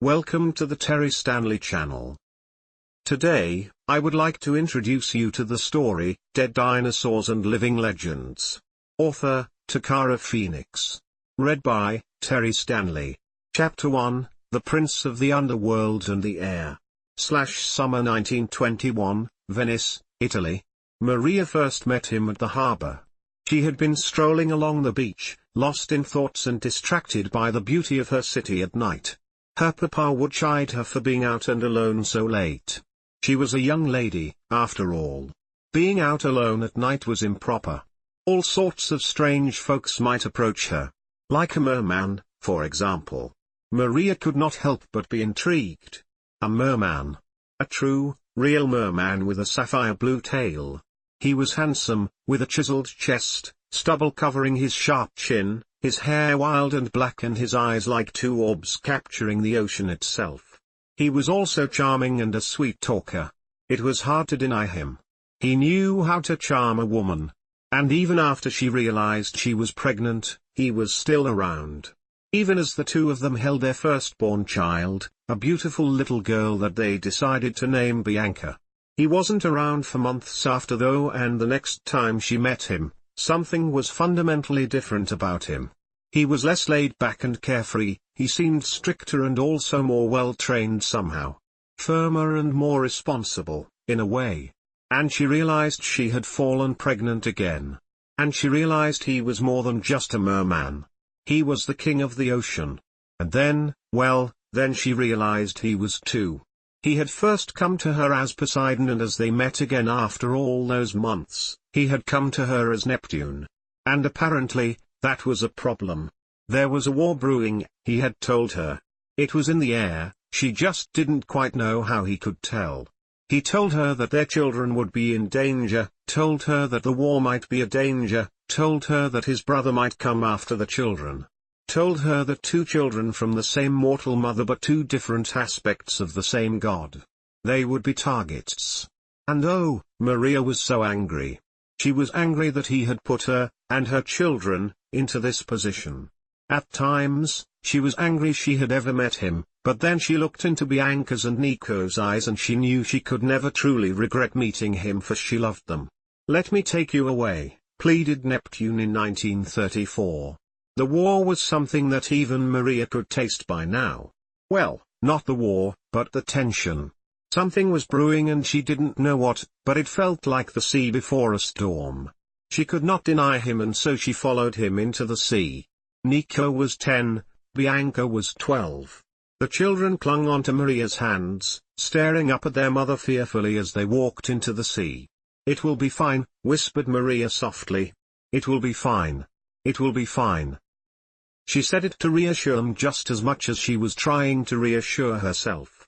Welcome to the Terry Stanley channel. Today, I would like to introduce you to the story, Dead Dinosaurs and Living Legends. Author, Takara Phoenix. Read by, Terry Stanley. Chapter 1, The Prince of the Underworld and the Air. Summer 1921, Venice, Italy. Maria first met him at the harbor. She had been strolling along the beach, lost in thoughts and distracted by the beauty of her city at night. Her papa would chide her for being out and alone so late. She was a young lady, after all. Being out alone at night was improper. All sorts of strange folks might approach her. Like a merman, for example. Maria could not help but be intrigued. A merman. A true, real merman with a sapphire blue tail. He was handsome, with a chiseled chest, stubble covering his sharp chin, his hair wild and black and his eyes like two orbs capturing the ocean itself. He was also charming and a sweet talker. It was hard to deny him. He knew how to charm a woman. And even after she realized she was pregnant, he was still around. Even as the two of them held their firstborn child, a beautiful little girl that they decided to name Bianca. He wasn't around for months after though, and the next time she met him, something was fundamentally different about him. He was less laid back and carefree, he seemed stricter and also more well-trained somehow. Firmer and more responsible, in a way. And she realized she had fallen pregnant again. And she realized he was more than just a merman. He was the king of the ocean. And then, well, then she realized he was too. He had first come to her as Poseidon, and as they met again after all those months, he had come to her as Neptune. And apparently, that was a problem. There was a war brewing, he had told her. It was in the air, she just didn't quite know how he could tell. He told her that their children would be in danger, told her that the war might be a danger, told her that his brother might come after the children. Told her that two children from the same mortal mother but two different aspects of the same god. They would be targets. And oh, Maria was so angry. She was angry that he had put her, and her children, into this position. At times, she was angry she had ever met him, but then she looked into Bianca's and Nico's eyes and she knew she could never truly regret meeting him, for she loved them. "Let me take you away," pleaded Neptune in 1934. The war was something that even Maria could taste by now. Well, not the war, but the tension. Something was brewing and she didn't know what, but it felt like the sea before a storm. She could not deny him, and so she followed him into the sea. Nico was 10, Bianca was 12. The children clung onto Maria's hands, staring up at their mother fearfully as they walked into the sea. "It will be fine," whispered Maria softly. "It will be fine. It will be fine." She said it to reassure them just as much as she was trying to reassure herself.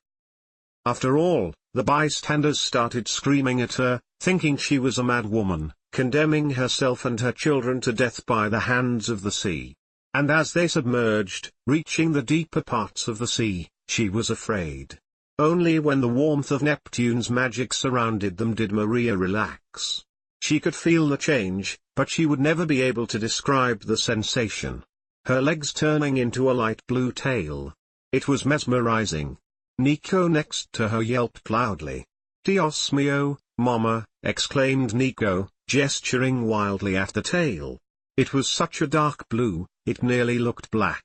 After all, the bystanders started screaming at her, thinking she was a mad woman, condemning herself and her children to death by the hands of the sea. And as they submerged, reaching the deeper parts of the sea, she was afraid. Only when the warmth of Neptune's magic surrounded them did Maria relax. She could feel the change, but she would never be able to describe the sensation. Her legs turning into a light blue tail. It was mesmerizing. Nico next to her yelped loudly. "Dios mio, mama," exclaimed Nico, gesturing wildly at the tail. It was such a dark blue, it nearly looked black.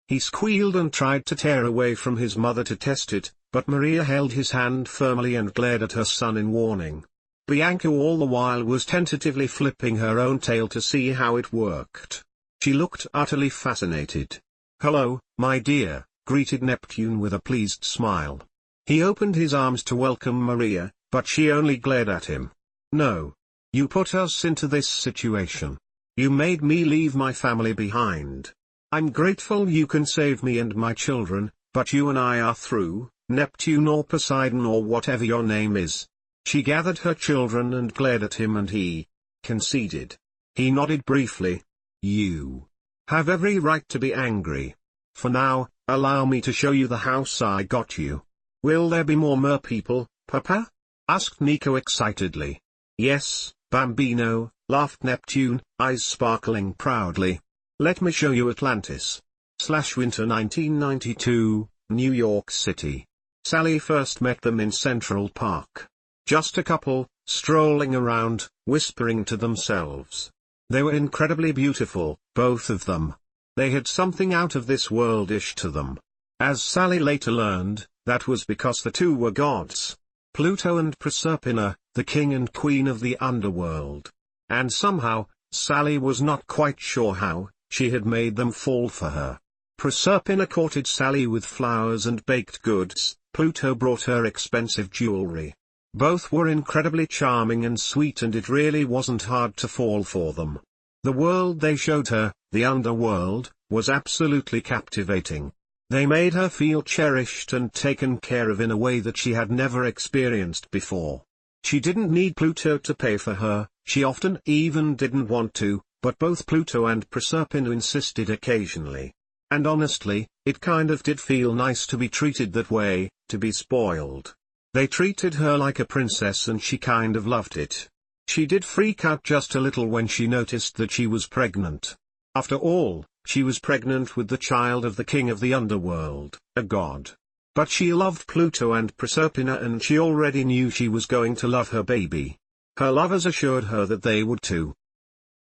He squealed and tried to tear away from his mother to test it, but Maria held his hand firmly and glared at her son in warning. Bianca all the while was tentatively flipping her own tail to see how it worked. She looked utterly fascinated. "Hello, my dear," greeted Neptune with a pleased smile. He opened his arms to welcome Maria, but she only glared at him. "No. You put us into this situation. You made me leave my family behind. I'm grateful you can save me and my children, but you and I are through, Neptune or Poseidon or whatever your name is." She gathered her children and glared at him, and he conceded. He nodded briefly. "You have every right to be angry. For now, allow me to show you the house I got you." "Will there be more mer-people, Papa?" asked Nico excitedly. "Yes, Bambino," laughed Neptune, eyes sparkling proudly. "Let me show you Atlantis." /Winter 1992, New York City. Sally first met them in Central Park. Just a couple, strolling around, whispering to themselves. They were incredibly beautiful, both of them. They had something out of this worldish to them. As Sally later learned, that was because the two were gods. Pluto and Proserpina, the king and queen of the underworld. And somehow, Sally was not quite sure how, she had made them fall for her. Proserpina courted Sally with flowers and baked goods, Pluto brought her expensive jewelry. Both were incredibly charming and sweet, and it really wasn't hard to fall for them. The world they showed her, the underworld, was absolutely captivating. They made her feel cherished and taken care of in a way that she had never experienced before. She didn't need Pluto to pay for her, she often even didn't want to, but both Pluto and Proserpina insisted occasionally. And honestly, it kind of did feel nice to be treated that way, to be spoiled. They treated her like a princess and she kind of loved it. She did freak out just a little when she noticed that she was pregnant. After all, she was pregnant with the child of the king of the underworld, a god. But she loved Pluto and Proserpina, and she already knew she was going to love her baby. Her lovers assured her that they would too.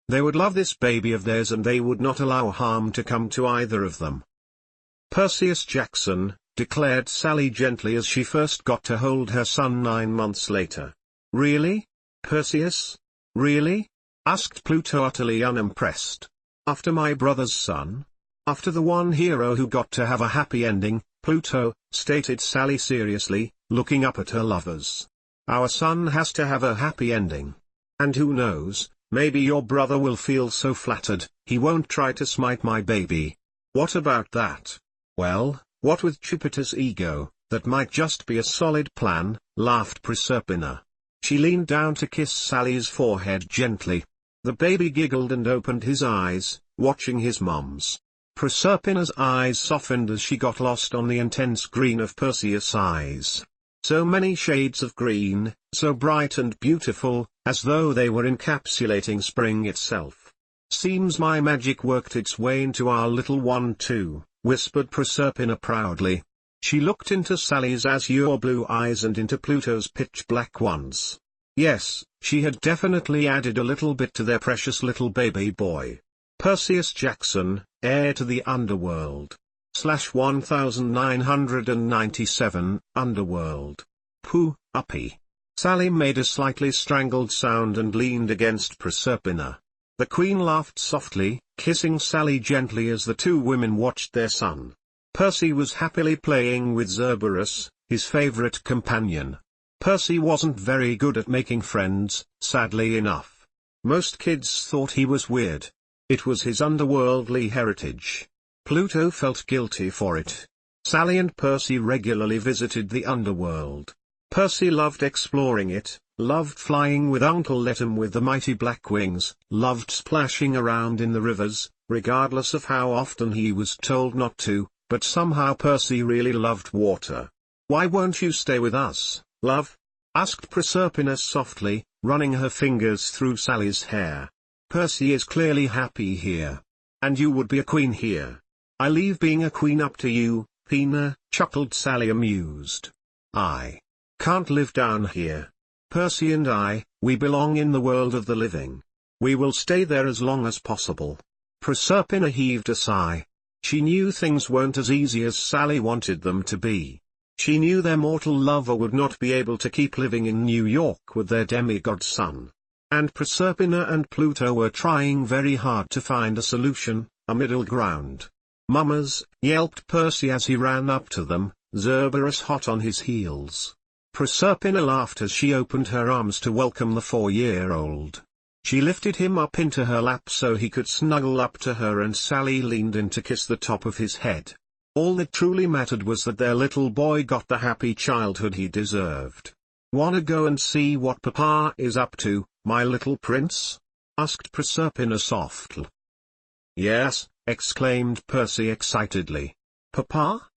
They would love this baby of theirs and they would not allow harm to come to either of them. Perseus Jackson, declared Sally gently as she first got to hold her son 9 months later. Really? Perseus? Really? Asked Pluto, utterly unimpressed. After my brother's son? After the one hero who got to have a happy ending, Pluto, stated Sally seriously, looking up at her lovers. Our son has to have a happy ending. And who knows, maybe your brother will feel so flattered, he won't try to smite my baby. What about that? Well, what with Jupiter's ego, that might just be a solid plan, laughed Proserpina. She leaned down to kiss Sally's forehead gently. The baby giggled and opened his eyes, watching his mom's. Proserpina's eyes softened as she got lost on the intense green of Perseus' eyes. So many shades of green, so bright and beautiful, as though they were encapsulating spring itself. Seems my magic worked its way into our little one too, whispered Proserpina proudly. She looked into Sally's azure blue eyes and into Pluto's pitch black ones. Yes, she had definitely added a little bit to their precious little baby boy. Perseus Jackson, heir to the underworld. /1997, Underworld. Pooh, uppy. Sally made a slightly strangled sound and leaned against Proserpina. The queen laughed softly, kissing Sally gently as the two women watched their son. Percy was happily playing with Cerberus, his favorite companion. Percy wasn't very good at making friends, sadly enough. Most kids thought he was weird. It was his underworldly heritage. Pluto felt guilty for it. Sally and Percy regularly visited the underworld. Percy loved exploring it, loved flying with Uncle Letum with the mighty black wings, loved splashing around in the rivers, regardless of how often he was told not to, but somehow Percy really loved water. Why won't you stay with us, love? Asked Proserpina softly, running her fingers through Sally's hair. Percy is clearly happy here. And you would be a queen here. I leave being a queen up to you, Pina, chuckled Sally, amused. I can't live down here. Percy and I, we belong in the world of the living. We will stay there as long as possible. Proserpina heaved a sigh. She knew things weren't as easy as Sally wanted them to be. She knew their mortal lover would not be able to keep living in New York with their demigod son. And Proserpina and Pluto were trying very hard to find a solution, a middle ground. Mummers, yelped Percy as he ran up to them, Cerberus hot on his heels. Proserpina laughed as she opened her arms to welcome the 4-year-old. She lifted him up into her lap so he could snuggle up to her, and Sally leaned in to kiss the top of his head. All that truly mattered was that their little boy got the happy childhood he deserved. "Wanna go and see what Papa is up to, my little prince?" asked Proserpina softly. "Yes," exclaimed Percy excitedly. "Papa?"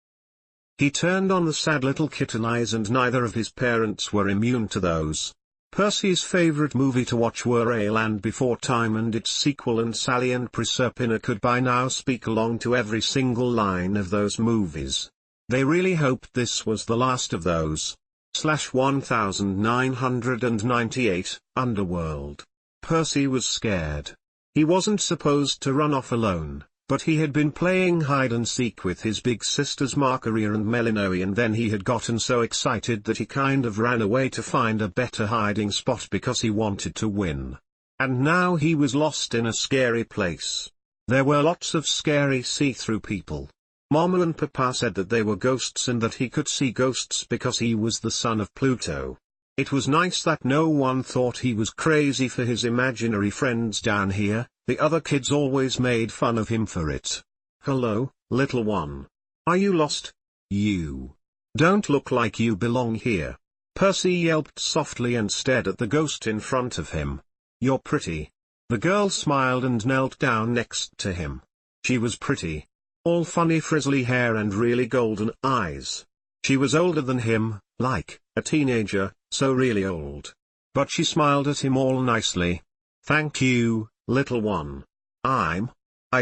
He turned on the sad little kitten eyes, and neither of his parents were immune to those. Percy's favorite movie to watch were A Land Before Time and its sequel, and Sally and Proserpina could by now speak along to every single line of those movies. They really hoped this was the last of those. 1998, Underworld. Percy was scared. He wasn't supposed to run off alone, but he had been playing hide-and-seek with his big sisters Marcaria and Melinoe, and then he had gotten so excited that he kind of ran away to find a better hiding spot because he wanted to win. And now he was lost in a scary place. There were lots of scary see-through people. Mama and Papa said that they were ghosts and that he could see ghosts because he was the son of Pluto. It was nice that no one thought he was crazy for his imaginary friends down here. The other kids always made fun of him for it. "Hello, little one. Are you lost? You don't look like you belong here." Percy yelped softly and stared at the ghost in front of him. "You're pretty." The girl smiled and knelt down next to him. She was pretty. All funny frizzly hair and really golden eyes. She was older than him, like a teenager, so really old. But she smiled at him all nicely. "Thank you, little one. I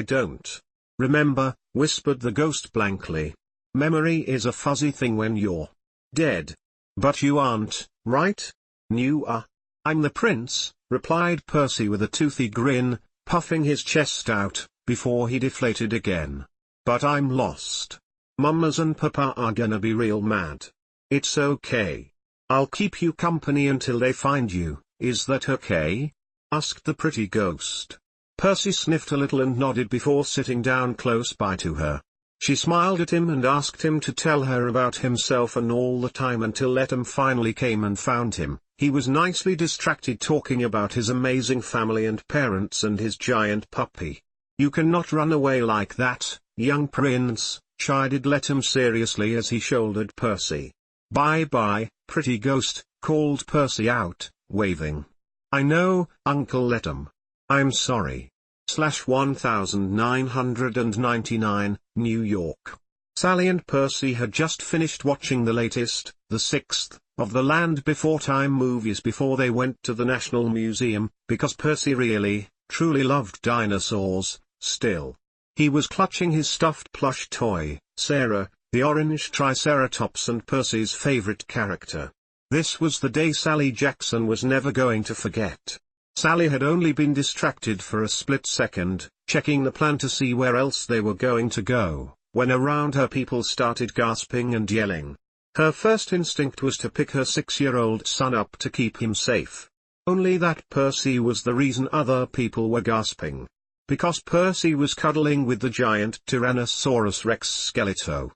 don't remember," whispered the ghost blankly. "Memory is a fuzzy thing when you're dead. But you aren't, right? You are." "I'm the prince," replied Percy with a toothy grin, puffing his chest out, before he deflated again. "But I'm lost. Mamas and Papa are gonna be real mad." "It's okay. I'll keep you company until they find you, is that okay?" asked the pretty ghost. Percy sniffed a little and nodded before sitting down close by to her. She smiled at him and asked him to tell her about himself, and all the time until Letum finally came and found him, he was nicely distracted talking about his amazing family and parents and his giant puppy. "You cannot run away like that, young prince," chided Letum seriously as he shouldered Percy. "Bye-bye, pretty ghost," called Percy out, waving. "I know, Uncle Letum. I'm sorry." 1999, New York. Sally and Percy had just finished watching the latest, the 6th, of the Land Before Time movies before they went to the National Museum, because Percy really, truly loved dinosaurs, still. He was clutching his stuffed plush toy, Sarah, the orange Triceratops and Percy's favorite character. This was the day Sally Jackson was never going to forget. Sally had only been distracted for a split second, checking the plan to see where else they were going to go, when around her people started gasping and yelling. Her first instinct was to pick her 6-year-old son up to keep him safe. Only that Percy was the reason other people were gasping. Because Percy was cuddling with the giant Tyrannosaurus Rex skeleton.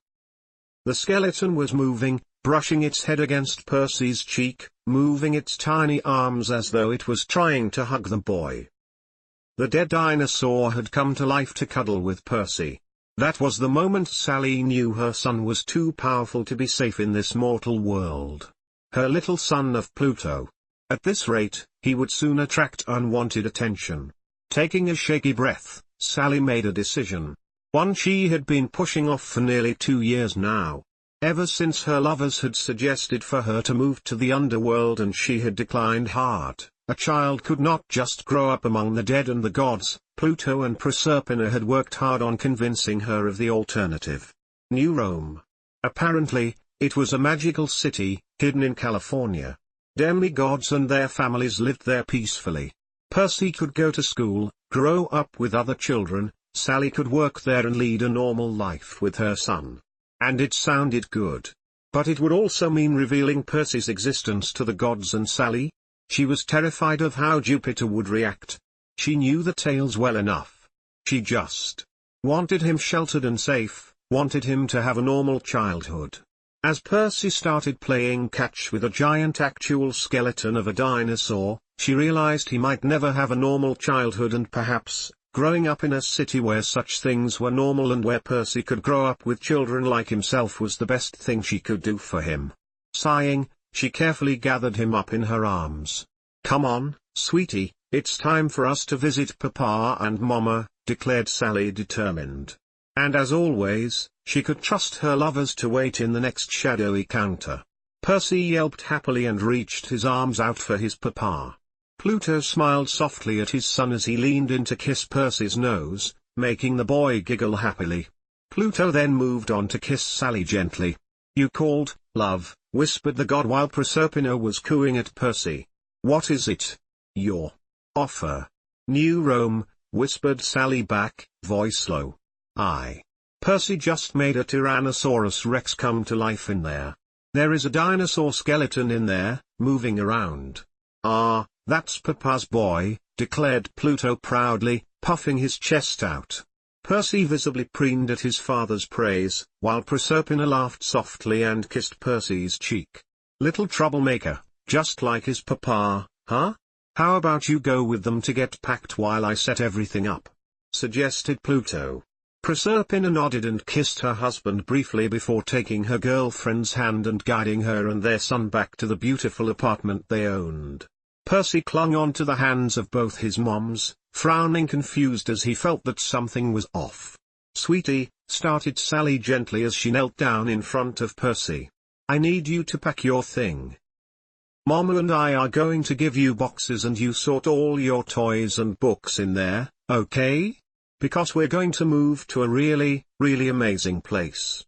The skeleton was moving, brushing its head against Percy's cheek, moving its tiny arms as though it was trying to hug the boy. The dead dinosaur had come to life to cuddle with Percy. That was the moment Sally knew her son was too powerful to be safe in this mortal world. Her little son of Pluto. At this rate, he would soon attract unwanted attention. Taking a shaky breath, Sally made a decision. One she had been pushing off for nearly 2 years now. Ever since her lovers had suggested for her to move to the underworld and she had declined hard. A child could not just grow up among the dead and the gods. Pluto and Proserpina had worked hard on convincing her of the alternative. New Rome. Apparently, it was a magical city, hidden in California. Demigods and their families lived there peacefully. Percy could go to school, grow up with other children, Sally could work there and lead a normal life with her son. And it sounded good. But it would also mean revealing Percy's existence to the gods and Sally. She was terrified of how Jupiter would react. She knew the tales well enough. She just wanted him sheltered and safe, wanted him to have a normal childhood. As Percy started playing catch with a giant actual skeleton of a dinosaur, she realized he might never have a normal childhood, and perhaps, growing up in a city where such things were normal and where Percy could grow up with children like himself was the best thing she could do for him. Sighing, she carefully gathered him up in her arms. "Come on, sweetie, it's time for us to visit Papa and Mama," declared Sally, determined. And as always, she could trust her lovers to wait in the next shadowy counter. Percy yelped happily and reached his arms out for his papa. Pluto smiled softly at his son as he leaned in to kiss Percy's nose, making the boy giggle happily. Pluto then moved on to kiss Sally gently. "You called, love," whispered the god while Proserpina was cooing at Percy. "What is it? Your offer?" "New Rome," whispered Sally back, voice low. Percy just made a Tyrannosaurus Rex come to life in there. There is a dinosaur skeleton in there, moving around." "Ah, that's Papa's boy," declared Pluto proudly, puffing his chest out. Percy visibly preened at his father's praise, while Proserpina laughed softly and kissed Percy's cheek. "Little troublemaker, just like his papa, huh? How about you go with them to get packed while I set everything up?" suggested Pluto. Proserpina nodded and kissed her husband briefly before taking her girlfriend's hand and guiding her and their son back to the beautiful apartment they owned. Percy clung on to the hands of both his moms, frowning confused as he felt that something was off. "Sweetie," started Sally gently as she knelt down in front of Percy. "I need you to pack your thing. Mama and I are going to give you boxes and you sort all your toys and books in there, okay? Because we're going to move to a really, really amazing place."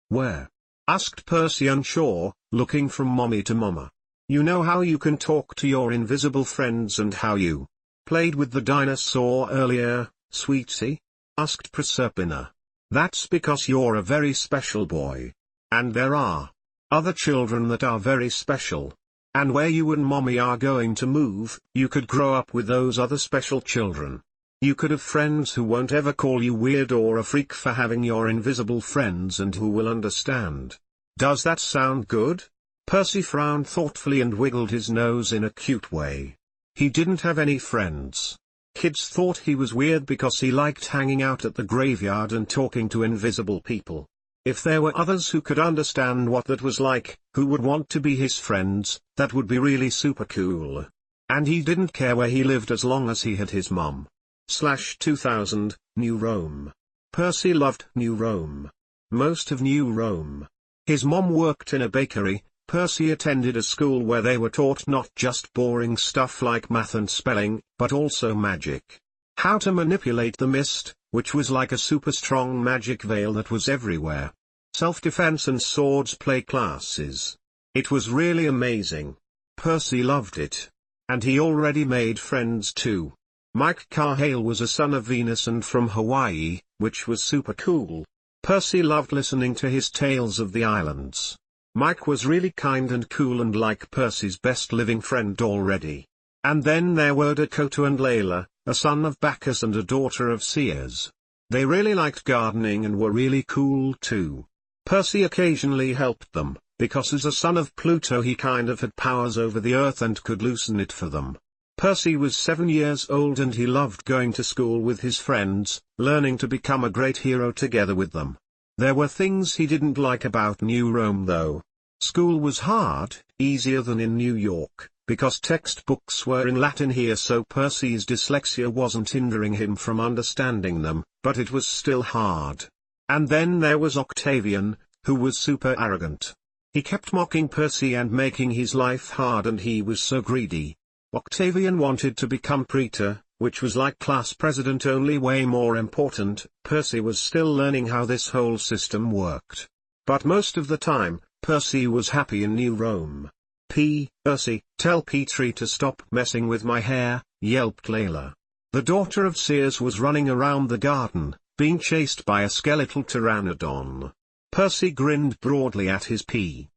"Where?" asked Percy unsure, looking from mommy to mama. "You know how you can talk to your invisible friends and how you played with the dinosaur earlier, sweetie?" asked Proserpina. "That's because you're a very special boy. And there are other children that are very special. And where you and mommy are going to move, you could grow up with those other special children. You could have friends who won't ever call you weird or a freak for having your invisible friends and who will understand. Does that sound good?" Percy frowned thoughtfully and wiggled his nose in a cute way. He didn't have any friends. Kids thought he was weird because he liked hanging out at the graveyard and talking to invisible people. If there were others who could understand what that was like, who would want to be his friends, that would be really super cool. And he didn't care where he lived as long as he had his mom. /2000, New Rome. Percy loved New Rome. Most of New Rome. His mom worked in a bakery. Percy attended a school where they were taught not just boring stuff like math and spelling, but also magic. How to manipulate the mist, which was like a super strong magic veil that was everywhere. Self-defense and swords play classes. It was really amazing. Percy loved it. And he already made friends too. Mike Carhale was a son of Venus and from Hawaii, which was super cool. Percy loved listening to his tales of the islands. Mike was really kind and cool and like Percy's best living friend already. And then there were Dakota and Layla, a son of Bacchus and a daughter of Ceres. They really liked gardening and were really cool too. Percy occasionally helped them, because as a son of Pluto he kind of had powers over the earth and could loosen it for them. Percy was 7 years old and he loved going to school with his friends, learning to become a great hero together with them. There were things he didn't like about New Rome though. School was hard, easier than in New York, because textbooks were in Latin here, so Percy's dyslexia wasn't hindering him from understanding them, but it was still hard. And then there was Octavian, who was super arrogant. He kept mocking Percy and making his life hard and he was so greedy. Octavian wanted to become praetor, which was like class president only way more important. Percy was still learning how this whole system worked. But most of the time, Percy was happy in New Rome. "Percy, tell Petrie to stop messing with my hair," yelped Layla. The daughter of Ceres was running around the garden, being chased by a skeletal pteranodon. Percy grinned broadly at his P.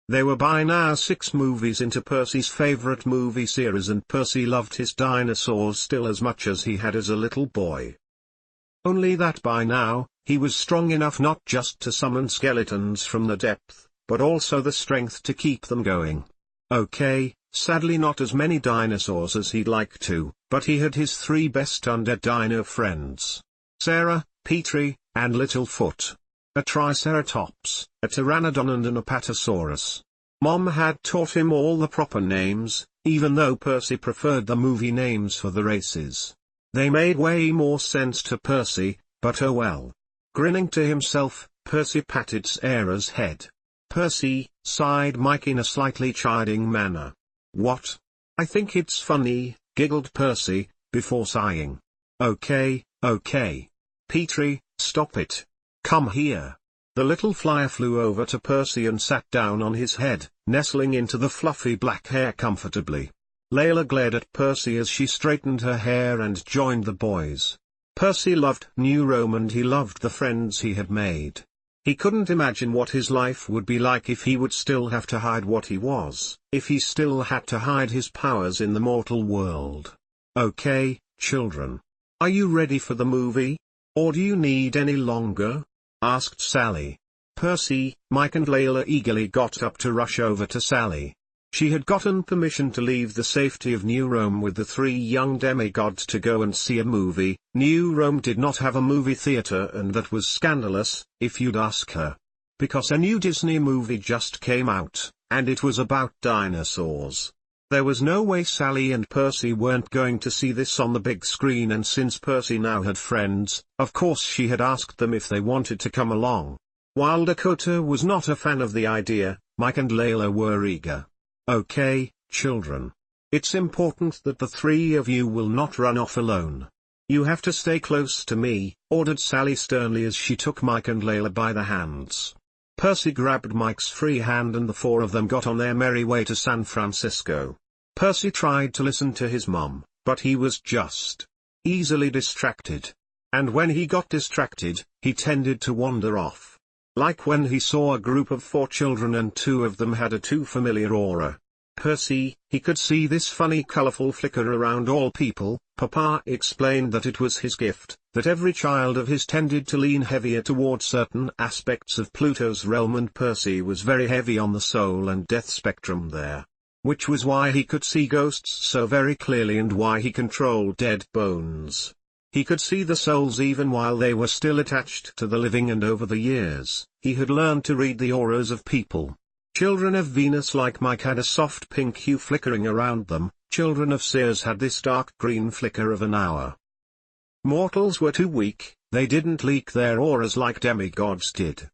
They were by now 6 movies into Percy's favorite movie series and Percy loved his dinosaurs still as much as he had as a little boy. Only that by now, he was strong enough not just to summon skeletons from the depth, but also the strength to keep them going. Okay, sadly not as many dinosaurs as he'd like to, but he had his 3 best undead dino friends. Sarah, Petrie, and Littlefoot. A Triceratops, a Pteranodon and an Apatosaurus. Mom had taught him all the proper names, even though Percy preferred the movie names for the races. They made way more sense to Percy, but oh well. Grinning to himself, Percy patted Sarah's head. "Percy," sighed Mike in a slightly chiding manner. "What?" "I think it's funny," giggled Percy, before sighing. Okay. Petrie, stop it. Come here. The little flyer flew over to Percy and sat down on his head, nestling into the fluffy black hair comfortably. Layla glared at Percy as she straightened her hair and joined the boys. Percy loved New Rome and he loved the friends he had made. He couldn't imagine what his life would be like if he would still have to hide what he was, if he still had to hide his powers in the mortal world. Okay, children. Are you ready for the movie? Or do you need any longer? Asked Sally. Percy, Mike and Layla eagerly got up to rush over to Sally. She had gotten permission to leave the safety of New Rome with the three young demigods to go and see a movie. New Rome did not have a movie theater, and that was scandalous, if you'd ask her. Because a new Disney movie just came out, and it was about dinosaurs. There was no way Sally and Percy weren't going to see this on the big screen, and since Percy now had friends, of course she had asked them if they wanted to come along. While Dakota was not a fan of the idea, Mike and Layla were eager. Okay, children. It's important that the three of you will not run off alone. You have to stay close to me, ordered Sally sternly as she took Mike and Layla by the hands. Percy grabbed Mike's free hand and the four of them got on their merry way to San Francisco. Percy tried to listen to his mom, but he was just easily distracted. And when he got distracted, he tended to wander off. Like when he saw a group of 4 children and 2 of them had a too familiar aura. Percy, he could see this funny colorful flicker around all people. Papa explained that it was his gift, that every child of his tended to lean heavier toward certain aspects of Pluto's realm, and Percy was very heavy on the soul and death spectrum there. Which was why he could see ghosts so very clearly and why he controlled dead bones. He could see the souls even while they were still attached to the living, and over the years, he had learned to read the auras of people. Children of Venus like Mike had a soft pink hue flickering around them, children of Ceres had this dark green flicker of an hour. Mortals were too weak, they didn't leak their auras like demigods did.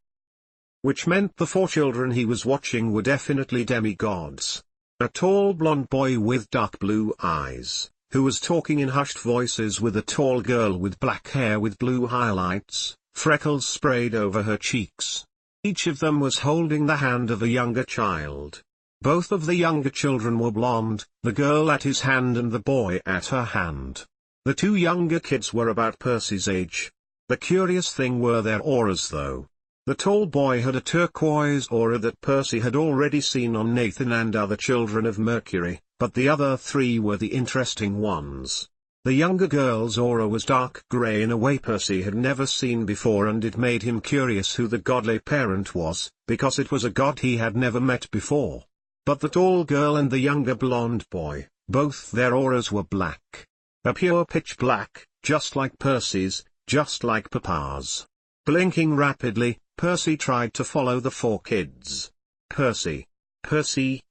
Which meant the 4 children he was watching were definitely demigods. A tall blonde boy with dark blue eyes, who was talking in hushed voices with a tall girl with black hair with blue highlights, freckles sprayed over her cheeks. Each of them was holding the hand of a younger child. Both of the younger children were blonde, the girl at his hand and the boy at her hand. The 2 younger kids were about Percy's age. The curious thing were their auras though. The tall boy had a turquoise aura that Percy had already seen on Nathan and other children of Mercury, but the other 3 were the interesting ones. The younger girl's aura was dark gray in a way Percy had never seen before, and it made him curious who the godly parent was, because it was a god he had never met before. But the tall girl and the younger blonde boy, both their auras were black. A pure pitch black, just like Percy's, just like Papa's. Blinking rapidly, Percy tried to follow the 4 kids. Percy,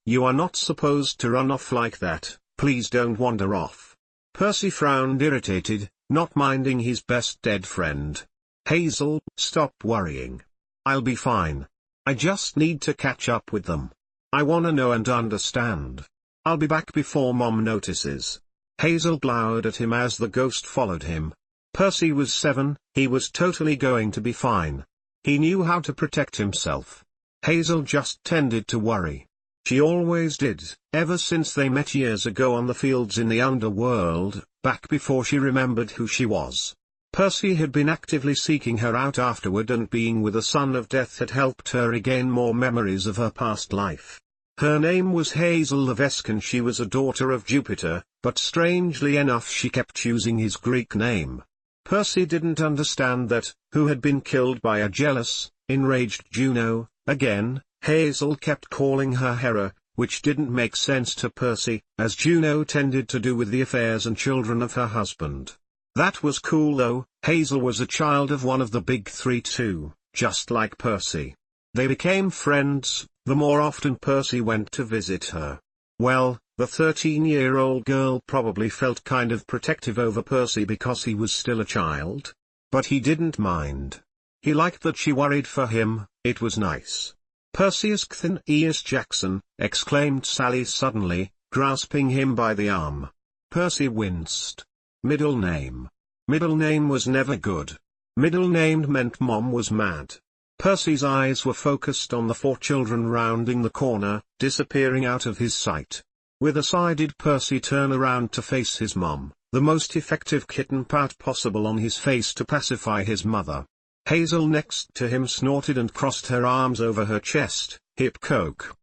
you are not supposed to run off like that, please don't wander off. Percy frowned, irritated, not minding his best dead friend. Hazel, stop worrying. I'll be fine. I just need to catch up with them. I wanna know and understand. I'll be back before Mom notices. Hazel glowered at him as the ghost followed him. Percy was 7, he was totally going to be fine. He knew how to protect himself. Hazel just tended to worry. She always did, ever since they met years ago on the fields in the underworld, back before she remembered who she was. Percy had been actively seeking her out afterward, and being with a son of death had helped her regain more memories of her past life. Her name was Hazel Levesque and she was a daughter of Jupiter, but strangely enough she kept choosing his Greek name. Percy didn't understand that, who had been killed by a jealous, enraged Juno. Again, Hazel kept calling her Hera, which didn't make sense to Percy, as Juno tended to do with the affairs and children of her husband. That was cool though. Hazel was a child of one of the big 3 too, just like Percy. They became friends, the more often Percy went to visit her. Well, the 13-year-old girl probably felt kind of protective over Percy because he was still a child. But he didn't mind. He liked that she worried for him, it was nice. Perseus Cthonius Jackson, exclaimed Sally suddenly, grasping him by the arm. Percy winced. Middle name. Middle name was never good. Middle name meant Mom was mad. Percy's eyes were focused on the 4 children rounding the corner, disappearing out of his sight. With a sigh did Percy turn around to face his mom, the most effective kitten pout possible on his face to pacify his mother. Hazel next to him snorted and crossed her arms over her chest, hip coke.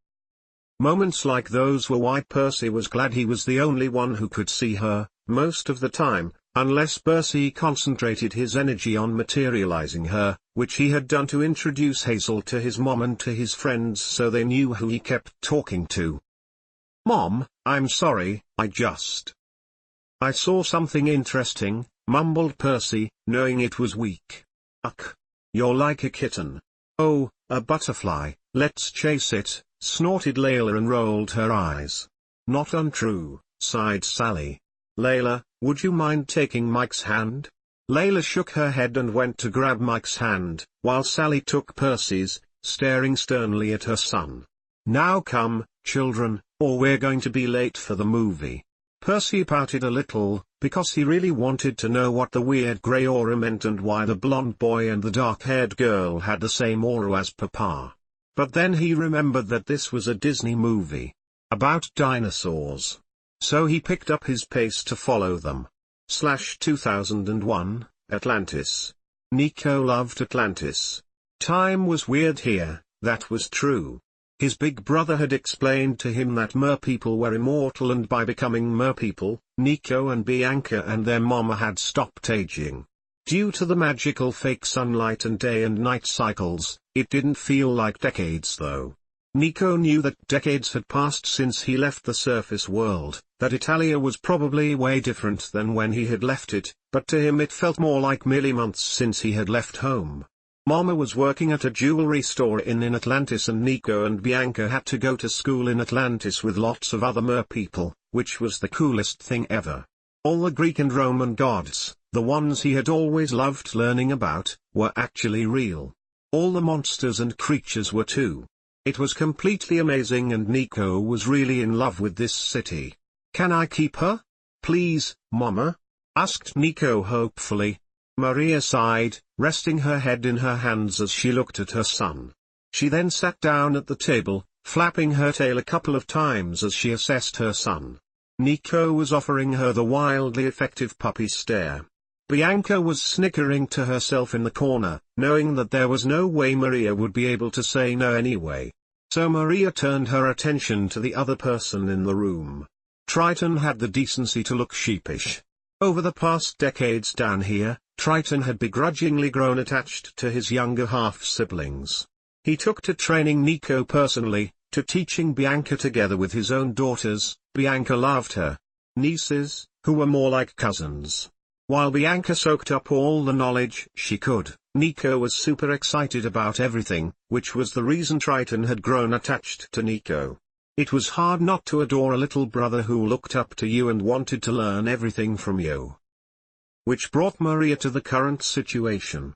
Moments like those were why Percy was glad he was the only one who could see her, most of the time, unless Percy concentrated his energy on materializing her, which he had done to introduce Hazel to his mom and to his friends so they knew who he kept talking to. "Mom, I'm sorry, I saw something interesting," mumbled Percy, knowing it was weak. "Ugh. You're like a kitten." "Oh, a butterfly, let's chase it," snorted Layla and rolled her eyes. "Not untrue," sighed Sally. "Layla, would you mind taking Mike's hand?" Layla shook her head and went to grab Mike's hand, while Sally took Percy's, staring sternly at her son. "Now come, children, or we're going to be late for the movie." Percy pouted a little, because he really wanted to know what the weird grey aura meant and why the blonde boy and the dark-haired girl had the same aura as Papa. But then he remembered that this was a Disney movie about dinosaurs. So he picked up his pace to follow them. 2001, Atlantis. Nico loved Atlantis. Time was weird here, that was true. His big brother had explained to him that merpeople were immortal, and by becoming merpeople, Nico and Bianca and their mama had stopped aging. Due to the magical fake sunlight and day and night cycles, it didn't feel like decades though. Nico knew that decades had passed since he left the surface world, that Italia was probably way different than when he had left it, but to him it felt more like merely months since he had left home. Mama was working at a jewelry store in Atlantis, and Nico and Bianca had to go to school in Atlantis with lots of other merpeople, which was the coolest thing ever. All the Greek and Roman gods, the ones he had always loved learning about, were actually real. All the monsters and creatures were too. It was completely amazing, and Nico was really in love with this city. "Can I keep her? Please, Mama?" asked Nico hopefully. Maria sighed, resting her head in her hands as she looked at her son. She then sat down at the table, flapping her tail a couple of times as she assessed her son. Nico was offering her the wildly effective puppy stare. Bianca was snickering to herself in the corner, knowing that there was no way Maria would be able to say no anyway. So Maria turned her attention to the other person in the room. Triton had the decency to look sheepish. Over the past decades down here, Triton had begrudgingly grown attached to his younger half-siblings. He took to training Nico personally, to teaching Bianca together with his own daughters. Bianca loved her nieces, who were more like cousins. While Bianca soaked up all the knowledge she could, Nico was super excited about everything, which was the reason Triton had grown attached to Nico. It was hard not to adore a little brother who looked up to you and wanted to learn everything from you. Which brought Maria to the current situation.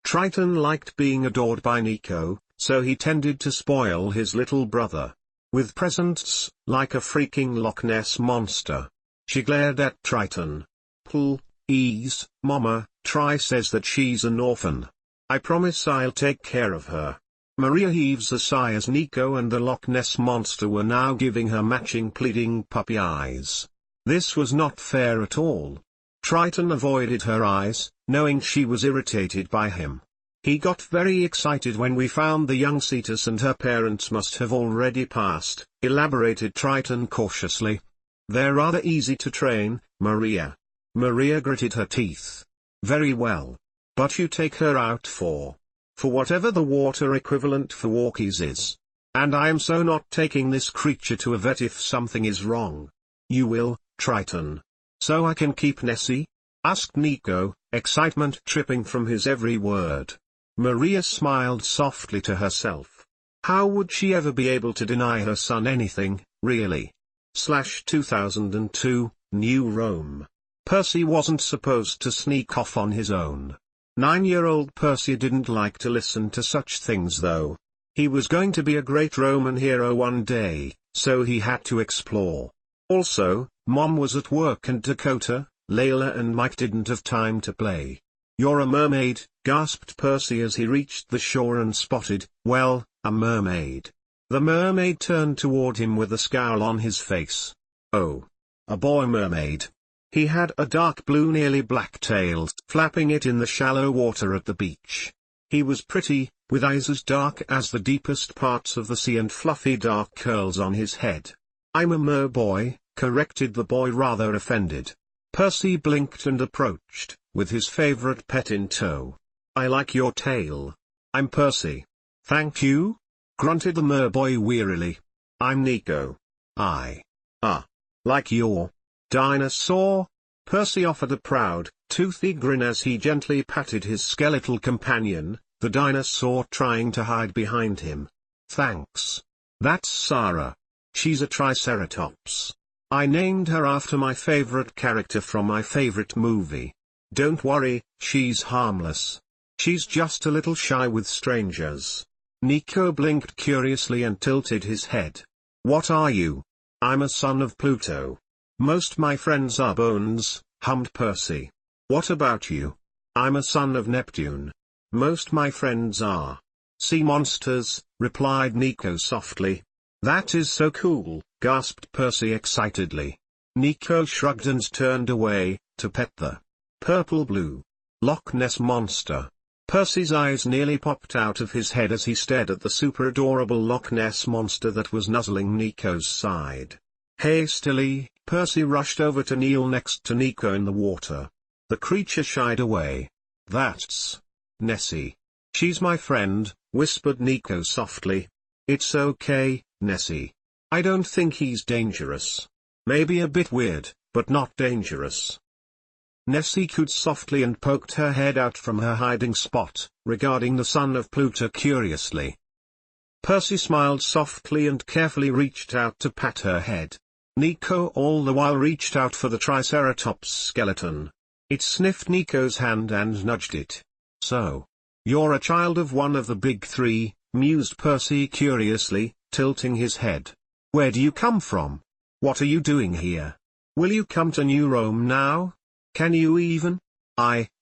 Triton liked being adored by Nico, so he tended to spoil his little brother with presents, like a freaking Loch Ness monster. She glared at Triton. "Please, Mama, Tri says that she's an orphan. I promise I'll take care of her." Maria heaves a sigh as Nico and the Loch Ness monster were now giving her matching pleading puppy eyes. This was not fair at all. Triton avoided her eyes, knowing she was irritated by him. "He got very excited when we found the young Cetus, and her parents must have already passed," elaborated Triton cautiously. "They're rather easy to train, Maria." Maria gritted her teeth. "Very well. But you take her out for whatever the water equivalent for walkies is. And I am so not taking this creature to a vet if something is wrong." "You will, Triton. So I can keep Nessie?" asked Nico, excitement tripping from his every word. Maria smiled softly to herself. How would she ever be able to deny her son anything, really? 2002, New Rome. Percy wasn't supposed to sneak off on his own. 9-year-old Percy didn't like to listen to such things though. He was going to be a great Roman hero one day, so he had to explore. Also, Mom was at work and Dakota, Layla and Mike didn't have time to play. "You're a mermaid," gasped Percy as he reached the shore and spotted, well, a mermaid. The mermaid turned toward him with a scowl on his face. Oh. A boy mermaid. He had a dark blue nearly black tail flapping it in the shallow water at the beach. He was pretty, with eyes as dark as the deepest parts of the sea and fluffy dark curls on his head. "I'm a merboy," corrected the boy rather offended. Percy blinked and approached, with his favorite pet in tow. "I like your tail. I'm Percy." "Thank you," grunted the merboy wearily. "I'm Nico. Like your dinosaur?" Percy offered a proud, toothy grin as he gently patted his skeletal companion, the dinosaur trying to hide behind him. "Thanks. That's Sarah. She's a triceratops. I named her after my favorite character from my favorite movie. Don't worry, she's harmless. She's just a little shy with strangers." Nico blinked curiously and tilted his head. "What are you?" "I'm a son of Pluto. Most my friends are bones," hummed Percy. "What about you?" "I'm a son of Neptune. Most my friends are sea monsters," replied Nico softly. "That is so cool," gasped Percy excitedly. Nico shrugged and turned away, to pet the purple-blue Loch Ness monster. Percy's eyes nearly popped out of his head as he stared at the super adorable Loch Ness monster that was nuzzling Nico's side. Hastily, Percy rushed over to kneel next to Nico in the water. The creature shied away. "That's Nessie. She's my friend," whispered Nico softly. "It's okay, Nessie. I don't think he's dangerous. Maybe a bit weird, but not dangerous." Nessie cooed softly and poked her head out from her hiding spot, regarding the son of Pluto curiously. Percy smiled softly and carefully reached out to pat her head. Nico all the while reached out for the Triceratops skeleton. It sniffed Nico's hand and nudged it. "So, you're a child of one of the big three," mused Percy curiously, tilting his head. "Where do you come from? What are you doing here? Will you come to New Rome now? Can you even?"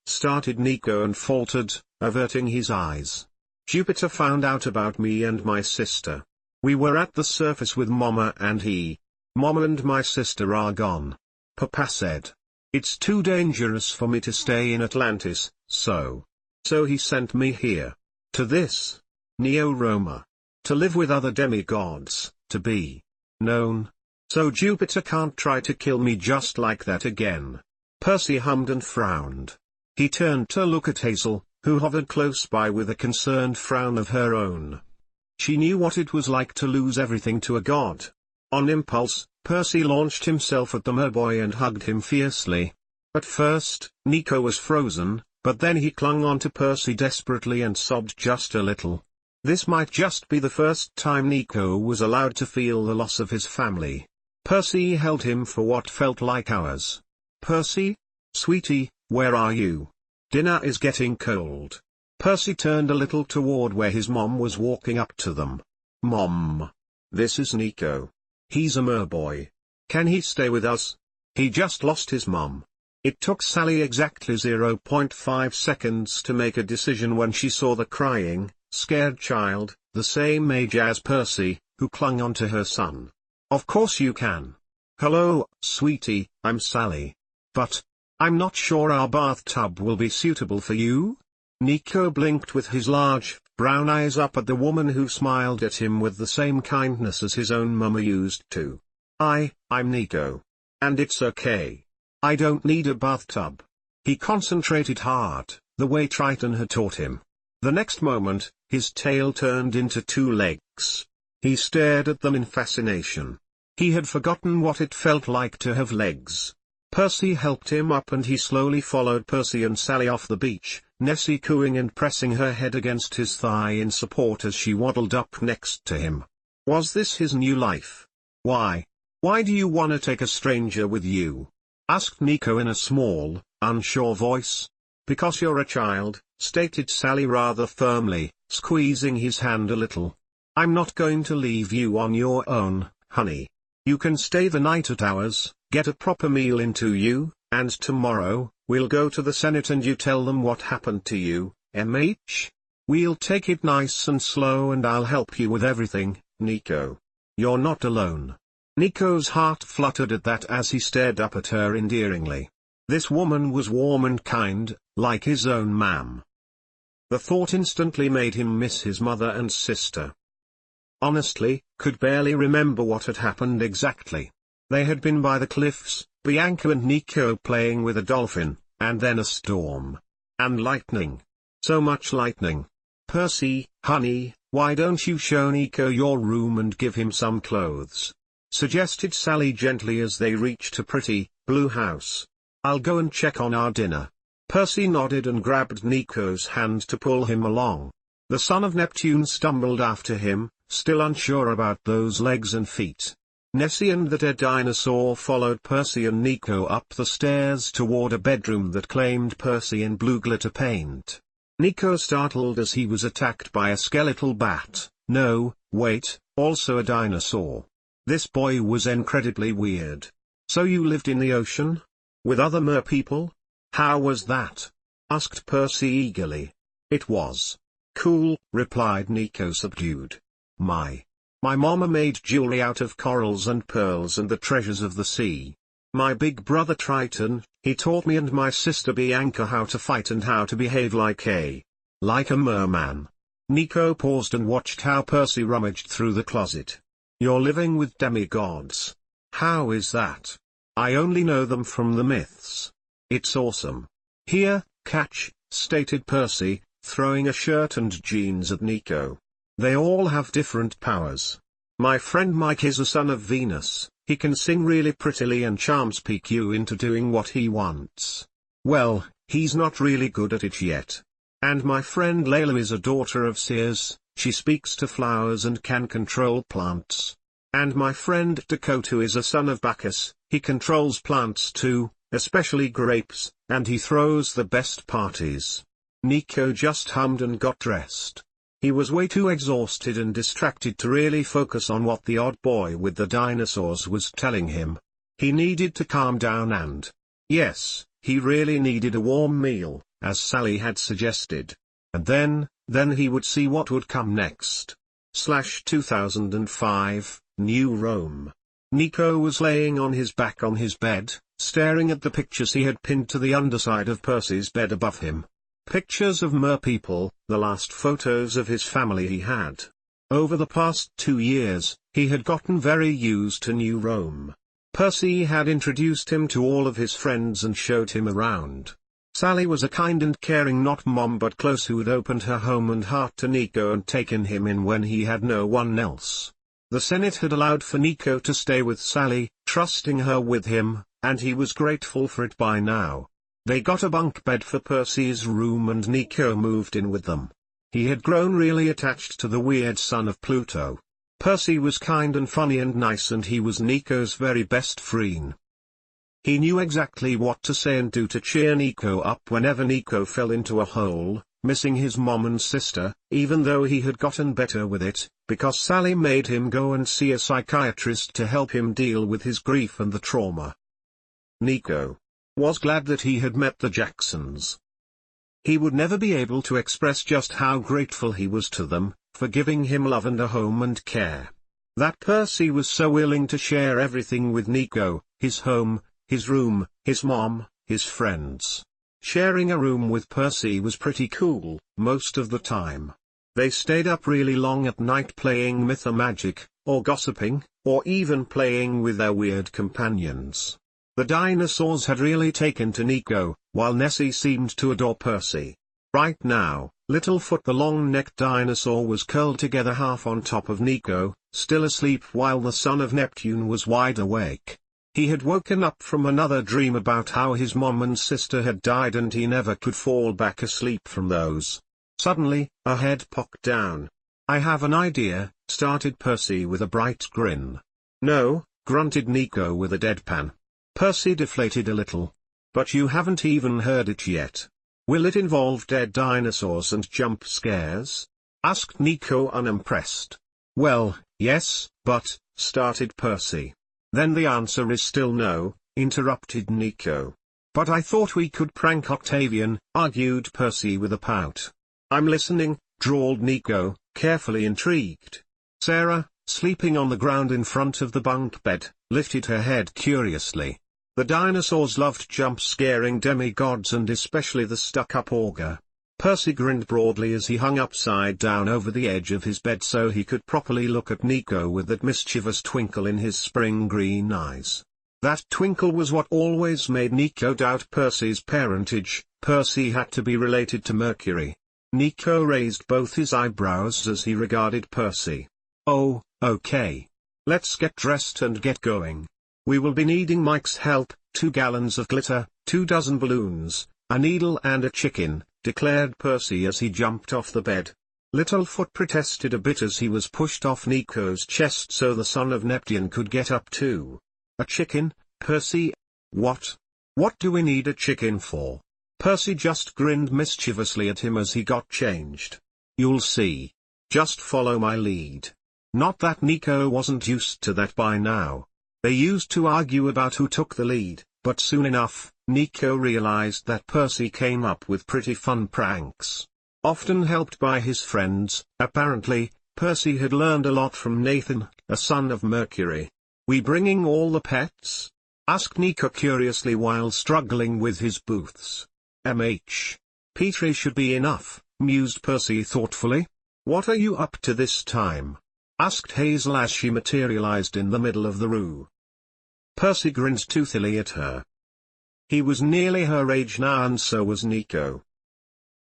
Started Nico and faltered, averting his eyes. "Jupiter found out about me and my sister. We were at the surface with Mama and he. Mama and my sister are gone. Papa said it's too dangerous for me to stay in Atlantis, so he sent me here. To this Neo-Roma. To live with other demigods, to be known. So Jupiter can't try to kill me just like that again." Percy hummed and frowned. He turned to look at Hazel, who hovered close by with a concerned frown of her own. She knew what it was like to lose everything to a god. On impulse, Percy launched himself at the merboy and hugged him fiercely. At first, Nico was frozen, but then he clung onto Percy desperately and sobbed just a little. This might just be the first time Nico was allowed to feel the loss of his family. Percy held him for what felt like hours. "Percy? Sweetie, where are you? Dinner is getting cold." Percy turned a little toward where his mom was walking up to them. "Mom. This is Nico. He's a merboy. Can he stay with us? He just lost his mom." It took Sally exactly 0.5 seconds to make a decision when she saw the crying, scared child, the same age as Percy, who clung onto her son. "Of course you can. Hello, sweetie, I'm Sally. But I'm not sure our bathtub will be suitable for you." Nico blinked with his large, brown eyes up at the woman who smiled at him with the same kindness as his own mama used to. I'm Nico. And it's okay. I don't need a bathtub." He concentrated hard, the way Triton had taught him. The next moment, his tail turned into two legs. He stared at them in fascination. He had forgotten what it felt like to have legs. Percy helped him up and he slowly followed Percy and Sally off the beach, Nessie cooing and pressing her head against his thigh in support as she waddled up next to him. Was this his new life? "Why do you wanna take a stranger with you?" asked Nico in a small, unsure voice. "Because you're a child," stated Sally rather firmly, squeezing his hand a little. "I'm not going to leave you on your own, honey. You can stay the night at ours, get a proper meal into you, and tomorrow, We'll go to the Senate and you tell them what happened to you, MH? We'll take it nice and slow and I'll help you with everything, Nico. You're not alone. Nico's heart fluttered at that as he stared up at her endearingly. This woman was warm and kind, like his own ma'am. The thought instantly made him miss his mother and sister. Honestly, could barely remember what had happened exactly. They had been by the cliffs, Bianca and Nico playing with a dolphin, and then a storm. And lightning. So much lightning. Percy, honey, why don't you show Nico your room and give him some clothes? Suggested Sally gently as they reached a pretty, blue house. I'll go and check on our dinner. Percy nodded and grabbed Nico's hand to pull him along. The son of Neptune stumbled after him, still unsure about those legs and feet. Nessie and the dead dinosaur followed Percy and Nico up the stairs toward a bedroom that claimed Percy in blue glitter paint. Nico startled as he was attacked by a skeletal bat. No, wait, also a dinosaur. This boy was incredibly weird. So you lived in the ocean? With other merpeople? How was that? Asked Percy eagerly. It was cool, replied Nico subdued. My mama made jewelry out of corals and pearls and the treasures of the sea. My big brother Triton, he taught me and my sister Bianca how to fight and how to behave like a merman. Nico paused and watched how Percy rummaged through the closet. You're living with demigods. How is that? I only know them from the myths. It's awesome. Here, catch, stated Percy, throwing a shirt and jeans at Nico. They all have different powers. My friend Mike is a son of Venus. He can sing really prettily and charms PQ into doing what he wants. Well, he's not really good at it yet. And my friend Layla is a daughter of Sears, she speaks to flowers and can control plants. And my friend Dakota is a son of Bacchus, he controls plants too, especially grapes, and he throws the best parties. Nico just hummed and got dressed. He was way too exhausted and distracted to really focus on what the odd boy with the dinosaurs was telling him. He needed to calm down and, yes, he really needed a warm meal, as Sally had suggested. And then he would see what would come next. 2005, New Rome. Nico was laying on his back on his bed, staring at the pictures he had pinned to the underside of Percy's bed above him. Pictures of merpeople, the last photos of his family he had. Over the past 2 years, he had gotten very used to New Rome. Percy had introduced him to all of his friends and showed him around. Sally was a kind and caring not mom but close who had opened her home and heart to Nico and taken him in when he had no one else. The Senate had allowed for Nico to stay with Sally, trusting her with him, and he was grateful for it by now. They got a bunk bed for Percy's room and Nico moved in with them. He had grown really attached to the weird son of Pluto. Percy was kind and funny and nice and he was Nico's very best friend. He knew exactly what to say and do to cheer Nico up whenever Nico fell into a hole, missing his mom and sister, even though he had gotten better with it, because Sally made him go and see a psychiatrist to help him deal with his grief and the trauma. Nico was glad that he had met the Jacksons. He would never be able to express just how grateful he was to them, for giving him love and a home and care. That Percy was so willing to share everything with Nico, his home, his room, his mom, his friends. Sharing a room with Percy was pretty cool, most of the time. They stayed up really long at night playing Mythomagic, or gossiping, or even playing with their weird companions. The dinosaurs had really taken to Nico, while Nessie seemed to adore Percy. Right now, Littlefoot the long-necked dinosaur was curled together half on top of Nico, still asleep while the son of Neptune was wide awake. He had woken up from another dream about how his mom and sister had died and he never could fall back asleep from those. Suddenly, a head popped down. I have an idea, started Percy with a bright grin. No, grunted Nico with a deadpan. Percy deflated a little. But you haven't even heard it yet. Will it involve dead dinosaurs and jump scares? Asked Nico unimpressed. Well, yes, but, started Percy. Then the answer is still no, interrupted Nico. But I thought we could prank Octavian, argued Percy with a pout. I'm listening, drawled Nico, carefully intrigued. Sarah, sleeping on the ground in front of the bunk bed, lifted her head curiously. The dinosaurs loved jump-scaring demigods and especially the stuck-up ogre. Percy grinned broadly as he hung upside down over the edge of his bed so he could properly look at Nico with that mischievous twinkle in his spring green eyes. That twinkle was what always made Nico doubt Percy's parentage. Percy had to be related to Mercury. Nico raised both his eyebrows as he regarded Percy. Oh, okay. Let's get dressed and get going. We will be needing Mike's help, 2 gallons of glitter, 2 dozen balloons, a needle and a chicken, declared Percy as he jumped off the bed. Littlefoot protested a bit as he was pushed off Nico's chest so the son of Neptune could get up too. A chicken, Percy? What? What do we need a chicken for? Percy just grinned mischievously at him as he got changed. You'll see. Just follow my lead. Not that Nico wasn't used to that by now. They used to argue about who took the lead, but soon enough, Nico realized that Percy came up with pretty fun pranks. Often helped by his friends, apparently, Percy had learned a lot from Nathan, a son of Mercury. We bringing all the pets? Asked Nico curiously while struggling with his booths. Petrie should be enough, mused Percy thoughtfully. What are you up to this time? Asked Hazel as she materialized in the middle of the room. Percy grinned toothily at her. He was nearly her age now and so was Nico.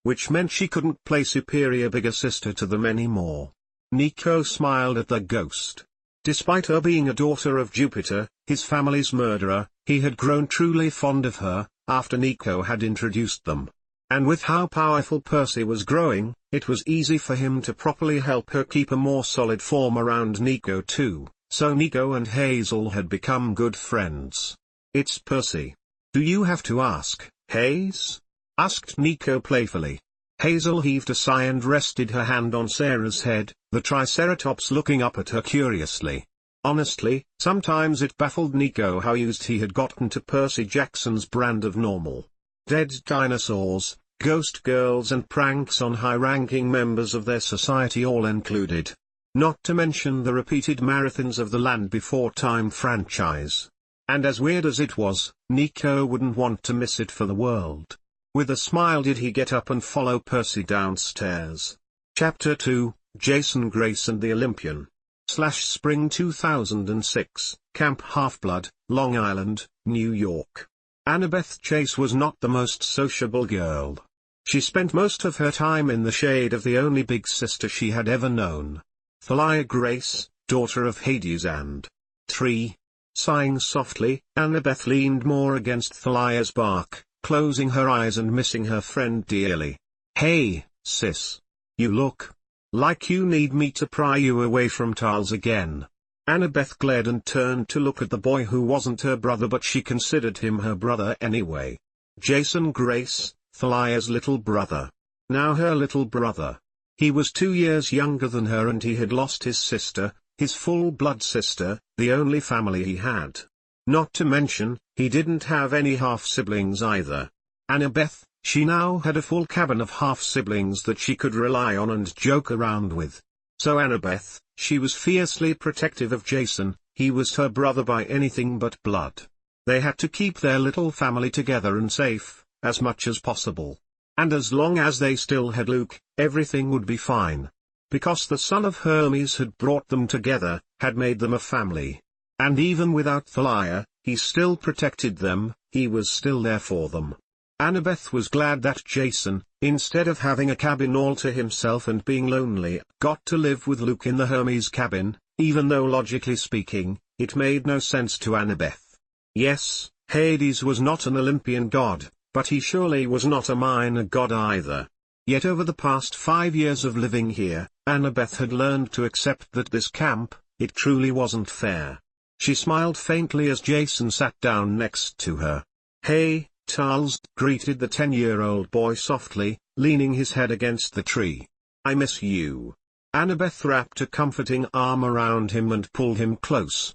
Which meant she couldn't play superior bigger sister to them anymore. Nico smiled at the ghost. Despite her being a daughter of Jupiter, his family's murderer, he had grown truly fond of her, after Nico had introduced them. And with how powerful Percy was growing, it was easy for him to properly help her keep a more solid form around Nico too, so Nico and Hazel had become good friends. It's Percy. Do you have to ask, Hayes? Asked Nico playfully. Hazel heaved a sigh and rested her hand on Sarah's head, the Triceratops looking up at her curiously. Honestly, sometimes it baffled Nico how used he had gotten to Percy Jackson's brand of normal. Dead dinosaurs, ghost girls and pranks on high-ranking members of their society all included. Not to mention the repeated marathons of the Land Before Time franchise. And as weird as it was, Nico wouldn't want to miss it for the world. With a smile did he get up and follow Percy downstairs. Chapter 2, Jason Grace and the Olympian. Spring 2006, Camp Half-Blood, Long Island, New York. Annabeth Chase was not the most sociable girl. She spent most of her time in the shade of the only big sister she had ever known. Thalia Grace, daughter of Hades and Tree. Sighing softly, Annabeth leaned more against Thalia's bark, closing her eyes and missing her friend dearly. Hey, sis. You look like you need me to pry you away from Charles again. Annabeth glared and turned to look at the boy who wasn't her brother but she considered him her brother anyway. Jason Grace, Thalia's little brother. Now her little brother. He was 2 years younger than her and he had lost his sister, his full-blood sister, the only family he had. Not to mention, he didn't have any half-siblings either. Annabeth, she now had a full cabin of half-siblings that she could rely on and joke around with. So Annabeth, she was fiercely protective of Jason, he was her brother by anything but blood. They had to keep their little family together and safe, as much as possible. And as long as they still had Luke, everything would be fine. Because the son of Hermes had brought them together, had made them a family. And even without Thalia, he still protected them, he was still there for them. Annabeth was glad that Jason, instead of having a cabin all to himself and being lonely, got to live with Luke in the Hermes cabin, even though logically speaking, it made no sense to Annabeth. Yes, Hades was not an Olympian god, but he surely was not a minor god either. Yet over the past 5 years of living here, Annabeth had learned to accept that this camp, it truly wasn't fair. She smiled faintly as Jason sat down next to her. Hey, Charles, greeted the 10-year-old boy softly, leaning his head against the tree. I miss you. Annabeth wrapped a comforting arm around him and pulled him close.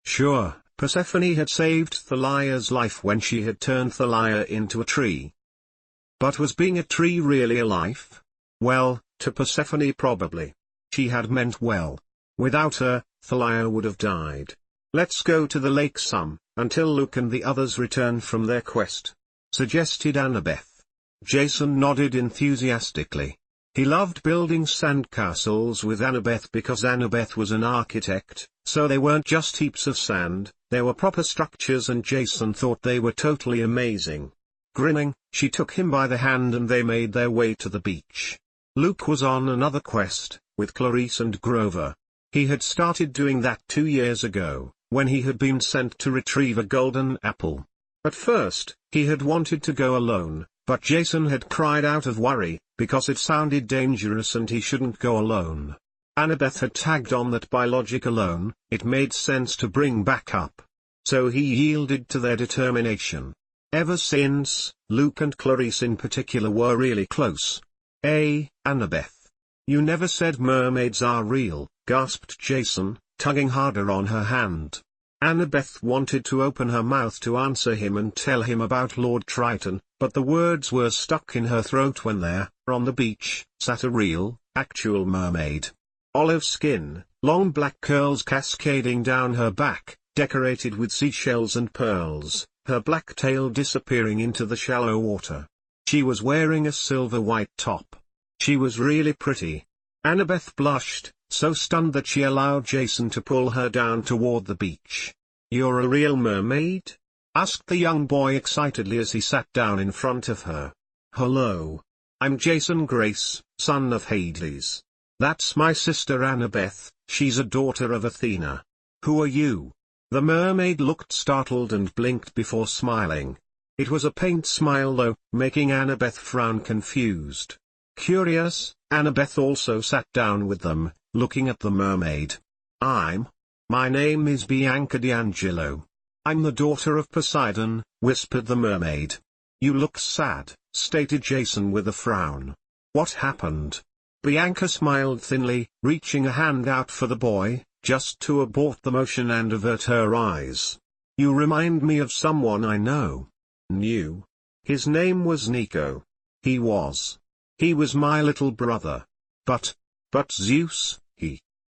Sure, Persephone had saved Thalia's life when she had turned Thalia into a tree. But was being a tree really a life? Well, to Persephone probably. She had meant well. Without her, Thalia would have died. "Let's go to the lake some, until Luke and the others return from their quest," suggested Annabeth. Jason nodded enthusiastically. He loved building sandcastles with Annabeth because Annabeth was an architect, so they weren't just heaps of sand, they were proper structures, and Jason thought they were totally amazing. Grinning, she took him by the hand and they made their way to the beach. Luke was on another quest, with Clarice and Grover. He had started doing that 2 years ago, when he had been sent to retrieve a golden apple. At first, he had wanted to go alone, but Jason had cried out of worry, because it sounded dangerous and he shouldn't go alone. Annabeth had tagged on that by logic alone, it made sense to bring back up. So he yielded to their determination. Ever since, Luke and Clarice in particular were really close. Annabeth. You never said mermaids are real," gasped Jason, tugging harder on her hand. Annabeth wanted to open her mouth to answer him and tell him about Lord Triton, but the words were stuck in her throat when there, on the beach, sat a real, actual mermaid. Olive skin, long black curls cascading down her back, decorated with seashells and pearls, her black tail disappearing into the shallow water. She was wearing a silver-white top. She was really pretty. Annabeth blushed, so stunned that she allowed Jason to pull her down toward the beach. "You're a real mermaid?" asked the young boy excitedly as he sat down in front of her. "Hello. I'm Jason Grace, son of Hades. That's my sister Annabeth, she's a daughter of Athena. Who are you?" The mermaid looked startled and blinked before smiling. It was a paint smile though, making Annabeth frown confused. Curious, Annabeth also sat down with them, looking at the mermaid. My name is Bianca D'Angelo. I'm the daughter of Poseidon," whispered the mermaid. "You look sad," stated Jason with a frown. "What happened?" Bianca smiled thinly, reaching a hand out for the boy, just to abort the motion and avert her eyes. "You remind me of someone I know." "Knew?" "His name was Nico. He was my little brother. But Zeus,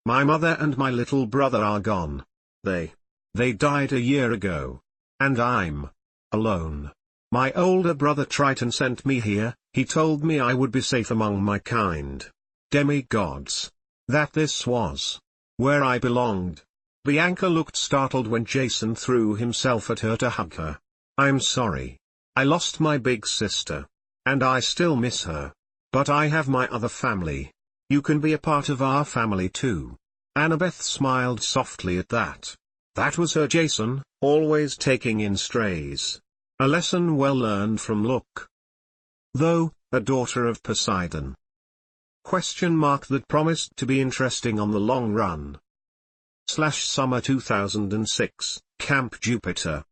my mother and my little brother are gone. They died a year ago. And I'm alone. My older brother Triton sent me here, he told me I would be safe among my kind. Demigods. That this was where I belonged." Bianca looked startled when Jason threw himself at her to hug her. "I'm sorry. I lost my big sister. And I still miss her. But I have my other family. You can be a part of our family too." Annabeth smiled softly at that. That was her Jason, always taking in strays. A lesson well learned from Luke. Though, a daughter of Poseidon. That promised to be interesting on the long run. Summer 2006, Camp Jupiter.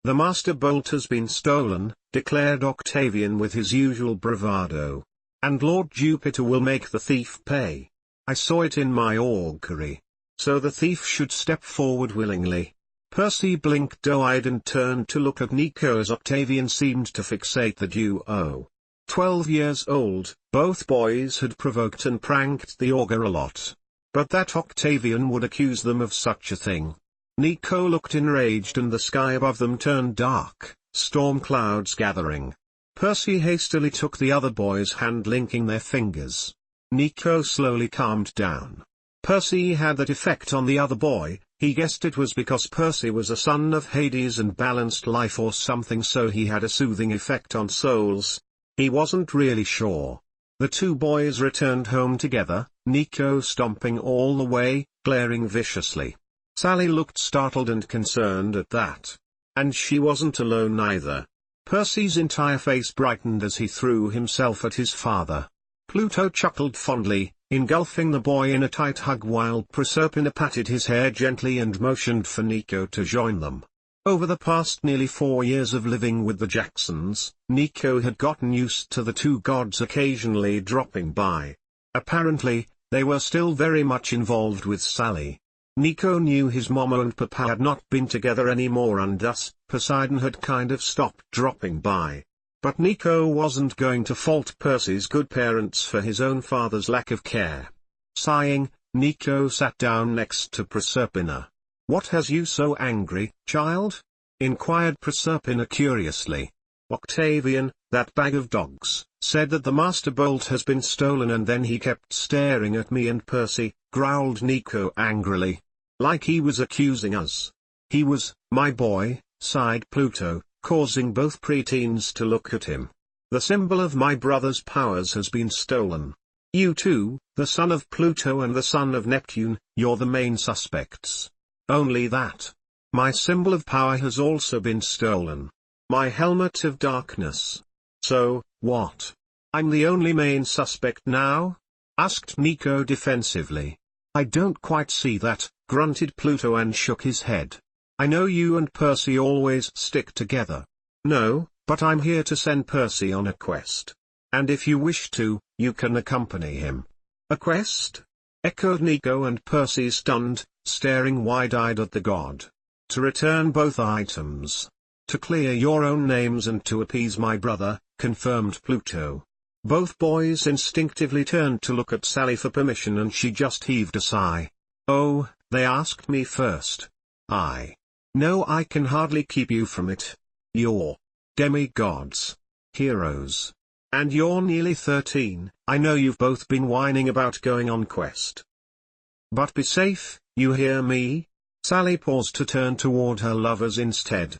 "The Master Bolt has been stolen," declared Octavian with his usual bravado. "And Lord Jupiter will make the thief pay. I saw it in my augury. So the thief should step forward willingly." Percy blinked doe-eyed and turned to look at Nico as Octavian seemed to fixate the duo. 12 years old, both boys had provoked and pranked the augur a lot. But that Octavian would accuse them of such a thing. Nico looked enraged and the sky above them turned dark, storm clouds gathering. Percy hastily took the other boy's hand, linking their fingers. Nico slowly calmed down. Percy had that effect on the other boy. He guessed it was because Percy was a son of Hades and balanced life or something, so he had a soothing effect on souls. He wasn't really sure. The two boys returned home together, Nico stomping all the way, glaring viciously. Sally looked startled and concerned at that. And she wasn't alone either. Percy's entire face brightened as he threw himself at his father. Pluto chuckled fondly, engulfing the boy in a tight hug while Proserpina patted his hair gently and motioned for Nico to join them. Over the past nearly 4 years of living with the Jacksons, Nico had gotten used to the two gods occasionally dropping by. Apparently, they were still very much involved with Sally. Nico knew his mama and papa had not been together anymore, and thus, Poseidon had kind of stopped dropping by. But Nico wasn't going to fault Percy's good parents for his own father's lack of care. Sighing, Nico sat down next to Proserpina. "What has you so angry, child?" inquired Proserpina curiously. "Octavian, that bag of dogs, said that the master bolt has been stolen, and then he kept staring at me and Percy," growled Nico angrily. "Like he was accusing us." "He was, my boy," sighed Pluto, causing both preteens to look at him. "The symbol of my brother's powers has been stolen. You two, the son of Pluto and the son of Neptune, you're the main suspects. Only that. My symbol of power has also been stolen. My helmet of darkness. So, what? I'm the only main suspect now?" asked Nico defensively. "I don't quite see that," grunted Pluto and shook his head. "I know you and Percy always stick together." "No, but I'm here to send Percy on a quest. And if you wish to, you can accompany him." "A quest?" echoed Nico and Percy, stunned, staring wide-eyed at the god. "To return both items. To clear your own names and to appease my brother," confirmed Pluto. Both boys instinctively turned to look at Sally for permission, and she just heaved a sigh. "Oh, they asked me first. No, I can hardly keep you from it. You're demigods. Heroes. And you're nearly 13, I know you've both been whining about going on quest. But be safe, you hear me?" Sally paused to turn toward her lovers instead.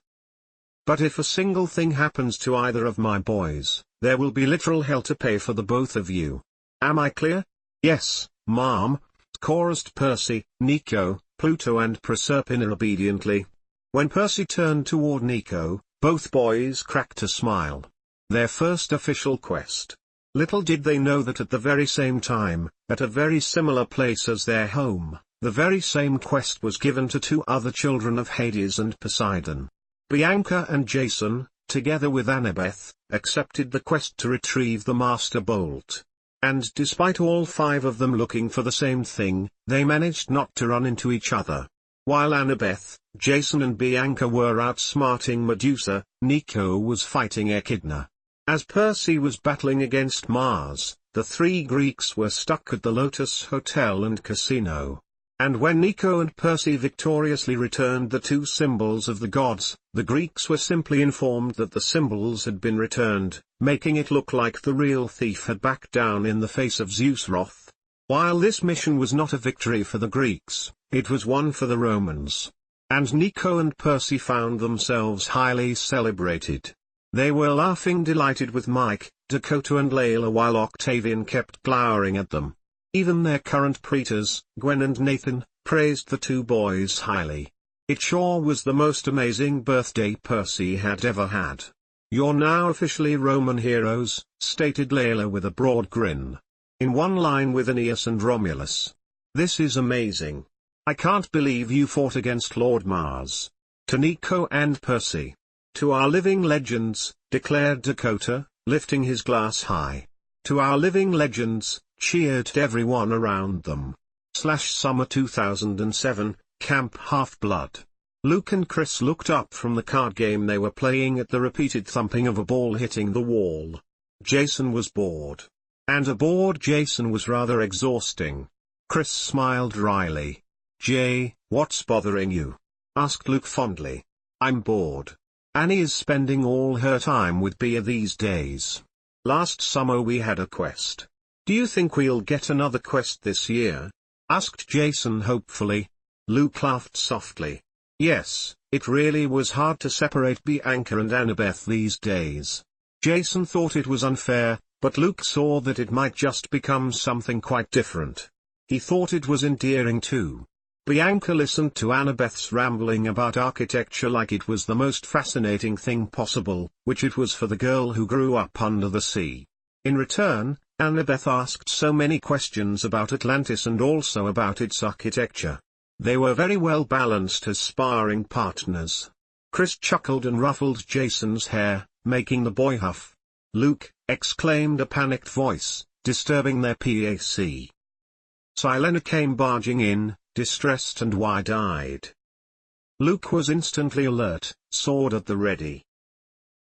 "But if a single thing happens to either of my boys, there will be literal hell to pay for the both of you. Am I clear?" "Yes, Mom," chorused Percy, Nico, Pluto and Proserpina obediently. When Percy turned toward Nico, both boys cracked a smile. Their first official quest. Little did they know that at the very same time, at a very similar place as their home, the very same quest was given to two other children of Hades and Poseidon. Bianca and Jason, together with Annabeth, accepted the quest to retrieve the Master Bolt. And despite all five of them looking for the same thing, they managed not to run into each other. While Annabeth, Jason and Bianca were outsmarting Medusa, Nico was fighting Echidna. As Percy was battling against Mars, the three Greeks were stuck at the Lotus Hotel and Casino. And when Nico and Percy victoriously returned the two symbols of the gods, the Greeks were simply informed that the symbols had been returned, making it look like the real thief had backed down in the face of Zeus' wrath. While this mission was not a victory for the Greeks, it was one for the Romans. And Nico and Percy found themselves highly celebrated. They were laughing delighted with Mike, Dakota and Layla, while Octavian kept glowering at them. Even their current praetors, Gwen and Nathan, praised the two boys highly. It sure was the most amazing birthday Percy had ever had. "You're now officially Roman heroes," stated Layla with a broad grin. "In one line with Aeneas and Romulus. This is amazing. I can't believe you fought against Lord Mars." To Nico and Percy. "To our living legends," declared Dakota, lifting his glass high. "To our living legends," cheered everyone around them. Summer 2007, Camp Half-Blood. Luke and Chris looked up from the card game they were playing at the repeated thumping of a ball hitting the wall. Jason was bored. And a bored Jason was rather exhausting. Chris smiled wryly. "Jay, what's bothering you?" asked Luke fondly. "I'm bored. Annie is spending all her time with Bea these days. Last summer we had a quest. Do you think we'll get another quest this year?" asked Jason hopefully. Luke laughed softly. Yes, it really was hard to separate Bianca and Annabeth these days. Jason thought it was unfair, but Luke saw that it might just become something quite different. He thought it was endearing too. Bianca listened to Annabeth's rambling about architecture like it was the most fascinating thing possible, which it was for the girl who grew up under the sea. In return, Annabeth asked so many questions about Atlantis and also about its architecture. They were very well balanced as sparring partners. Chris chuckled and ruffled Jason's hair, making the boy huff. "Luke!" exclaimed a panicked voice, disturbing their PAC. Silena came barging in, distressed and wide-eyed. Luke was instantly alert, sword at the ready.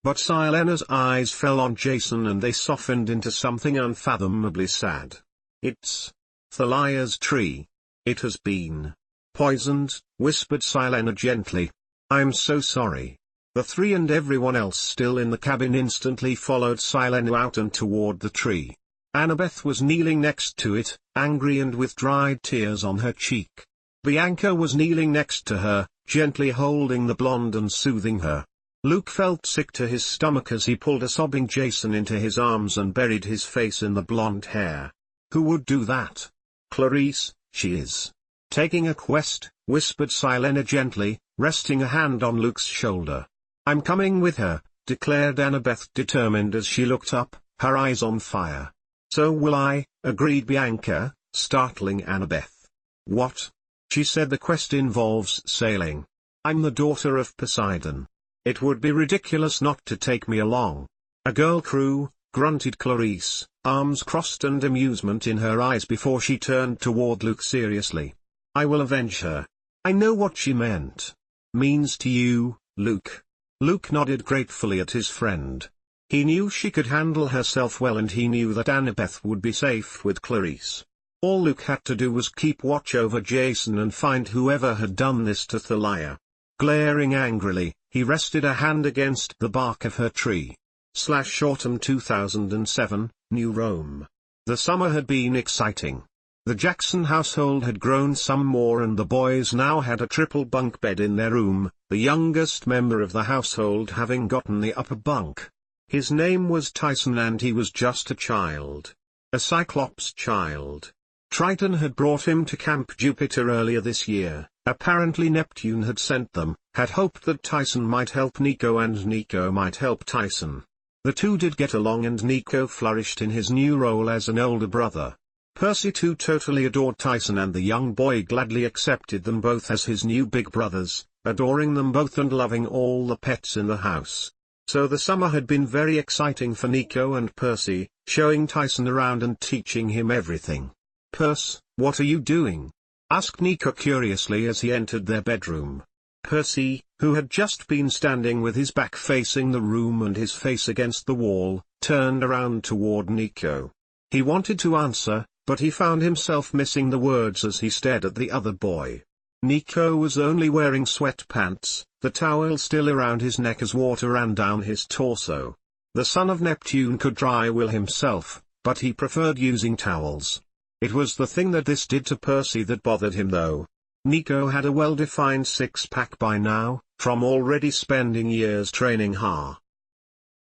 But Silena's eyes fell on Jason and they softened into something unfathomably sad. "It's Thalia's tree. It has been poisoned," whispered Silena gently. "I'm so sorry." The three and everyone else still in the cabin instantly followed Silena out and toward the tree. Annabeth was kneeling next to it, angry and with dried tears on her cheek. Bianca was kneeling next to her, gently holding the blonde and soothing her. Luke felt sick to his stomach as he pulled a sobbing Jason into his arms and buried his face in the blonde hair. "Who would do that?" "Clarice, she is taking a quest," whispered Silena gently, resting a hand on Luke's shoulder. "I'm coming with her," declared Annabeth determined as she looked up, her eyes on fire. "So will I," agreed Bianca, startling Annabeth. "What?" She said. "The quest involves sailing. I'm the daughter of Poseidon. It would be ridiculous not to take me along." "A girl crew," grunted Clarice, arms crossed and amusement in her eyes before she turned toward Luke seriously. "I will avenge her." "I know what she means to you, Luke." Luke nodded gratefully at his friend. He knew she could handle herself well and he knew that Annabeth would be safe with Clarice. All Luke had to do was keep watch over Jason and find whoever had done this to Thalia. Glaring angrily, he rested a hand against the bark of her tree. /Autumn 2007, New Rome. The summer had been exciting. The Jackson household had grown some more and the boys now had a triple bunk bed in their room, the youngest member of the household having gotten the upper bunk. His name was Tyson and he was just a child. A Cyclops child. Triton had brought him to Camp Jupiter earlier this year. Apparently Neptune had sent them, had hoped that Tyson might help Nico and Nico might help Tyson. The two did get along and Nico flourished in his new role as an older brother. Percy too totally adored Tyson and the young boy gladly accepted them both as his new big brothers, adoring them both and loving all the pets in the house. So the summer had been very exciting for Nico and Percy, showing Tyson around and teaching him everything. "Percy, what are you doing?" asked Nico curiously as he entered their bedroom. Percy, who had just been standing with his back facing the room and his face against the wall, turned around toward Nico. He wanted to answer, but he found himself missing the words as he stared at the other boy. Nico was only wearing sweatpants, the towel still around his neck as water ran down his torso. The son of Neptune could dry will himself, but he preferred using towels. It was the thing that this did to Percy that bothered him though. Nico had a well-defined six-pack by now, from already spending years training hard.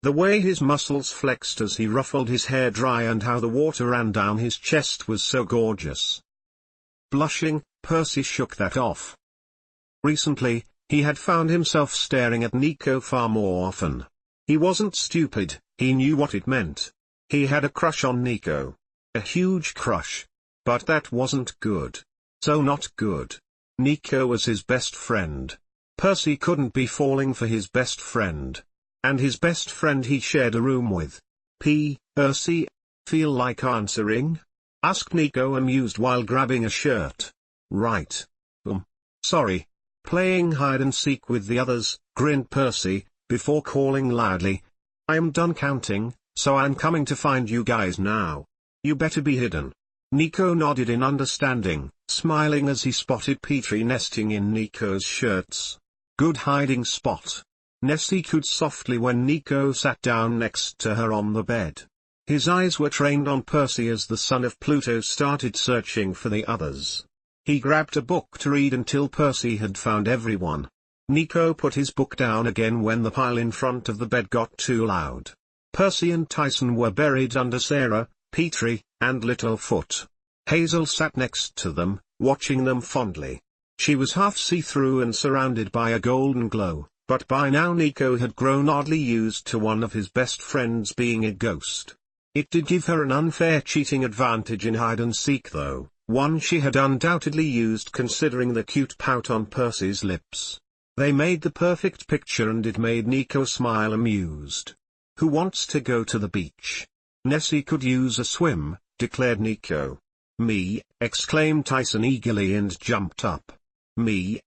The way his muscles flexed as he ruffled his hair dry and how the water ran down his chest was so gorgeous. Blushing, Percy shook that off. Recently, he had found himself staring at Nico far more often. He wasn't stupid, he knew what it meant. He had a crush on Nico. A huge crush. But that wasn't good. So not good. Nico was his best friend. Percy couldn't be falling for his best friend. And his best friend he shared a room with. Percy, feel like answering? Asked Nico amused while grabbing a shirt. Right. Sorry. Playing hide and seek with the others, grinned Percy, before calling loudly. I'm done counting, so I'm coming to find you guys now. You better be hidden. Nico nodded in understanding, smiling as he spotted Petrie nesting in Nico's shirts. Good hiding spot. Nessie cooed softly when Nico sat down next to her on the bed. His eyes were trained on Percy as the son of Pluto started searching for the others. He grabbed a book to read until Percy had found everyone. Nico put his book down again when the pile in front of the bed got too loud. Percy and Tyson were buried under Sarah, Petrie, and Littlefoot. Hazel sat next to them, watching them fondly. She was half see-through and surrounded by a golden glow, but by now Nico had grown oddly used to one of his best friends being a ghost. It did give her an unfair cheating advantage in hide-and-seek though, one she had undoubtedly used considering the cute pout on Percy's lips. They made the perfect picture and it made Nico smile amused. Who wants to go to the beach? Nessie could use a swim, declared Nico. Me, exclaimed Tyson eagerly and jumped up. Me.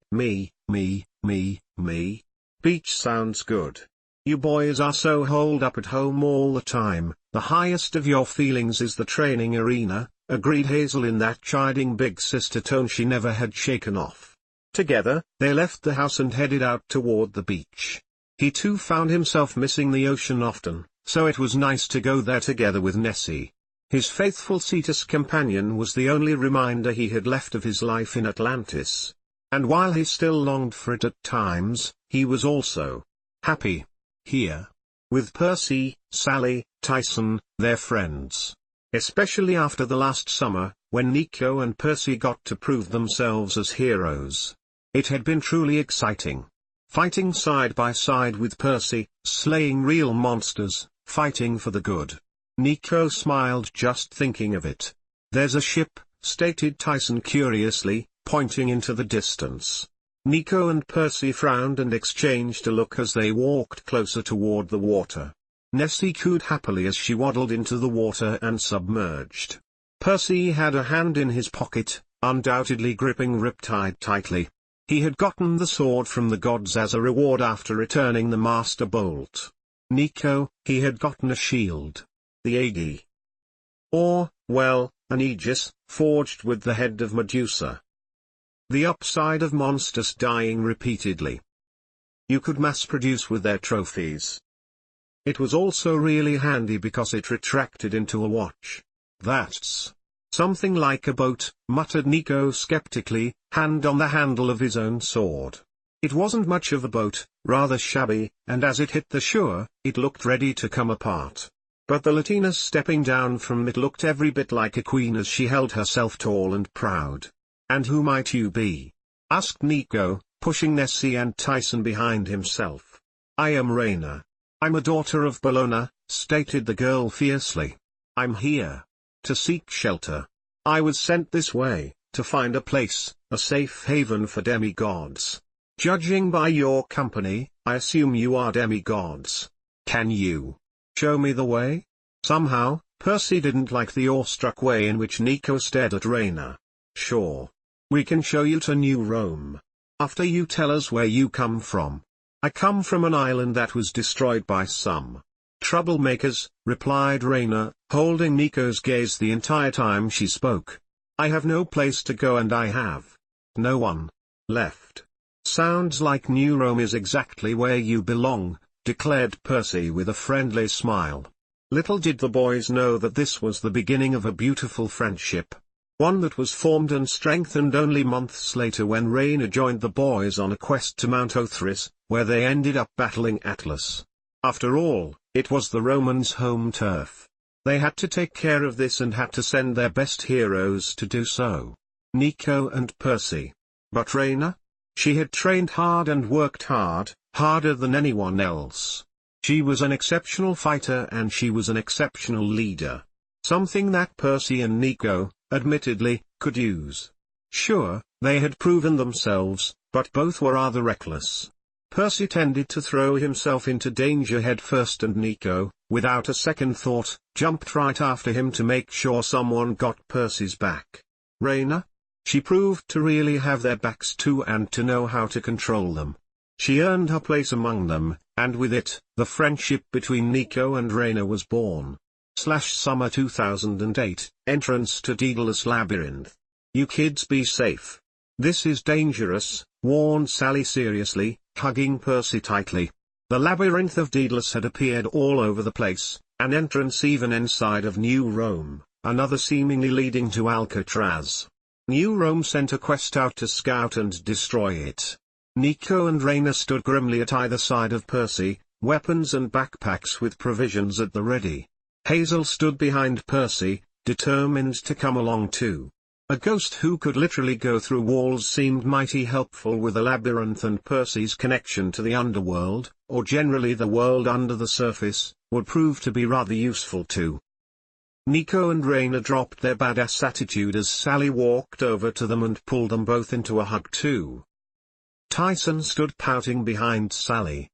Beach sounds good. You boys are so holed up at home all the time, the highest of your feelings is the training arena, agreed Hazel in that chiding big sister tone she never had shaken off. Together, they left the house and headed out toward the beach. He too found himself missing the ocean often, so it was nice to go there together with Nessie. His faithful Cetus companion was the only reminder he had left of his life in Atlantis. And while he still longed for it at times, he was also happy here. With Percy, Sally, Tyson, their friends. Especially after the last summer, when Nico and Percy got to prove themselves as heroes. It had been truly exciting. Fighting side by side with Percy, slaying real monsters, fighting for the good. Nico smiled just thinking of it. There's a ship, stated Tyson curiously, pointing into the distance. Nico and Percy frowned and exchanged a look as they walked closer toward the water. Nessie cooed happily as she waddled into the water and submerged. Percy had a hand in his pocket, undoubtedly gripping Riptide tightly. He had gotten the sword from the gods as a reward after returning the Master Bolt. Nico, he had gotten a shield. The Aegis. Or, well, an Aegis, forged with the head of Medusa. The upside of monsters dying repeatedly. You could mass-produce with their trophies. It was also really handy because it retracted into a watch. That's something like a boat, muttered Nico skeptically, hand on the handle of his own sword. It wasn't much of a boat, rather shabby, and as it hit the shore, it looked ready to come apart. But the Latina stepping down from it looked every bit like a queen as she held herself tall and proud. And who might you be? Asked Nico, pushing Nessie and Tyson behind himself. I am Raina. I'm a daughter of Bellona, stated the girl fiercely. I'm here to seek shelter. I was sent this way, to find a place, a safe haven for demigods. Judging by your company, I assume you are demigods. Can you show me the way? Somehow, Percy didn't like the awestruck way in which Nico stared at Raina. Sure. We can show you to New Rome. After you tell us where you come from. I come from an island that was destroyed by some troublemakers, replied Raina, holding Nico's gaze the entire time she spoke. I have no place to go and I have no one left. Sounds like New Rome is exactly where you belong, declared Percy with a friendly smile. Little did the boys know that this was the beginning of a beautiful friendship. One that was formed and strengthened only months later when Raina joined the boys on a quest to Mount Othris, where they ended up battling Atlas. After all, it was the Romans' home turf. They had to take care of this and had to send their best heroes to do so. Nico and Percy. But Raina? She had trained hard and worked hard, harder than anyone else. She was an exceptional fighter and she was an exceptional leader. Something that Percy and Nico, admittedly, could use. Sure, they had proven themselves, but both were rather reckless. Percy tended to throw himself into danger head first and Nico, without a second thought, jumped right after him to make sure someone got Percy's back. Raina? She proved to really have their backs too and to know how to control them. She earned her place among them, and with it, the friendship between Nico and Raina was born. Summer 2008, entrance to Daedalus Labyrinth. You kids be safe. This is dangerous, warned Sally seriously, hugging Percy tightly. The Labyrinth of Daedalus had appeared all over the place, an entrance even inside of New Rome, another seemingly leading to Alcatraz. New Rome sent a quest out to scout and destroy it. Nico and Raina stood grimly at either side of Percy, weapons and backpacks with provisions at the ready. Hazel stood behind Percy, determined to come along too. A ghost who could literally go through walls seemed mighty helpful with the labyrinth, and Percy's connection to the underworld, or generally the world under the surface, would prove to be rather useful too. Nico and Raina dropped their badass attitude as Sally walked over to them and pulled them both into a hug too. Tyson stood pouting behind Sally.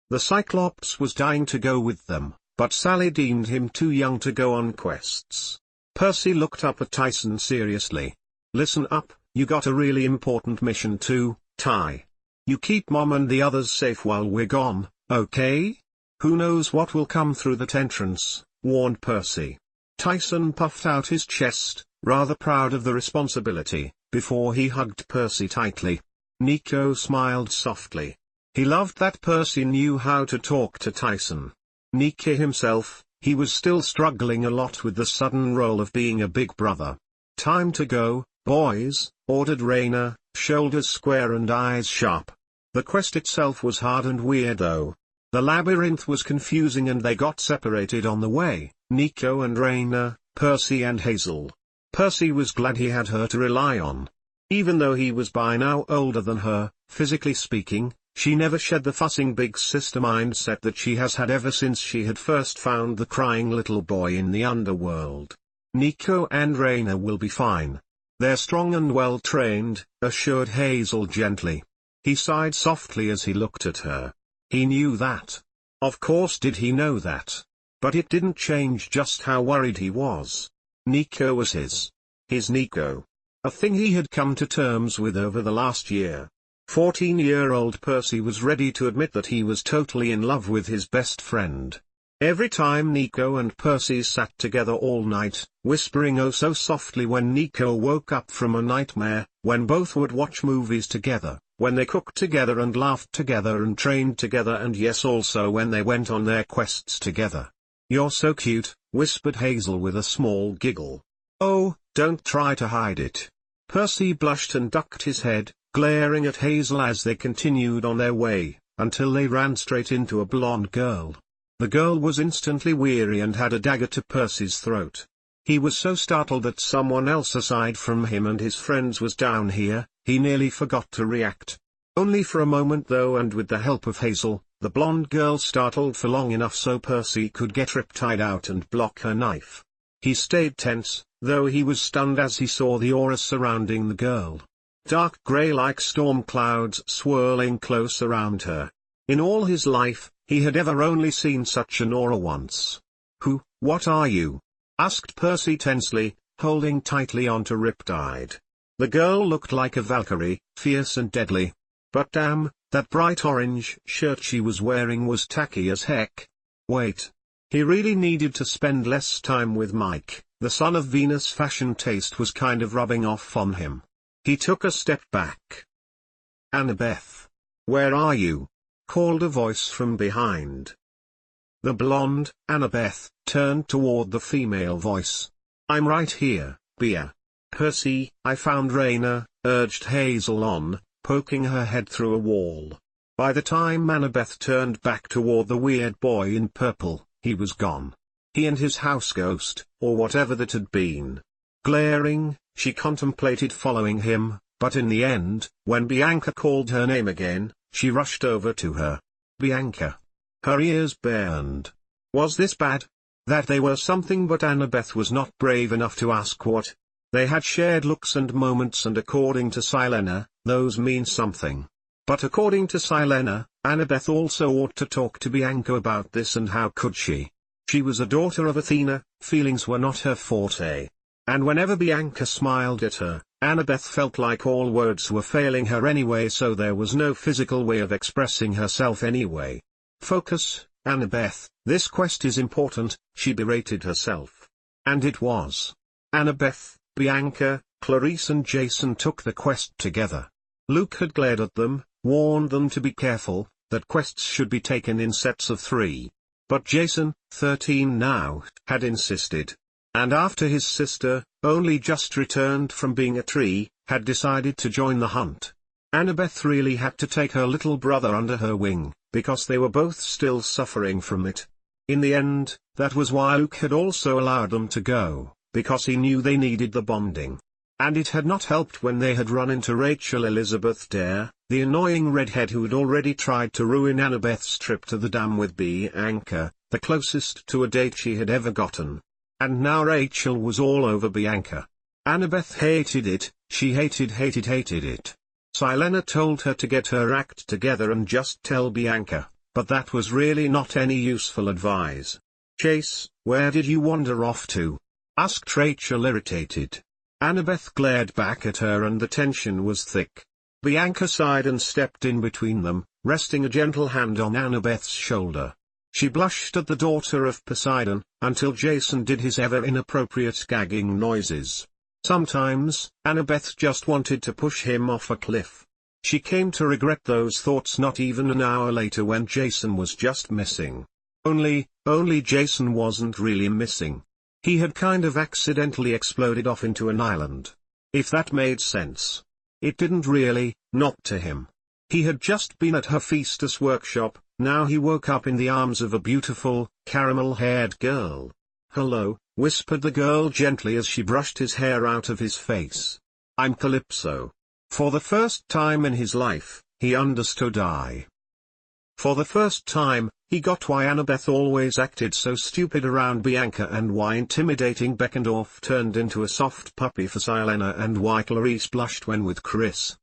The Cyclops was dying to go with them, but Sally deemed him too young to go on quests. Percy looked up at Tyson seriously. Listen up, you got a really important mission too, Ty. You keep Mom and the others safe while we're gone, okay? Who knows what will come through that entrance, warned Percy. Tyson puffed out his chest, rather proud of the responsibility, before he hugged Percy tightly. Nico smiled softly. He loved that Percy knew how to talk to Tyson. Nico himself, he was still struggling a lot with the sudden role of being a big brother. Time to go, boys, ordered Raina, shoulders square and eyes sharp. The quest itself was hard and weird though. The labyrinth was confusing and they got separated on the way, Nico and Raina, Percy and Hazel. Percy was glad he had her to rely on. Even though he was by now older than her, physically speaking, she never shed the fussing big sister mindset that she has had ever since she had first found the crying little boy in the underworld. Nico and Raina will be fine. They're strong and well trained, assured Hazel gently. He sighed softly as he looked at her. He knew that. Of course did he know that. But it didn't change just how worried he was. Nico was his Nico. A thing he had come to terms with over the last year. 14-year-old Percy was ready to admit that he was totally in love with his best friend. Every time Nico and Percy sat together all night, whispering oh so softly when Nico woke up from a nightmare, when both would watch movies together, when they cooked together and laughed together and trained together and yes also when they went on their quests together. "You're so cute," whispered Hazel with a small giggle. "Oh, don't try to hide it." Percy blushed and ducked his head, glaring at Hazel as they continued on their way, until they ran straight into a blonde girl. The girl was instantly weary and had a dagger to Percy's throat. He was so startled that someone else aside from him and his friends was down here, he nearly forgot to react. Only for a moment though, and with the help of Hazel, the blonde girl startled for long enough so Percy could get Riptide out and block her knife. He stayed tense, though he was stunned as he saw the aura surrounding the girl. Dark grey like storm clouds swirling close around her. In all his life, he had ever only seen such an aura once. What are you?" asked Percy tensely, holding tightly onto Riptide. The girl looked like a Valkyrie, fierce and deadly. But damn, that bright orange shirt she was wearing was tacky as heck. Wait. He really needed to spend less time with Mike. The son of Venus fashion taste was kind of rubbing off on him. He took a step back. "Annabeth. Where are you?" called a voice from behind. The blonde, Annabeth, turned toward the female voice. "I'm right here, Bea." "Percy, I found Raina," urged Hazel on, poking her head through a wall. By the time Annabeth turned back toward the weird boy in purple, he was gone. He and his house ghost, or whatever that had been. Glaring, she contemplated following him, but in the end, when Bianca called her name again, she rushed over to her. Bianca. Her ears burned. Was this bad? That they were something, but Annabeth was not brave enough to ask what. They had shared looks and moments, and according to Silena, those mean something. But according to Silena, Annabeth also ought to talk to Bianca about this, and how could she? She was a daughter of Athena, feelings were not her forte. And whenever Bianca smiled at her, Annabeth felt like all words were failing her anyway, so there was no physical way of expressing herself anyway. Focus, Annabeth, this quest is important, she berated herself. And it was. Annabeth, Bianca, Clarice and Jason took the quest together. Luke had glared at them, warned them to be careful, that quests should be taken in sets of 3. But Jason, 13 now, had insisted. And after his sister, only just returned from being a tree, had decided to join the hunt. Annabeth really had to take her little brother under her wing, because they were both still suffering from it. In the end, that was why Luke had also allowed them to go, because he knew they needed the bonding. And it had not helped when they had run into Rachel Elizabeth Dare, the annoying redhead who had already tried to ruin Annabeth's trip to the dam with Bianca, the closest to a date she had ever gotten. And now Rachel was all over Bianca. Annabeth hated it, she hated it. Silena told her to get her act together and just tell Bianca, but that was really not any useful advice. Chase, where did you wander off to? asked Rachel, irritated. Annabeth glared back at her and the tension was thick. Bianca sighed and stepped in between them, resting a gentle hand on Annabeth's shoulder. She blushed at the daughter of Poseidon, until Jason did his ever inappropriate gagging noises. Sometimes, Annabeth just wanted to push him off a cliff. She came to regret those thoughts not even an hour later when Jason was just missing. Only Jason wasn't really missing. He had kind of accidentally exploded off into an island. If that made sense. It didn't really, not to him. He had just been at Hephaestus' workshop, now he woke up in the arms of a beautiful, caramel-haired girl. "Hello," whispered the girl gently as she brushed his hair out of his face. "I'm Calypso." For the first time in his life, he understood For the first time, he got why Annabeth always acted so stupid around Bianca and why intimidating Beckendorf turned into a soft puppy for Silena and why Clarice blushed when with Chris.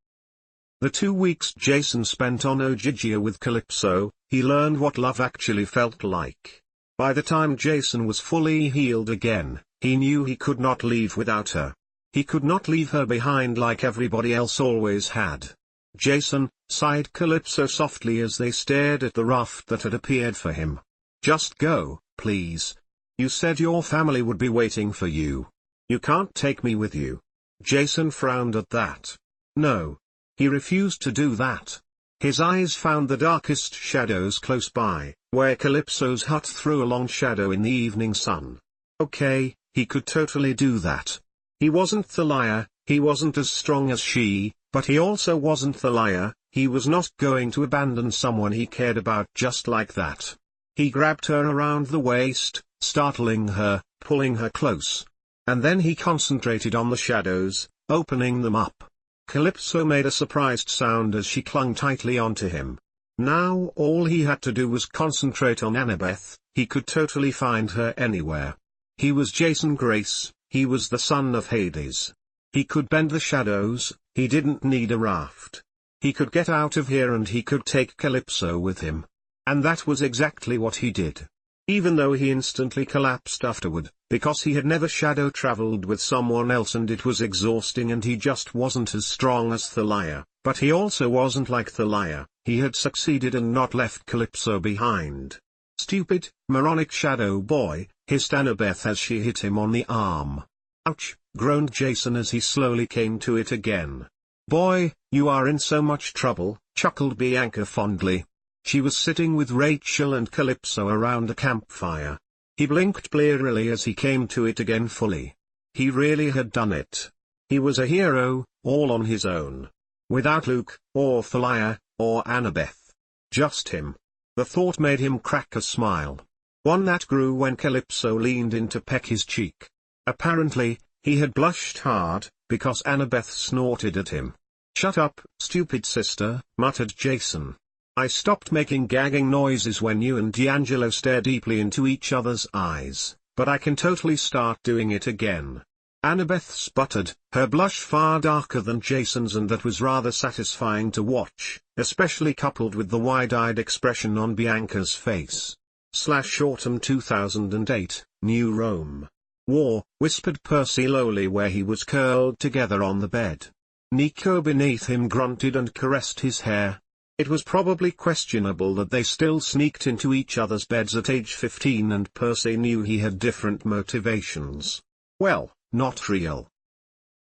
The 2 weeks Jason spent on Ogygia with Calypso, he learned what love actually felt like. By the time Jason was fully healed again, he knew he could not leave without her. He could not leave her behind like everybody else always had. "Jason," sighed Calypso softly as they stared at the raft that had appeared for him. "Just go, please. You said your family would be waiting for you. You can't take me with you." Jason frowned at that. No. He refused to do that. His eyes found the darkest shadows close by, where Calypso's hut threw a long shadow in the evening sun. Okay, he could totally do that. He wasn't the liar, he wasn't as strong as she, but he also wasn't the liar, he was not going to abandon someone he cared about just like that. He grabbed her around the waist, startling her, pulling her close. And then he concentrated on the shadows, opening them up. Calypso made a surprised sound as she clung tightly onto him. Now all he had to do was concentrate on Annabeth, he could totally find her anywhere. He was Jason Grace, he was the son of Hades. He could bend the shadows, he didn't need a raft. He could get out of here and he could take Calypso with him. And that was exactly what he did. Even though he instantly collapsed afterward, because he had never shadow traveled with someone else and it was exhausting and he just wasn't as strong as the liar, but he also wasn't like the liar, he had succeeded and not left Calypso behind. "Stupid, moronic shadow boy," hissed Annabeth as she hit him on the arm. "Ouch," groaned Jason as he slowly came to it again. "Boy, you are in so much trouble," chuckled Bianca fondly. She was sitting with Rachel and Calypso around a campfire. He blinked blearily as he came to it again fully. He really had done it. He was a hero, all on his own. Without Luke, or Thalia, or Annabeth. Just him. The thought made him crack a smile. One that grew when Calypso leaned in to peck his cheek. Apparently, he had blushed hard, because Annabeth snorted at him. "Shut up, stupid sister," muttered Jason. "I stopped making gagging noises when you and D'Angelo stared deeply into each other's eyes, but I can totally start doing it again." Annabeth sputtered, her blush far darker than Jason's, and that was rather satisfying to watch, especially coupled with the wide-eyed expression on Bianca's face. /Autumn 2008, New Rome. "War," whispered Percy lowly where he was curled together on the bed. Nico beneath him grunted and caressed his hair. It was probably questionable that they still sneaked into each other's beds at age 15 and Percy knew he had different motivations. Well, not real.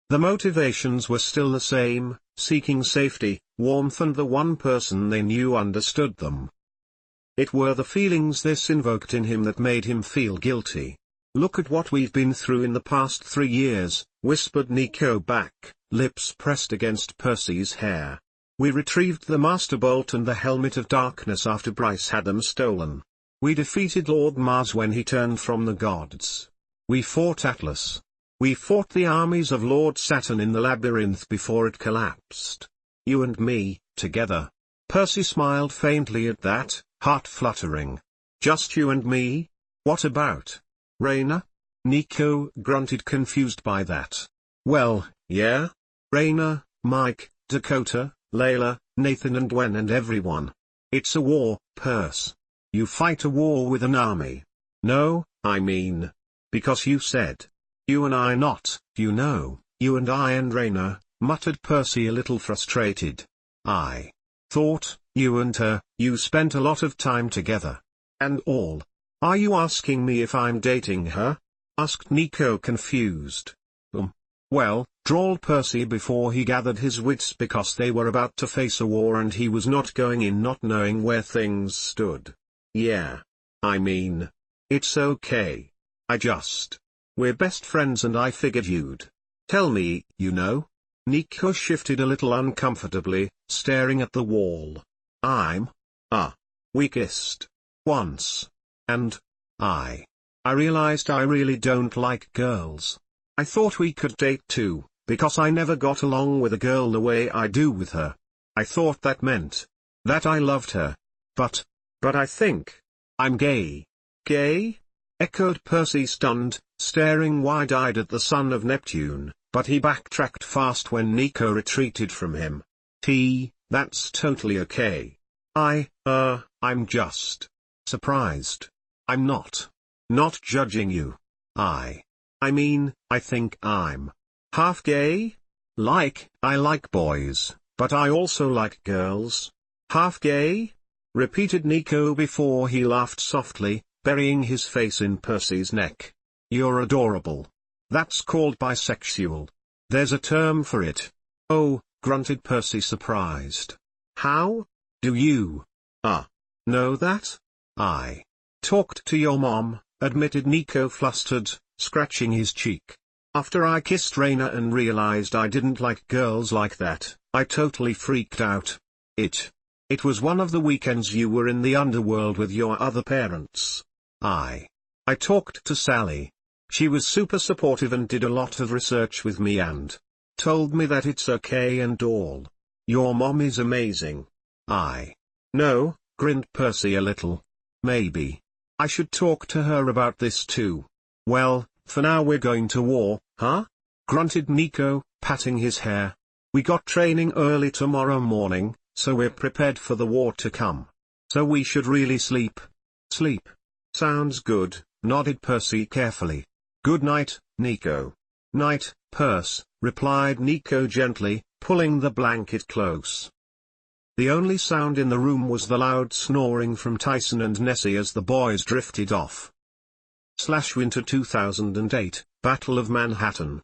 The motivations were still the same, seeking safety, warmth, and the one person they knew understood them. It were the feelings this invoked in him that made him feel guilty. "Look at what we've been through in the past 3 years, whispered Nico back, lips pressed against Percy's hair. "We retrieved the Master Bolt and the Helmet of Darkness after Bryce had them stolen. We defeated Lord Mars when he turned from the gods. We fought Atlas. We fought the armies of Lord Saturn in the labyrinth before it collapsed. You and me, together." Percy smiled faintly at that, heart fluttering. "Just you and me? What about Raina?" Nico grunted, confused by that. "Well, yeah. Raina, Mike, Dakota, Layla, Nathan and Gwen and everyone. It's a war, Perce. You fight a war with an army. No, I mean. Because you said. You and I not, you know, you and I and Raina, muttered Percy a little frustrated. I thought, you and her, you spent a lot of time together. And all. Are you asking me if I'm dating her? Asked Nico confused. Well, drawled Percy before he gathered his wits because they were about to face a war and he was not going in not knowing where things stood. Yeah. I mean, it's okay. We're best friends and I figured you'd tell me, you know. Nico shifted a little uncomfortably, staring at the wall. We kissed. Once. And I realized I really don't like girls. I thought we could date too, because I never got along with a girl the way I do with her. I thought that meant that I loved her. But I think I'm gay. Gay? Echoed Percy stunned, staring wide-eyed at the son of Neptune, but he backtracked fast when Nico retreated from him. That's totally okay. I'm just surprised. I'm not judging you. I mean, I think I'm half gay? I like boys, but I also like girls. Half gay? Repeated Nico before he laughed softly, burying his face in Percy's neck. You're adorable. That's called bisexual. There's a term for it. Oh, grunted Percy surprised. How? Do you know that? I talked to your mom, admitted Nico flustered, scratching his cheek. After I kissed Raina and realized I didn't like girls like that, I totally freaked out. It was one of the weekends you were in the underworld with your other parents. I talked to Sally. She was super supportive and did a lot of research with me and told me that it's okay and all. Your mom is amazing. I know, grinned Percy a little. Maybe I should talk to her about this too. Well, for now we're going to war, huh? Grunted Nico, patting his hair. We got training early tomorrow morning, so we're prepared for the war to come. So we should really sleep. Sleep. Sounds good, nodded Percy carefully. Good night, Nico. Night, Perce, replied Nico gently, pulling the blanket close. The only sound in the room was the loud snoring from Tyson and Nessie as the boys drifted off. Winter 2008, Battle of Manhattan.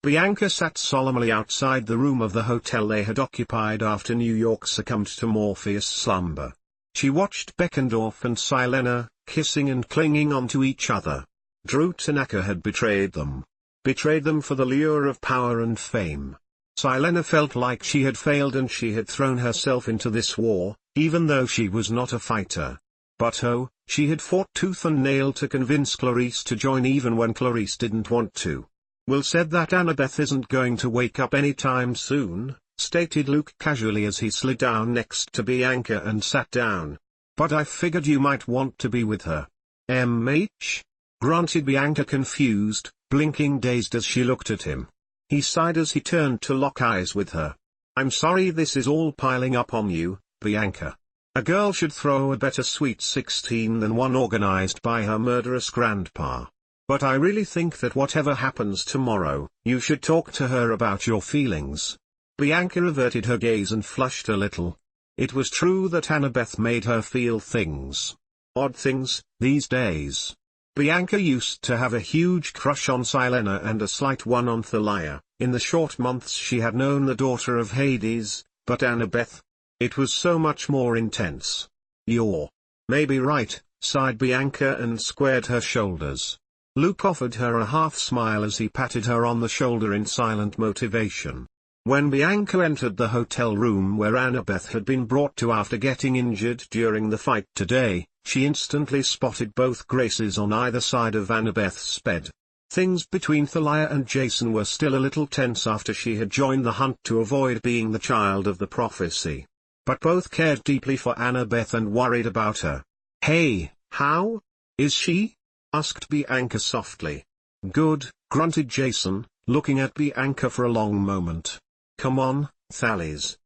Bianca sat solemnly outside the room of the hotel they had occupied after New York succumbed to Morpheus slumber. She watched Beckendorf and Silena, kissing and clinging onto each other. Drew Tanaka had betrayed them. Betrayed them for the lure of power and fame. Silena felt like she had failed and she had thrown herself into this war, even though she was not a fighter. But she had fought tooth and nail to convince Clarice to join even when Clarice didn't want to. Will said that Annabeth isn't going to wake up anytime soon, stated Luke casually as he slid down next to Bianca and sat down. But I figured you might want to be with her. MH? Grunted Bianca confused, blinking dazed as she looked at him. He sighed as he turned to lock eyes with her. I'm sorry this is all piling up on you, Bianca. A girl should throw a better sweet 16 than one organized by her murderous grandpa. But I really think that whatever happens tomorrow, you should talk to her about your feelings. Bianca averted her gaze and flushed a little. It was true that Annabeth made her feel things. Odd things, these days. Bianca used to have a huge crush on Silena and a slight one on Thalia, in the short months she had known the daughter of Hades, but Annabeth? It was so much more intense. You're maybe right, sighed Bianca and squared her shoulders. Luke offered her a half-smile as he patted her on the shoulder in silent motivation. When Bianca entered the hotel room where Annabeth had been brought to after getting injured during the fight today, she instantly spotted both Graces on either side of Annabeth's bed. Things between Thalia and Jason were still a little tense after she had joined the hunt to avoid being the child of the prophecy. But both cared deeply for Annabeth and worried about her. Hey, how is she? Asked Bianca softly. Good, grunted Jason, looking at Bianca for a long moment. Come on, Thales.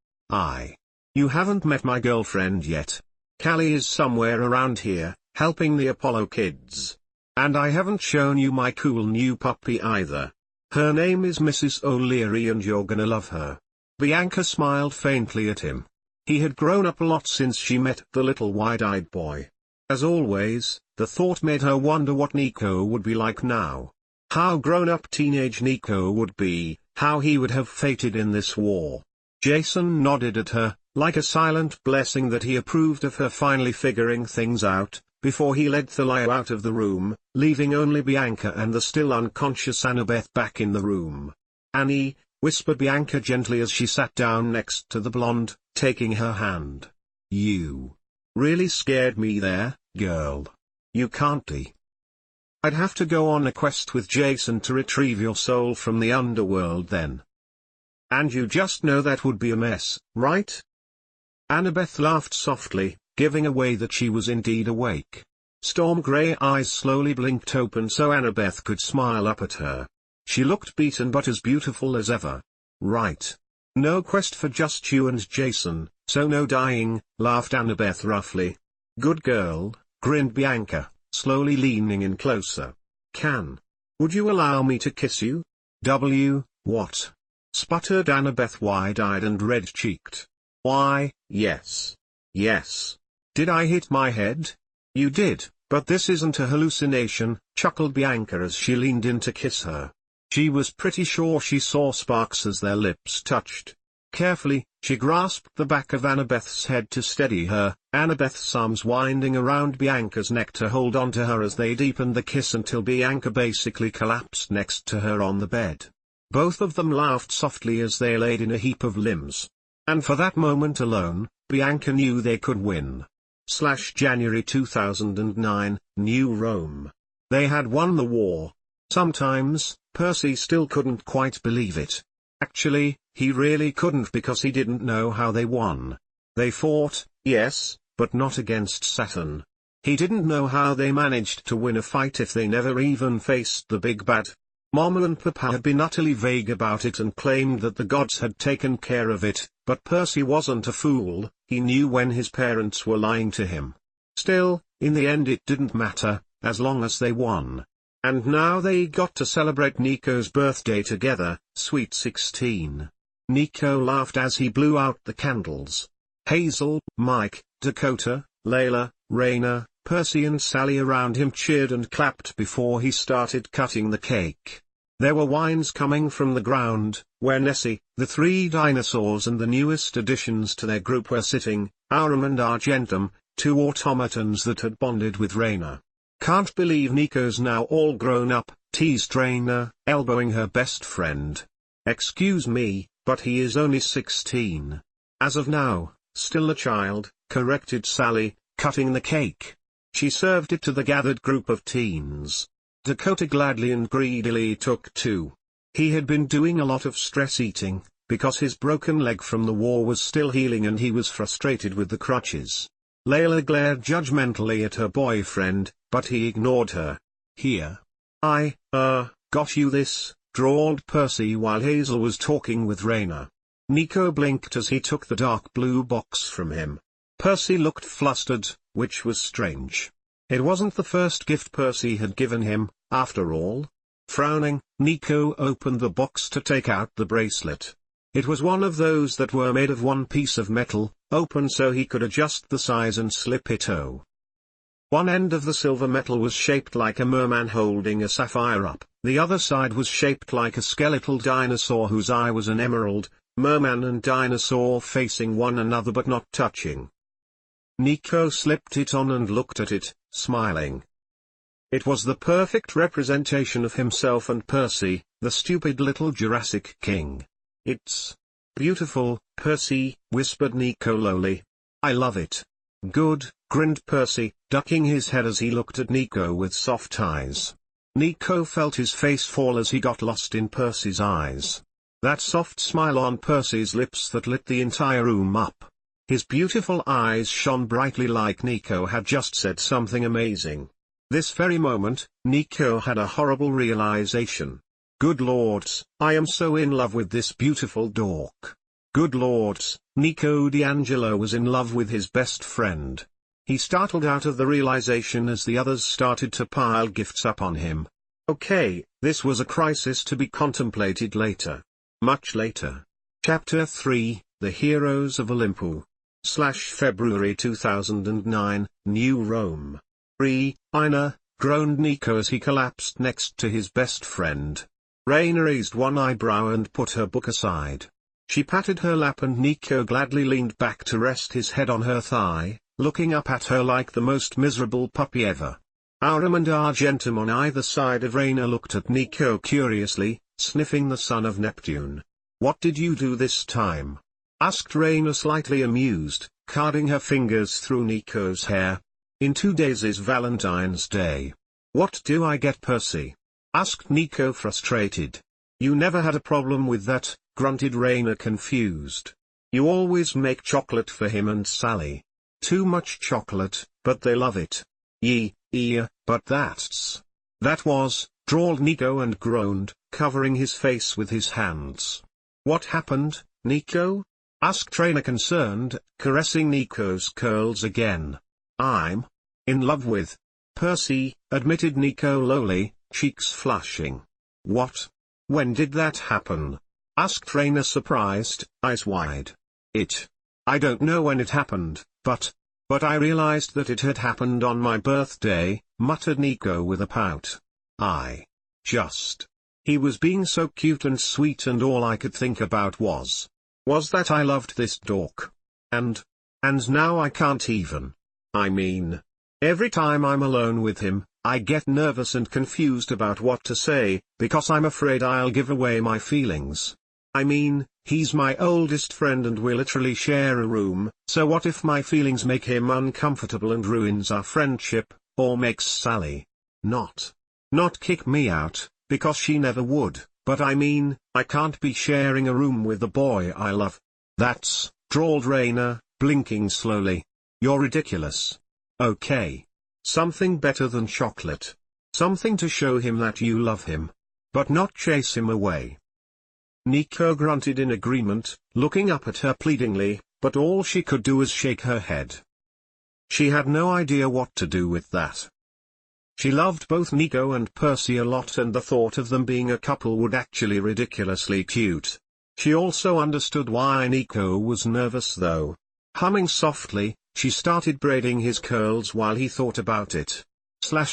You haven't met my girlfriend yet. Callie is somewhere around here, helping the Apollo kids. And I haven't shown you my cool new puppy either. Her name is Mrs. O'Leary and you're gonna love her." Bianca smiled faintly at him. He had grown up a lot since she met the little wide-eyed boy. As always, the thought made her wonder what Nico would be like now. How grown-up teenage Nico would be, how he would have fated in this war. Jason nodded at her, like a silent blessing that he approved of her finally figuring things out, before he led Thalia out of the room, leaving only Bianca and the still unconscious Annabeth back in the room. "Annie," whispered Bianca gently as she sat down next to the blonde, taking her hand. "You really scared me there, girl. You can't be. I'd have to go on a quest with Jason to retrieve your soul from the underworld then. And you just know that would be a mess, right?" Annabeth laughed softly, giving away that she was indeed awake. Storm-grey eyes slowly blinked open so Annabeth could smile up at her. She looked beaten but as beautiful as ever. "Right. No quest for just you and Jason, so no dying," laughed Annabeth roughly. "Good girl," grinned Bianca, slowly leaning in closer. Would you allow me to kiss you?" What?" sputtered Annabeth wide-eyed and red-cheeked. "Why, yes. Yes. Did I hit my head?" "You did, but this isn't a hallucination," chuckled Bianca as she leaned in to kiss her. She was pretty sure she saw sparks as their lips touched. Carefully, she grasped the back of Annabeth's head to steady her, Annabeth's arms winding around Bianca's neck to hold on to her as they deepened the kiss until Bianca basically collapsed next to her on the bed. Both of them laughed softly as they laid in a heap of limbs. And for that moment alone, Bianca knew they could win. January 2009, New Rome. They had won the war. Sometimes, Percy still couldn't quite believe it. Actually, he really couldn't because he didn't know how they won. They fought, yes, but not against Saturn. He didn't know how they managed to win a fight if they never even faced the big bad. Mama and Papa had been utterly vague about it and claimed that the gods had taken care of it, but Percy wasn't a fool, he knew when his parents were lying to him. Still, in the end it didn't matter, as long as they won. And now they got to celebrate Nico's birthday together, Sweet 16. Nico laughed as he blew out the candles. Hazel, Mike, Dakota, Layla, Raina, Percy and Sally around him cheered and clapped before he started cutting the cake. There were whines coming from the ground, where Nessie, the 3 dinosaurs and the newest additions to their group were sitting, Aurum and Argentum, 2 automatons that had bonded with Raina. "Can't believe Nico's now all grown up," teased Raina, elbowing her best friend. "Excuse me, but he is only 16. As of now, still a child," corrected Sally, cutting the cake. She served it to the gathered group of teens. Dakota gladly and greedily took 2. He had been doing a lot of stress eating, because his broken leg from the war was still healing and he was frustrated with the crutches. Layla glared judgmentally at her boyfriend, but he ignored her. "Here. Got you this," drawled Percy while Hazel was talking with Raina. Nico blinked as he took the dark blue box from him. Percy looked flustered, which was strange. It wasn't the first gift Percy had given him, after all. Frowning, Nico opened the box to take out the bracelet. It was one of those that were made of one piece of metal, open so he could adjust the size and slip it out. One end of the silver metal was shaped like a merman holding a sapphire up, the other side was shaped like a skeletal dinosaur whose eye was an emerald, merman and dinosaur facing one another but not touching. Nico slipped it on and looked at it, smiling. It was the perfect representation of himself and Percy, the stupid little Jurassic King. "It's beautiful, Percy," whispered Nico lowly. "I love it." "Good," grinned Percy, ducking his head as he looked at Nico with soft eyes. Nico felt his face fall as he got lost in Percy's eyes. That soft smile on Percy's lips that lit the entire room up. His beautiful eyes shone brightly like Nico had just said something amazing. This very moment, Nico had a horrible realization. Good lords, I am so in love with this beautiful dork. Good lords, Nico D'Angelo was in love with his best friend. He startled out of the realization as the others started to pile gifts up on him. Okay, this was a crisis to be contemplated later. Much later. Chapter 3, The Heroes of Olympus. February 2009, New Rome. Ina, groaned Nico as he collapsed next to his best friend. Reina raised one eyebrow and put her book aside. She patted her lap and Nico gladly leaned back to rest his head on her thigh, looking up at her like the most miserable puppy ever. Aurum and Argentum on either side of Reina looked at Nico curiously, sniffing the son of Neptune. "What did you do this time?" asked Reina slightly amused, carding her fingers through Nico's hair. "In 2 days is Valentine's Day. What do I get Percy?" asked Nico frustrated. "You never had a problem with that," grunted Reina confused. "You always make chocolate for him and Sally. Too much chocolate, but they love it." But that was, drawled Nico and groaned, covering his face with his hands. "What happened, Nico?" asked Reina concerned, caressing Nico's curls again. "I'm in love with Percy," admitted Nico lowly, cheeks flushing. "What? When did that happen?" asked Reina surprised, eyes wide. I don't know when it happened, but I realized that it had happened on my birthday," muttered Nico with a pout. He was being so cute and sweet and all I could think about was that I loved this dork. And now I can't even. I mean, every time I'm alone with him, I get nervous and confused about what to say, because I'm afraid I'll give away my feelings. I mean, he's my oldest friend and we literally share a room, so what if my feelings make him uncomfortable and ruins our friendship, or makes Sally not kick me out, because she never would, but I mean, I can't be sharing a room with the boy I love. That's, drawled Reina, blinking slowly. You're ridiculous. Okay. Something better than chocolate. Something to show him that you love him. But not chase him away. Nico grunted in agreement, looking up at her pleadingly, but all she could do was shake her head. She had no idea what to do with that. She loved both Nico and Percy a lot and the thought of them being a couple would actually ridiculously cute. She also understood why Nico was nervous though. Humming softly, she started braiding his curls while he thought about it.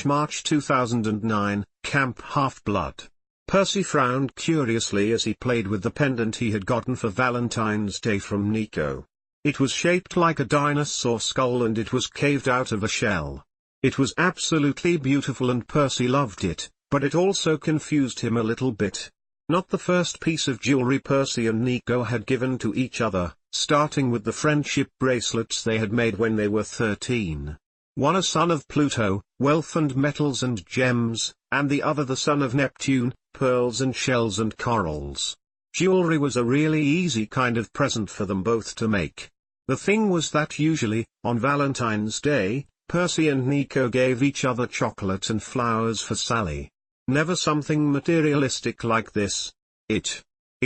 March 2009, Camp Half-Blood. Percy frowned curiously as he played with the pendant he had gotten for Valentine's Day from Nico. It was shaped like a dinosaur skull and it was caved out of a shell. It was absolutely beautiful and Percy loved it, but it also confused him a little bit. Not the first piece of jewelry Percy and Nico had given to each other, starting with the friendship bracelets they had made when they were 13. One a son of Pluto, wealth and metals and gems, and the other the son of Neptune, pearls and shells and corals. Jewelry was a really easy kind of present for them both to make. The thing was that usually, on Valentine's Day, Percy and Nico gave each other chocolate and flowers for Sally. Never something materialistic like this. It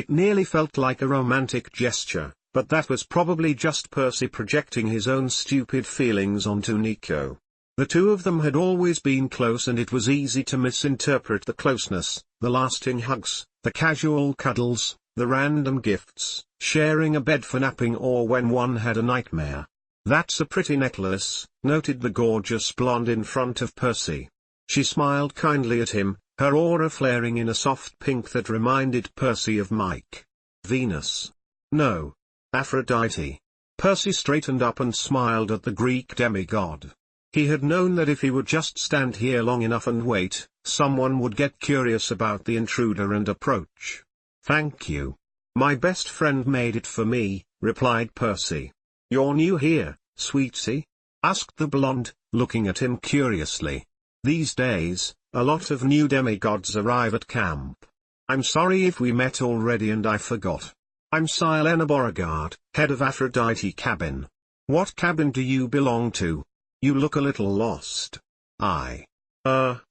nearly felt like a romantic gesture, but that was probably just Percy projecting his own stupid feelings onto Nico. The two of them had always been close and it was easy to misinterpret the closeness, the lasting hugs, the casual cuddles, the random gifts, sharing a bed for napping or when one had a nightmare. "That's a pretty necklace," noted the gorgeous blonde in front of Percy. She smiled kindly at him, her aura flaring in a soft pink that reminded Percy of Mike. Venus. No. Aphrodite. Percy straightened up and smiled at the Greek demigod. He had known that if he would just stand here long enough and wait, someone would get curious about the intruder and approach. "Thank you. My best friend made it for me," replied Percy. "You're new here, sweetie?" asked the blonde, looking at him curiously. These days, a lot of new demigods arrive at camp. "I'm sorry if we met already and I forgot. I'm Silena Beauregard, head of Aphrodite cabin. What cabin do you belong to? You look a little lost."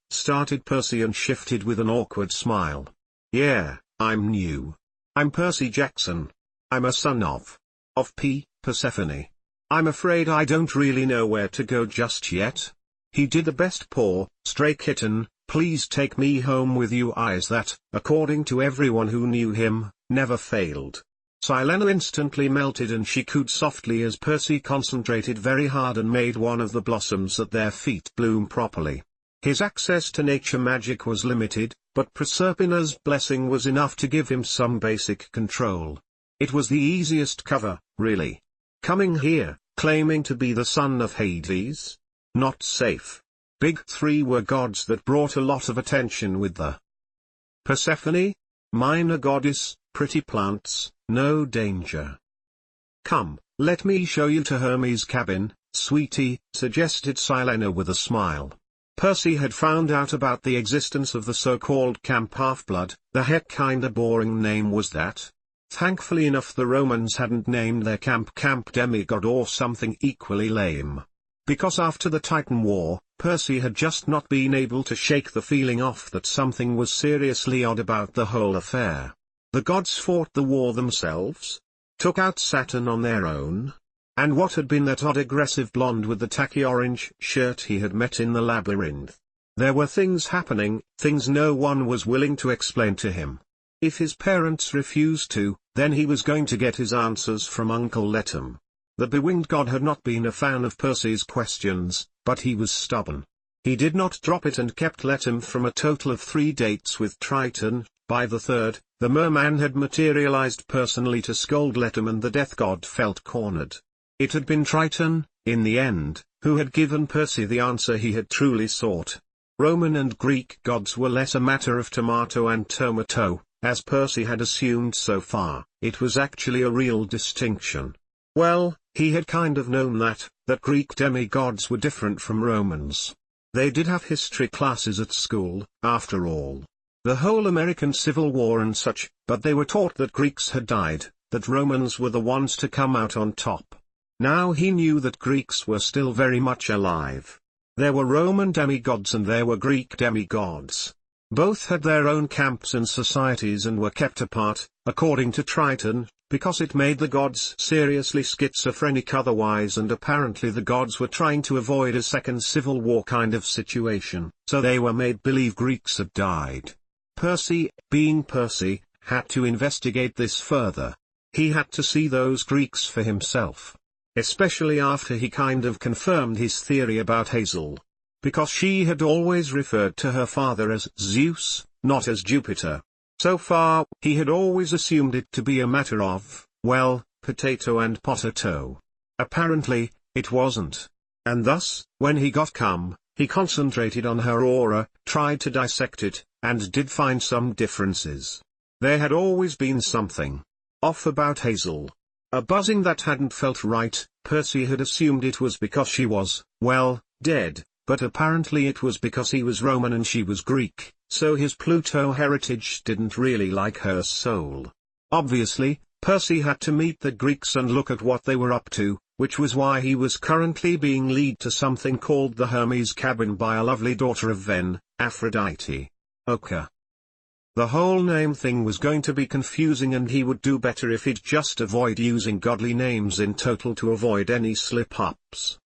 Started Percy and shifted with an awkward smile. "Yeah, I'm new. I'm Percy Jackson. I'm a son of Persephone. I'm afraid I don't really know where to go just yet. He did the best poor, stray kitten, please take me home with you eyes that, according to everyone who knew him, never failed. Silena instantly melted and she cooed softly as Percy concentrated very hard and made one of the blossoms at their feet bloom properly. His access to nature magic was limited, but Proserpina's blessing was enough to give him some basic control. It was the easiest cover, really. Coming here, claiming to be the son of Hades? Not safe. Big three were gods that brought a lot of attention with the Persephone? Minor goddess, pretty plants, no danger. Come, let me show you to Hermes' cabin, sweetie, suggested Silena with a smile. Percy had found out about the existence of the so-called Camp Half-Blood. The heck kinda boring name was that? Thankfully enough the Romans hadn't named their camp Camp Demigod or something equally lame. Because after the Titan War, Percy had just not been able to shake the feeling off that something was seriously odd about the whole affair. The gods fought the war themselves? Took out Saturn on their own? And what had been that odd aggressive blonde with the tacky orange shirt he had met in the labyrinth? There were things happening, things no one was willing to explain to him. If his parents refused to, then he was going to get his answers from Uncle Letum. The bewinged god had not been a fan of Percy's questions, but he was stubborn. He did not drop it and kept Letum from a total of 3 dates with Triton. By the third, the merman had materialized personally to scold Letum and the death god felt cornered. It had been Triton, in the end, who had given Percy the answer he had truly sought. Roman and Greek gods were less a matter of tomato and tomato, as Percy had assumed so far. It was actually a real distinction. Well, he had kind of known that Greek demigods were different from Romans. They did have history classes at school, after all. The whole American Civil War and such, but they were taught that Greeks had died, that Romans were the ones to come out on top. Now he knew that Greeks were still very much alive. There were Roman demigods and there were Greek demigods. Both had their own camps and societies and were kept apart, according to Triton, because it made the gods seriously schizophrenic otherwise, and apparently the gods were trying to avoid a second civil war kind of situation, so they were made believe Greeks had died. Percy, being Percy, had to investigate this further. He had to see those Greeks for himself. Especially after he kind of confirmed his theory about Hazel. Because she had always referred to her father as Zeus, not as Jupiter. So far, he had always assumed it to be a matter of, well, potato and potato. Apparently, it wasn't. And thus, when he got calm, he concentrated on her aura, tried to dissect it, and did find some differences. There had always been something off about Hazel. A buzzing that hadn't felt right. Percy had assumed it was because she was, well, dead, but apparently it was because he was Roman and she was Greek, so his Pluto heritage didn't really like her soul. Obviously, Percy had to meet the Greeks and look at what they were up to, which was why he was currently being led to something called the Hermes cabin by a lovely daughter of Ven, Aphrodite. Okay. The whole name thing was going to be confusing and he would do better if he'd just avoid using godly names in total to avoid any slip-ups.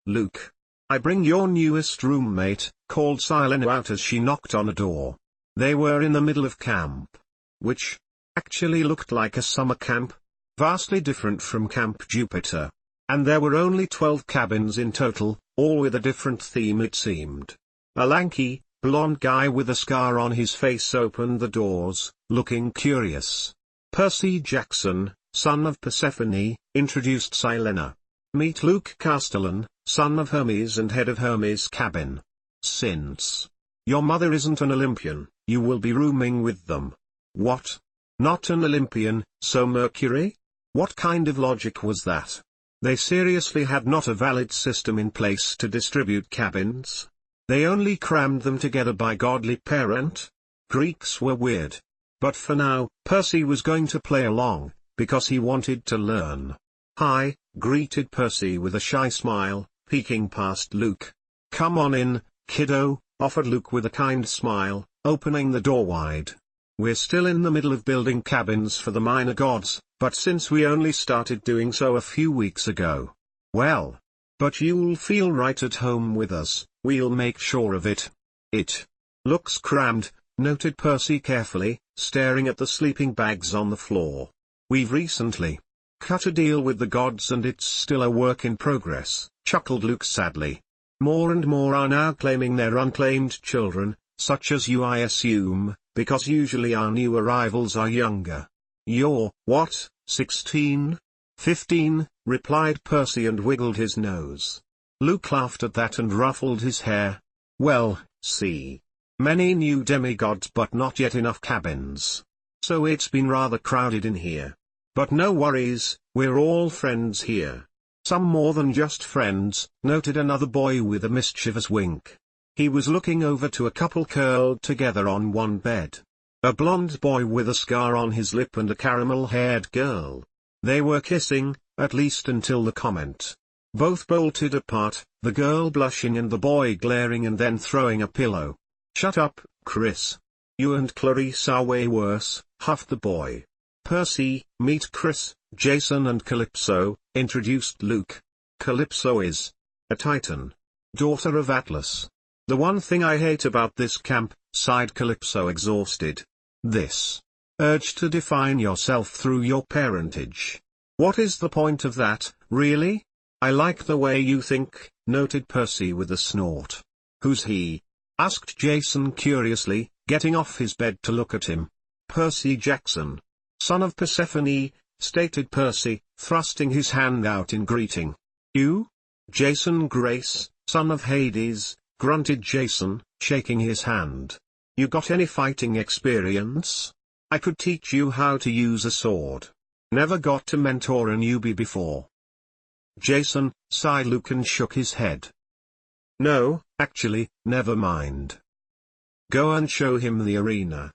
Luke. I bring your newest roommate, called Silena out as she knocked on a door. They were in the middle of camp. Which actually looked like a summer camp. Vastly different from Camp Jupiter. And there were only 12 cabins in total, all with a different theme it seemed. A lanky, blonde guy with a scar on his face opened the doors, looking curious. Percy Jackson, son of Persephone, introduced Silena. Meet Luke Castellan, son of Hermes and head of Hermes' cabin. Since your mother isn't an Olympian, you will be rooming with them. What? Not an Olympian, so Mercury? What kind of logic was that? They seriously had not a valid system in place to distribute cabins? They only crammed them together by godly parent? Greeks were weird. But for now, Percy was going to play along, because he wanted to learn. Hi, greeted Percy with a shy smile, peeking past Luke. Come on in, kiddo, offered Luke with a kind smile, opening the door wide. We're still in the middle of building cabins for the minor gods, but since we only started doing so a few weeks ago, Well. But you'll feel right at home with us, we'll make sure of it. It looks crammed, noted Percy carefully, staring at the sleeping bags on the floor. We've recently cut a deal with the gods and it's still a work in progress, chuckled Luke sadly. More and more are now claiming their unclaimed children, such as you I assume, because usually our new arrivals are younger. You're, what, 16? 15, replied Percy and wiggled his nose. Luke laughed at that and ruffled his hair. Well, see. Many new demigods but not yet enough cabins. So it's been rather crowded in here. But no worries, we're all friends here. Some more than just friends, noted another boy with a mischievous wink. He was looking over to a couple curled together on one bed. A blonde boy with a scar on his lip and a caramel-haired girl. They were kissing, at least until the comment. Both bolted apart, the girl blushing and the boy glaring and then throwing a pillow. Shut up, Chris. You and Clarice are way worse, huffed the boy. Percy, meet Chris, Jason and Calypso, introduced Luke. Calypso is a Titan. Daughter of Atlas. The one thing I hate about this camp, sighed Calypso exhausted. This urge to define yourself through your parentage. What is the point of that, really? I like the way you think, noted Percy with a snort. Who's he? Asked Jason curiously, getting off his bed to look at him. Percy Jackson. Son of Persephone, stated Percy, thrusting his hand out in greeting. You? Jason Grace, son of Hades, grunted Jason, shaking his hand. You got any fighting experience? I could teach you how to use a sword. Never got to mentor a newbie before. Jason, sighed Luke and shook his head. No, actually, never mind. Go and show him the arena.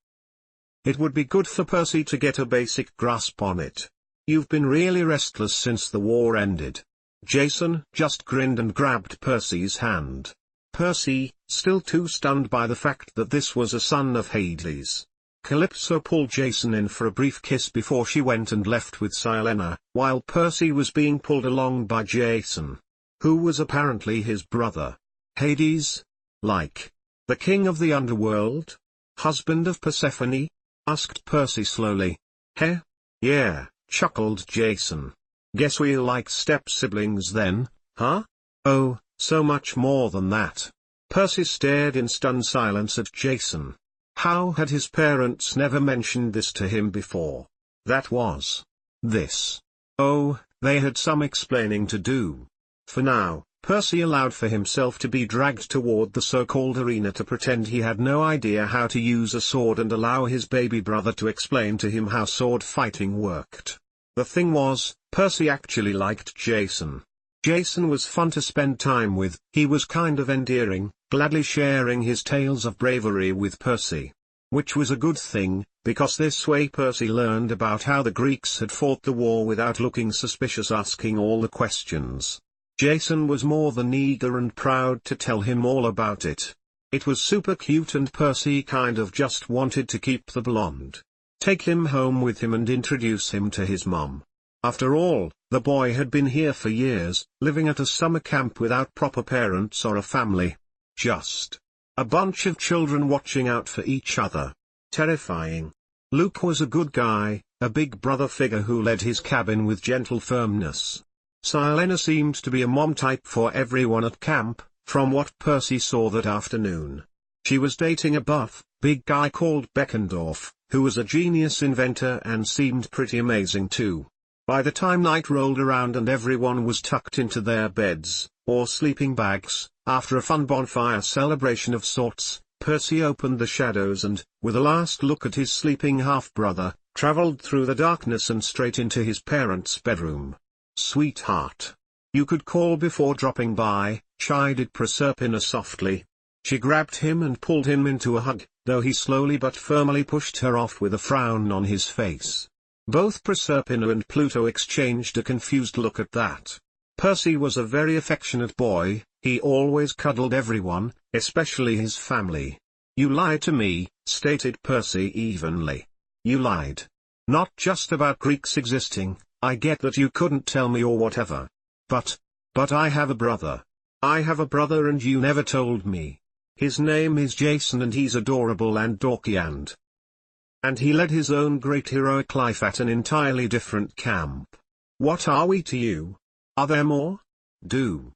It would be good for Percy to get a basic grasp on it. You've been really restless since the war ended. Jason just grinned and grabbed Percy's hand. Percy, still too stunned by the fact that this was a son of Hades. Calypso pulled Jason in for a brief kiss before she went and left with Silena, while Percy was being pulled along by Jason, who was apparently his brother. Hades? Like the king of the underworld? Husband of Persephone? Asked Percy slowly. Heh? Yeah, chuckled Jason. Guess we're like step-siblings then, huh? Oh, so much more than that. Percy stared in stunned silence at Jason. How had his parents never mentioned this to him before? That was this. Oh, they had some explaining to do. For now, Percy allowed for himself to be dragged toward the so-called arena to pretend he had no idea how to use a sword and allow his baby brother to explain to him how sword fighting worked. The thing was, Percy actually liked Jason. Jason was fun to spend time with, he was kind of endearing, gladly sharing his tales of bravery with Percy. Which was a good thing, because this way Percy learned about how the Greeks had fought the war without looking suspicious, asking all the questions. Jason was more than eager and proud to tell him all about it. It was super cute and Percy kind of just wanted to keep the blonde. Take him home with him and introduce him to his mom. After all, the boy had been here for years, living at a summer camp without proper parents or a family. Just a bunch of children watching out for each other. Terrifying. Luke was a good guy, a big brother figure who led his cabin with gentle firmness. Silena seemed to be a mom type for everyone at camp, from what Percy saw that afternoon. She was dating a buff, big guy called Beckendorf, who was a genius inventor and seemed pretty amazing too. By the time night rolled around and everyone was tucked into their beds, or sleeping bags, after a fun bonfire celebration of sorts, Percy opened the shadows and, with a last look at his sleeping half-brother, traveled through the darkness and straight into his parents' bedroom. Sweetheart. You could call before dropping by, chided Proserpina softly. She grabbed him and pulled him into a hug, though he slowly but firmly pushed her off with a frown on his face. Both Proserpina and Pluto exchanged a confused look at that. Percy was a very affectionate boy, he always cuddled everyone, especially his family. You lied to me, stated Percy evenly. You lied. Not just about Greeks existing, I get that you couldn't tell me or whatever. But But I have a brother. I have a brother and you never told me. His name is Jason and he's adorable and dorky and he led his own great heroic life at an entirely different camp. What are we to you? Are there more? Do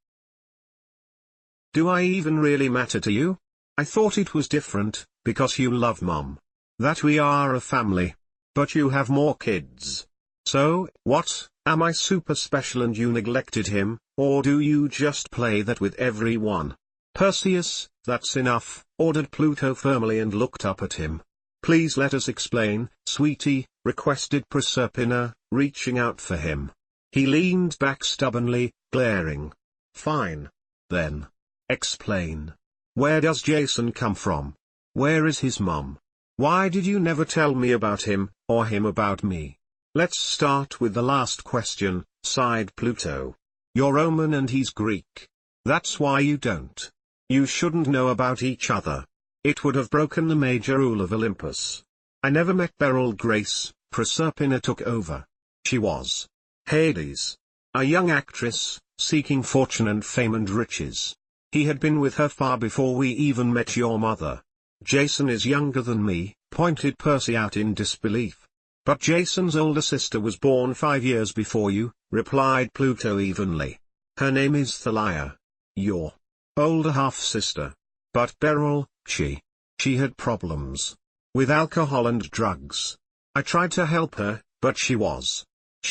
I even really matter to you? I thought it was different, because you love Mom. That we are a family. But you have more kids. So, what, am I super special and you neglected him, or do you just play that with everyone? Perseus, that's enough, ordered Pluto firmly and looked up at him. Please let us explain, sweetie, requested Proserpina, reaching out for him. He leaned back stubbornly, glaring. Fine. Then. Explain. Where does Jason come from? Where is his mom? Why did you never tell me about him, or him about me? Let's start with the last question, sighed Pluto. You're Roman and he's Greek. That's why you don't. You shouldn't know about each other. It would have broken the major rule of Olympus. I never met Beryl Grace, Proserpina took over. She was Hades. A young actress, seeking fortune and fame and riches. He had been with her far before we even met your mother. Jason is younger than me, pointed Percy out in disbelief. But Jason's older sister was born 5 years before you, replied Pluto evenly. Her name is Thalia. Your older half-sister. But Beryl, she had problems with alcohol and drugs. I tried to help her, but she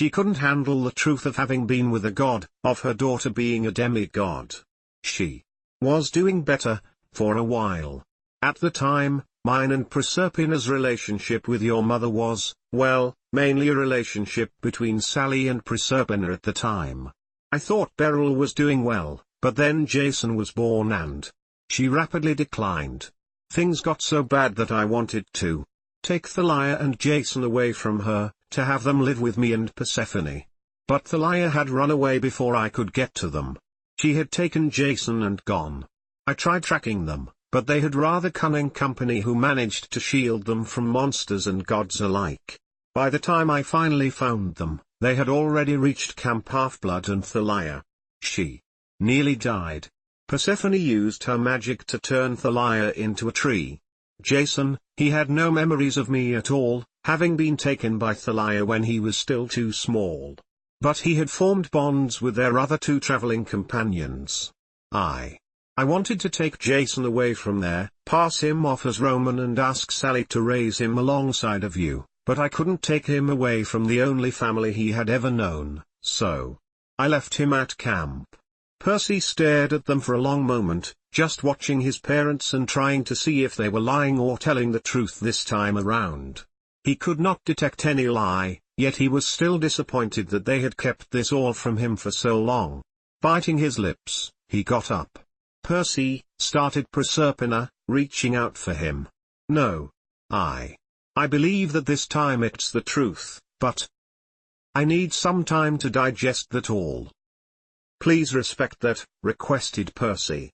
couldn't handle the truth of having been with a god, of her daughter being a demigod. She was doing better, for a while. At the time, mine and Proserpina's relationship with your mother was, well, mainly a relationship between Sally and Proserpina at the time. I thought Beryl was doing well, but then Jason was born and she rapidly declined. Things got so bad that I wanted to take Thalia and Jason away from her, to have them live with me and Persephone. But Thalia had run away before I could get to them. She had taken Jason and gone. I tried tracking them, but they had rather cunning company who managed to shield them from monsters and gods alike. By the time I finally found them, they had already reached Camp Half-Blood and Thalia. She nearly died. Persephone used her magic to turn Thalia into a tree. Jason, he had no memories of me at all, having been taken by Thalia when he was still too small. But he had formed bonds with their other 2 traveling companions. I wanted to take Jason away from there, pass him off as Roman and ask Sally to raise him alongside of you, but I couldn't take him away from the only family he had ever known, so I left him at camp. Percy stared at them for a long moment, just watching his parents and trying to see if they were lying or telling the truth this time around. He could not detect any lie, yet he was still disappointed that they had kept this all from him for so long. Biting his lips, he got up. Percy, started Proserpina, reaching out for him. No. I believe that this time it's the truth, but I need some time to digest that all. Please respect that, requested Percy.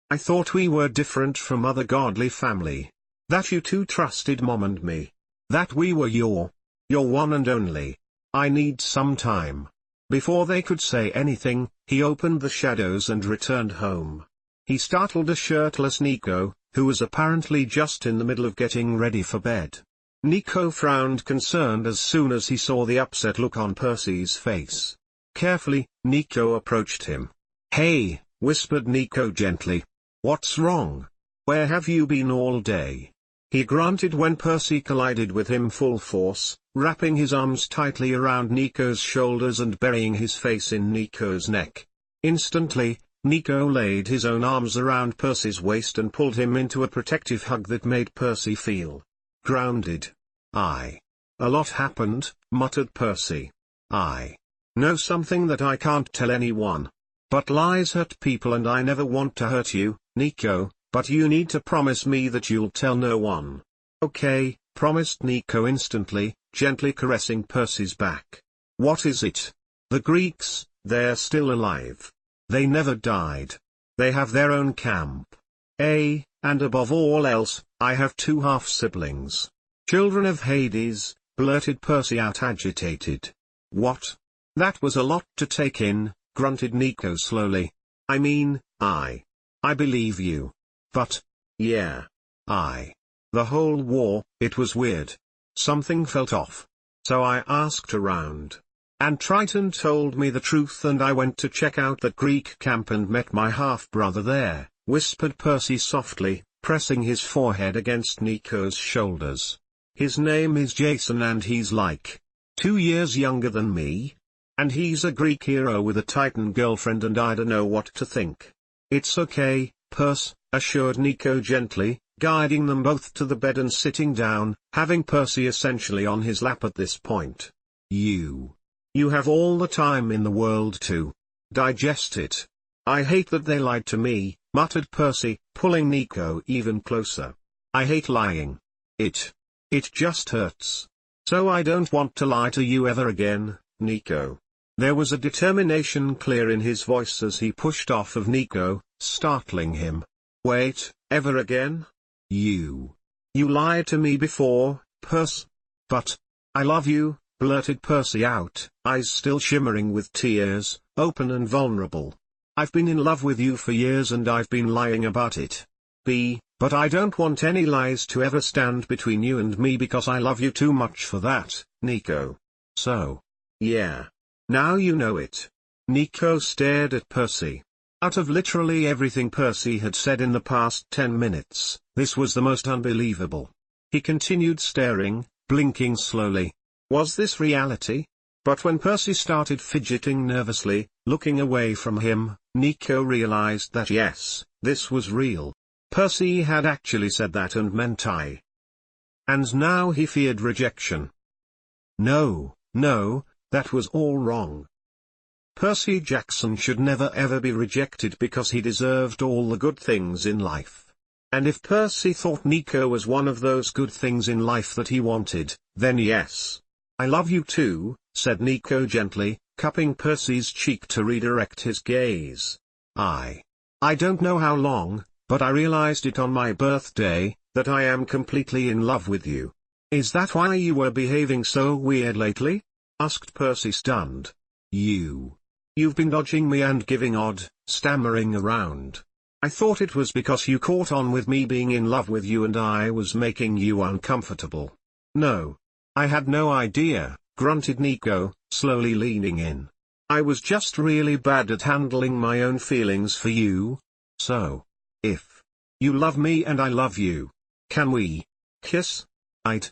I thought we were different from other godly family. That you 2 trusted Mom and me. That we were your one and only. I need some time. Before they could say anything, he opened the shadows and returned home. He startled a shirtless Nico, who was apparently just in the middle of getting ready for bed. Nico frowned concerned as soon as he saw the upset look on Percy's face. Carefully, Nico approached him. Hey, whispered Nico gently. What's wrong? Where have you been all day? He grunted when Percy collided with him full force, wrapping his arms tightly around Nico's shoulders and burying his face in Nico's neck. Instantly, Nico laid his own arms around Percy's waist and pulled him into a protective hug that made Percy feel grounded. A lot happened, muttered Percy. I know something that I can't tell anyone. But lies hurt people and I never want to hurt you, Nico, but you need to promise me that you'll tell no one. Okay, promised Nico instantly, gently caressing Percy's back. What is it? The Greeks, they're still alive. They never died. They have their own camp. And above all else, I have 2 half-siblings. Children of Hades, blurted Percy out agitated. What? That was a lot to take in, grunted Nico slowly. I mean, I believe you. But, yeah. The whole war, it was weird. Something felt off. So I asked around. And Triton told me the truth, and I went to check out that Greek camp and met my half-brother there, whispered Percy softly, pressing his forehead against Nico's shoulders. His name is Jason and he's like 2 years younger than me. And he's a Greek hero with a Titan girlfriend and I don't know what to think. It's okay, Percy, assured Nico gently, guiding them both to the bed and sitting down, having Percy essentially on his lap at this point. You have all the time in the world to digest it. I hate that they lied to me, muttered Percy, pulling Nico even closer. I hate lying. It just hurts. So I don't want to lie to you ever again, Nico. There was a determination clear in his voice as he pushed off of Nico, startling him. Wait, ever again? You lied to me before, Percy. But I love you, blurted Percy out, eyes still shimmering with tears, open and vulnerable. I've been in love with you for years and I've been lying about it. But I don't want any lies to ever stand between you and me because I love you too much for that, Nico. So, yeah. Now you know it. Nico stared at Percy. Out of literally everything Percy had said in the past 10 minutes, this was the most unbelievable. He continued staring, blinking slowly. Was this reality? But when Percy started fidgeting nervously, looking away from him, Nico realized that yes, this was real. Percy had actually said that and meant I. And now he feared rejection. No, that was all wrong. Percy Jackson should never ever be rejected because he deserved all the good things in life. And if Percy thought Nico was one of those good things in life that he wanted, then yes. I love you too, said Nico gently, cupping Percy's cheek to redirect his gaze. I don't know how long, but I realized it on my birthday, that I am completely in love with you. Is that why you were behaving so weird lately? Asked Percy stunned. You've been dodging me and giving odd, stammering around. I thought it was because you caught on with me being in love with you and I was making you uncomfortable. No. I had no idea, grunted Nico, slowly leaning in. I was just really bad at handling my own feelings for you. So, if you love me and I love you, can we kiss? I'd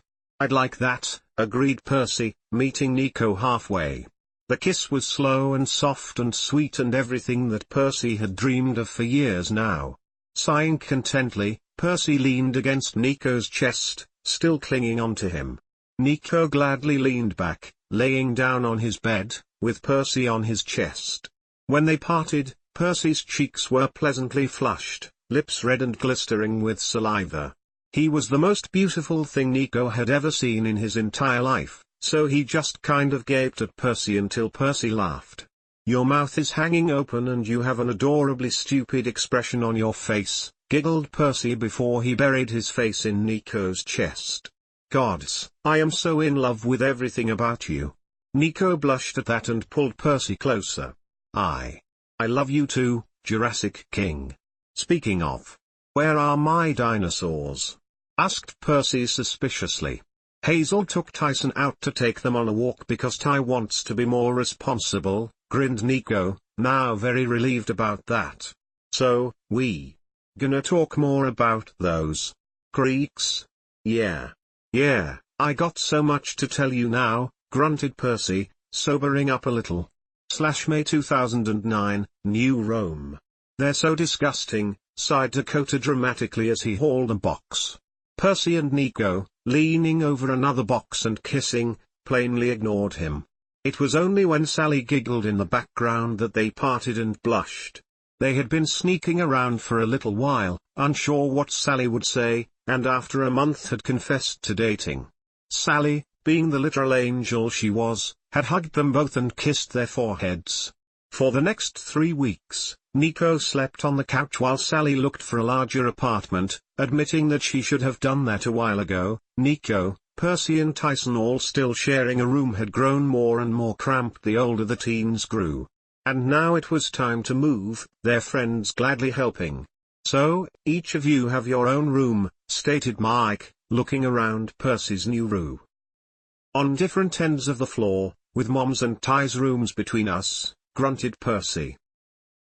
like that, agreed Percy, meeting Nico halfway. The kiss was slow and soft and sweet and everything that Percy had dreamed of for years now. Sighing contently, Percy leaned against Nico's chest, still clinging onto him. Nico gladly leaned back, laying down on his bed, with Percy on his chest. When they parted, Percy's cheeks were pleasantly flushed, lips red and glistering with saliva. He was the most beautiful thing Nico had ever seen in his entire life, so he just kind of gaped at Percy until Percy laughed. Your mouth is hanging open and you have an adorably stupid expression on your face, giggled Percy before he buried his face in Nico's chest. Gods, I am so in love with everything about you. Nico blushed at that and pulled Percy closer. I love you too, Jurassic King. Speaking of, where are my dinosaurs? Asked Percy suspiciously. Hazel took Tyson out to take them on a walk because Ty wants to be more responsible, grinned Nico, now very relieved about that. So, we gonna talk more about those creeks? Yeah, I got so much to tell you now, grunted Percy, sobering up a little. May 2009, New Rome. They're so disgusting, sighed Dakota dramatically as he hauled a box. Percy and Nico, leaning over another box and kissing, plainly ignored him. It was only when Sally giggled in the background that they parted and blushed. They had been sneaking around for a little while, unsure what Sally would say, and after a month had confessed to dating. Sally, being the literal angel she was, had hugged them both and kissed their foreheads. For the next 3 weeks, Nico slept on the couch while Sally looked for a larger apartment, admitting that she should have done that a while ago. Nico, Percy and Tyson all still sharing a room had grown more and more cramped the older the teens grew. And now it was time to move, their friends gladly helping. "So, each of you have your own room," stated Mike, looking around Percy's new room. "On different ends of the floor, with Mom's and Ty's rooms between us," grunted Percy.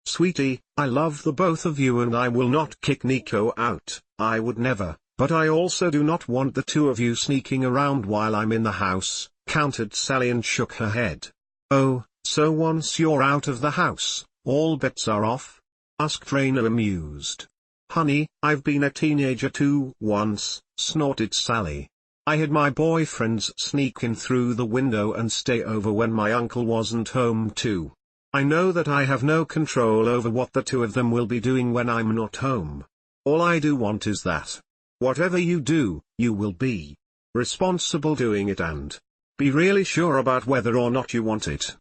"Sweetie, I love the both of you and I will not kick Nico out, I would never, but I also do not want the two of you sneaking around while I'm in the house," countered Sally and shook her head. "Oh, so once you're out of the house, all bets are off?" asked Raina amused. "Honey, I've been a teenager too once," snorted Sally. "I had my boyfriends sneak in through the window and stay over when my uncle wasn't home too. I know that I have no control over what the two of them will be doing when I'm not home. All I do want is that whatever you do, you will be responsible doing it and be really sure about whether or not you want it."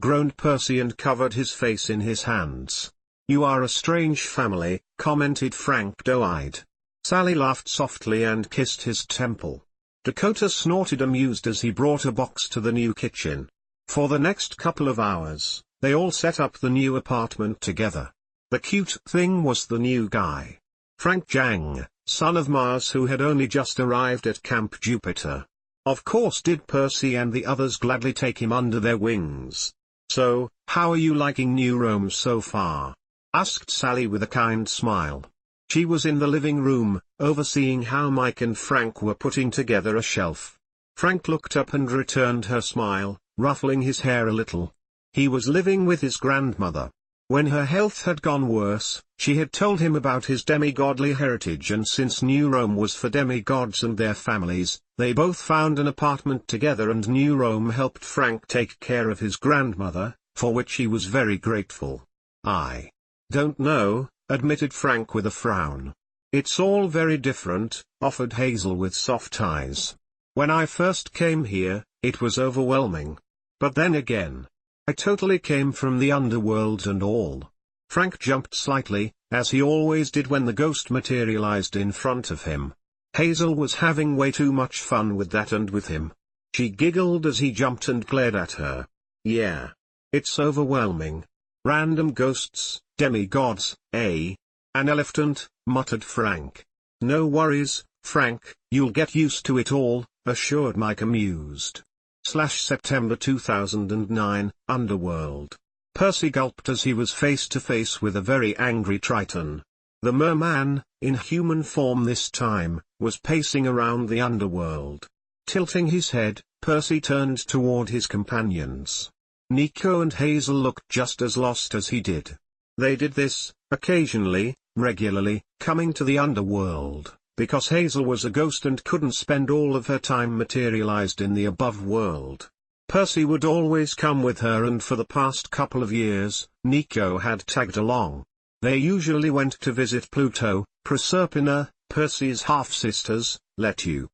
Groaned Percy and covered his face in his hands. "You are a strange family," commented Frank doe-eyed. Sally laughed softly and kissed his temple. Dakota snorted amused as he brought a box to the new kitchen. For the next couple of hours, they all set up the new apartment together. The cute thing was the new guy. Frank Jang, son of Mars, who had only just arrived at Camp Jupiter. Of course did Percy and the others gladly take him under their wings. "So, how are you liking New Rome so far?" asked Sally with a kind smile. She was in the living room, overseeing how Mike and Frank were putting together a shelf. Frank looked up and returned her smile, ruffling his hair a little. He was living with his grandmother. When her health had gone worse, she had told him about his demigodly heritage, and since New Rome was for demigods and their families, they both found an apartment together, and New Rome helped Frank take care of his grandmother, for which he was very grateful. "I don't know," admitted Frank with a frown. "It's all very different," offered Hazel with soft eyes. "When I first came here, it was overwhelming. But then again, I totally came from the underworld and all." Frank jumped slightly, as he always did when the ghost materialized in front of him. Hazel was having way too much fun with that and with him. She giggled as he jumped and glared at her. "Yeah. It's overwhelming. Random ghosts, demigods, eh? An elephant," muttered Frank. "No worries, Frank, you'll get used to it all," assured Mike amused. September 2009, Underworld. Percy gulped as he was face to face with a very angry Triton. The merman, in human form this time, was pacing around the underworld. Tilting his head, Percy turned toward his companions. Nico and Hazel looked just as lost as he did. They did this, occasionally, regularly, coming to the underworld, because Hazel was a ghost and couldn't spend all of her time materialized in the above world. Percy would always come with her, and for the past couple of years, Nico had tagged along. They usually went to visit Pluto, Proserpina, Percy's half-sisters, Letu.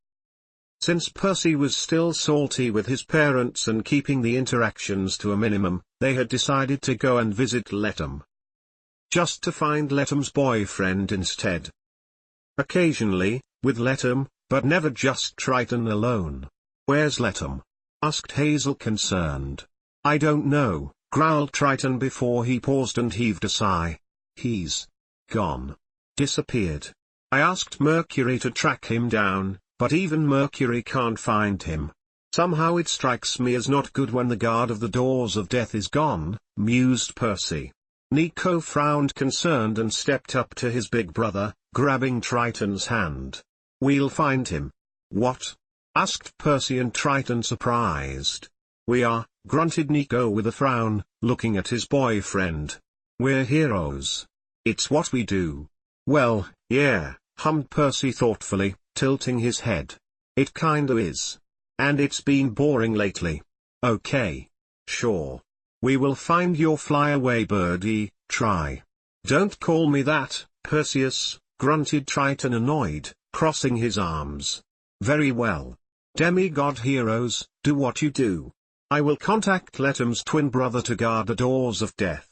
Since Percy was still salty with his parents and keeping the interactions to a minimum, they had decided to go and visit Letum. Just to find Letum's boyfriend instead. Occasionally, with Letum, but never just Triton alone. "Where's Letum?" asked Hazel concerned. "I don't know," growled Triton before he paused and heaved a sigh. "He's gone. Disappeared. I asked Mercury to track him down, but even Mercury can't find him. Somehow it strikes me as not good when the guard of the doors of death is gone," mused Percy. Nico frowned concerned and stepped up to his big brother, grabbing Triton's hand. "We'll find him." "What?" asked Percy and Triton surprised. "We are," grunted Nico with a frown, looking at his boyfriend. "We're heroes. It's what we do." "Well, yeah," hummed Percy thoughtfully, tilting his head. "It kinda is. And it's been boring lately." "Okay. Sure. We will find your flyaway birdie, try." "Don't call me that, Perseus," grunted Triton annoyed, crossing his arms. "Very well. Demigod heroes, do what you do. I will contact Letum's twin brother to guard the doors of death."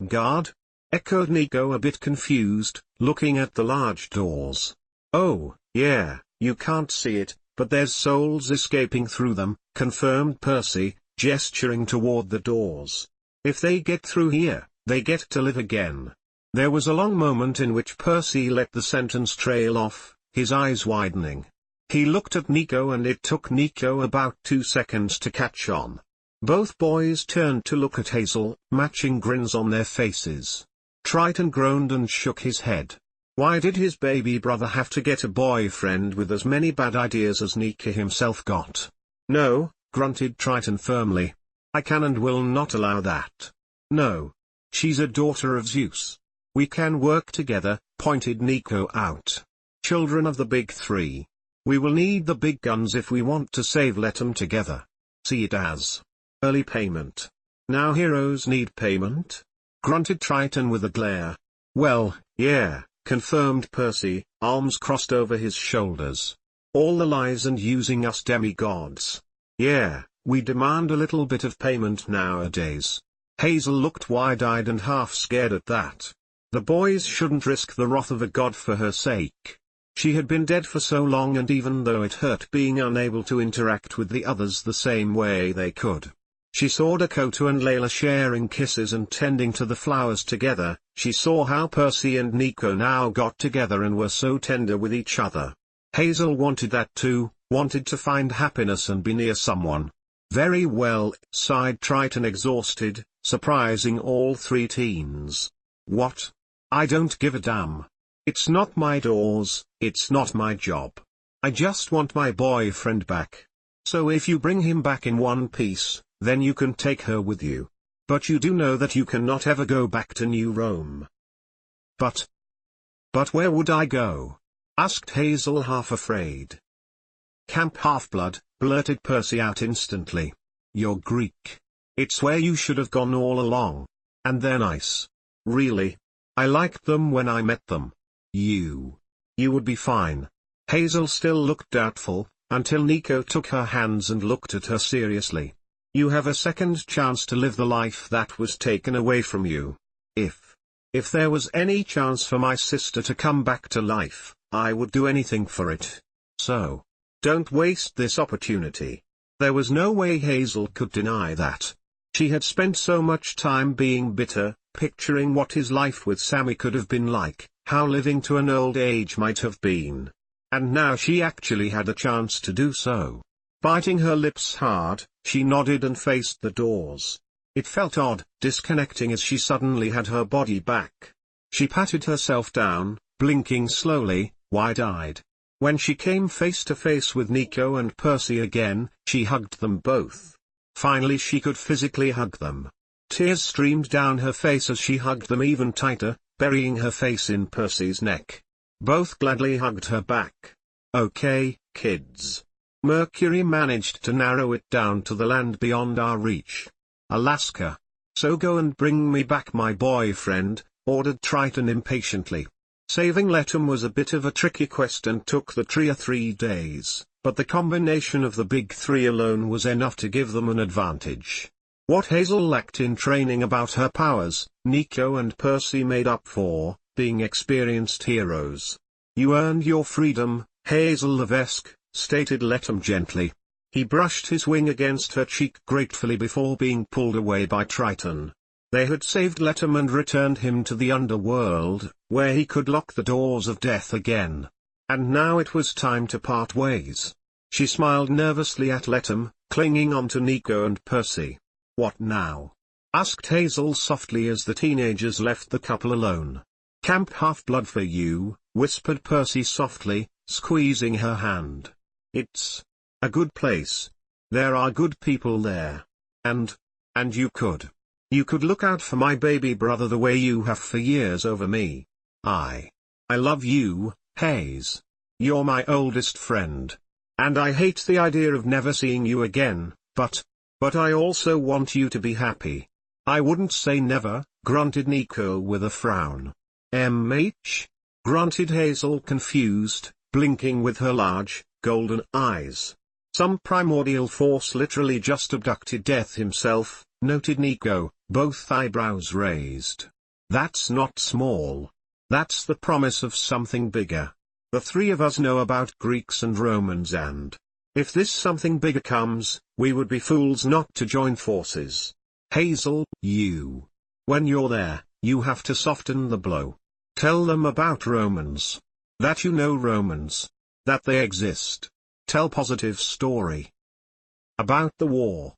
"Guard?" echoed Nico a bit confused, looking at the large doors. "Oh, yeah, you can't see it, but there's souls escaping through them," confirmed Percy, gesturing toward the doors. If they get through here, they get to live again. There was a long moment in which Percy let the sentence trail off, his eyes widening. He looked at Nico and it took Nico about 2 seconds to catch on. Both boys turned to look at Hazel, matching grins on their faces. Triton groaned and shook his head. Why did his baby brother have to get a boyfriend with as many bad ideas as Nico himself got? No, grunted Triton firmly. I can and will not allow that. No. She's a daughter of Zeus. We can work together, pointed Nico out. Children of the big three. We will need the big guns if we want to save Letum together. See it as early payment. Now heroes need payment? Grunted Triton with a glare. Well, yeah, confirmed Percy, arms crossed over his shoulders. All the lies and using us demigods. Yeah, we demand a little bit of payment nowadays. Hazel looked wide-eyed and half scared at that. The boys shouldn't risk the wrath of a god for her sake. She had been dead for so long, and even though it hurt being unable to interact with the others the same way they could, she saw Dakota and Layla sharing kisses and tending to the flowers together. She saw how Percy and Nico now got together and were so tender with each other. Hazel wanted that too, wanted to find happiness and be near someone. Very well, sighed Triton exhausted, surprising all three teens. What? I don't give a damn. It's not my doors, it's not my job. I just want my boyfriend back. So if you bring him back in one piece, then you can take her with you. But you do know that you cannot ever go back to New Rome. But where would I go? Asked Hazel, half afraid. Camp Half-Blood, blurted Percy out instantly. You're Greek. It's where you should have gone all along. And they're nice. Really. I liked them when I met them. You would be fine. Hazel still looked doubtful, until Nico took her hands and looked at her seriously. You have a second chance to live the life that was taken away from you. If there was any chance for my sister to come back to life, I would do anything for it. So, don't waste this opportunity. There was no way Hazel could deny that. She had spent so much time being bitter, picturing what his life with Sammy could have been like, how living to an old age might have been. And now she actually had a chance to do so. Biting her lips hard, she nodded and faced the doors. It felt odd, disconnecting as she suddenly had her body back. She patted herself down, blinking slowly, wide-eyed. When she came face to face with Nico and Percy again, she hugged them both. Finally she could physically hug them. Tears streamed down her face as she hugged them even tighter, burying her face in Percy's neck. Both gladly hugged her back. Okay, kids. Mercury managed to narrow it down to the land beyond our reach. Alaska. So go and bring me back my boyfriend, ordered Triton impatiently. Saving Letum was a bit of a tricky quest and took the trio 3 days, but the combination of the big three alone was enough to give them an advantage. What Hazel lacked in training about her powers, Nico and Percy made up for, being experienced heroes. You earned your freedom, Hazel Levesque, stated Letum gently. He brushed his wing against her cheek gratefully before being pulled away by Triton. They had saved Letum and returned him to the underworld, where he could lock the doors of death again. And now it was time to part ways. She smiled nervously at Letum, clinging on to Nico and Percy. What now? Asked Hazel softly as the teenagers left the couple alone. Camp Half-Blood for you, whispered Percy softly, squeezing her hand. It's a good place. There are good people there. And you could look out for my baby brother the way you have for years over me. I love you, Hayes. You're my oldest friend. And I hate the idea of never seeing you again, but I also want you to be happy. I wouldn't say never, grunted Nico with a frown. MH? Grunted Hazel confused, blinking with her large, golden eyes. Some primordial force literally just abducted Death himself, noted Nico, both eyebrows raised. That's not small. That's the promise of something bigger. The three of us know about Greeks and Romans, and if this something bigger comes, we would be fools not to join forces. Hazel, when you're there, you have to soften the blow. Tell them about Romans. That you know Romans. That they exist. Tell positive story. About the war.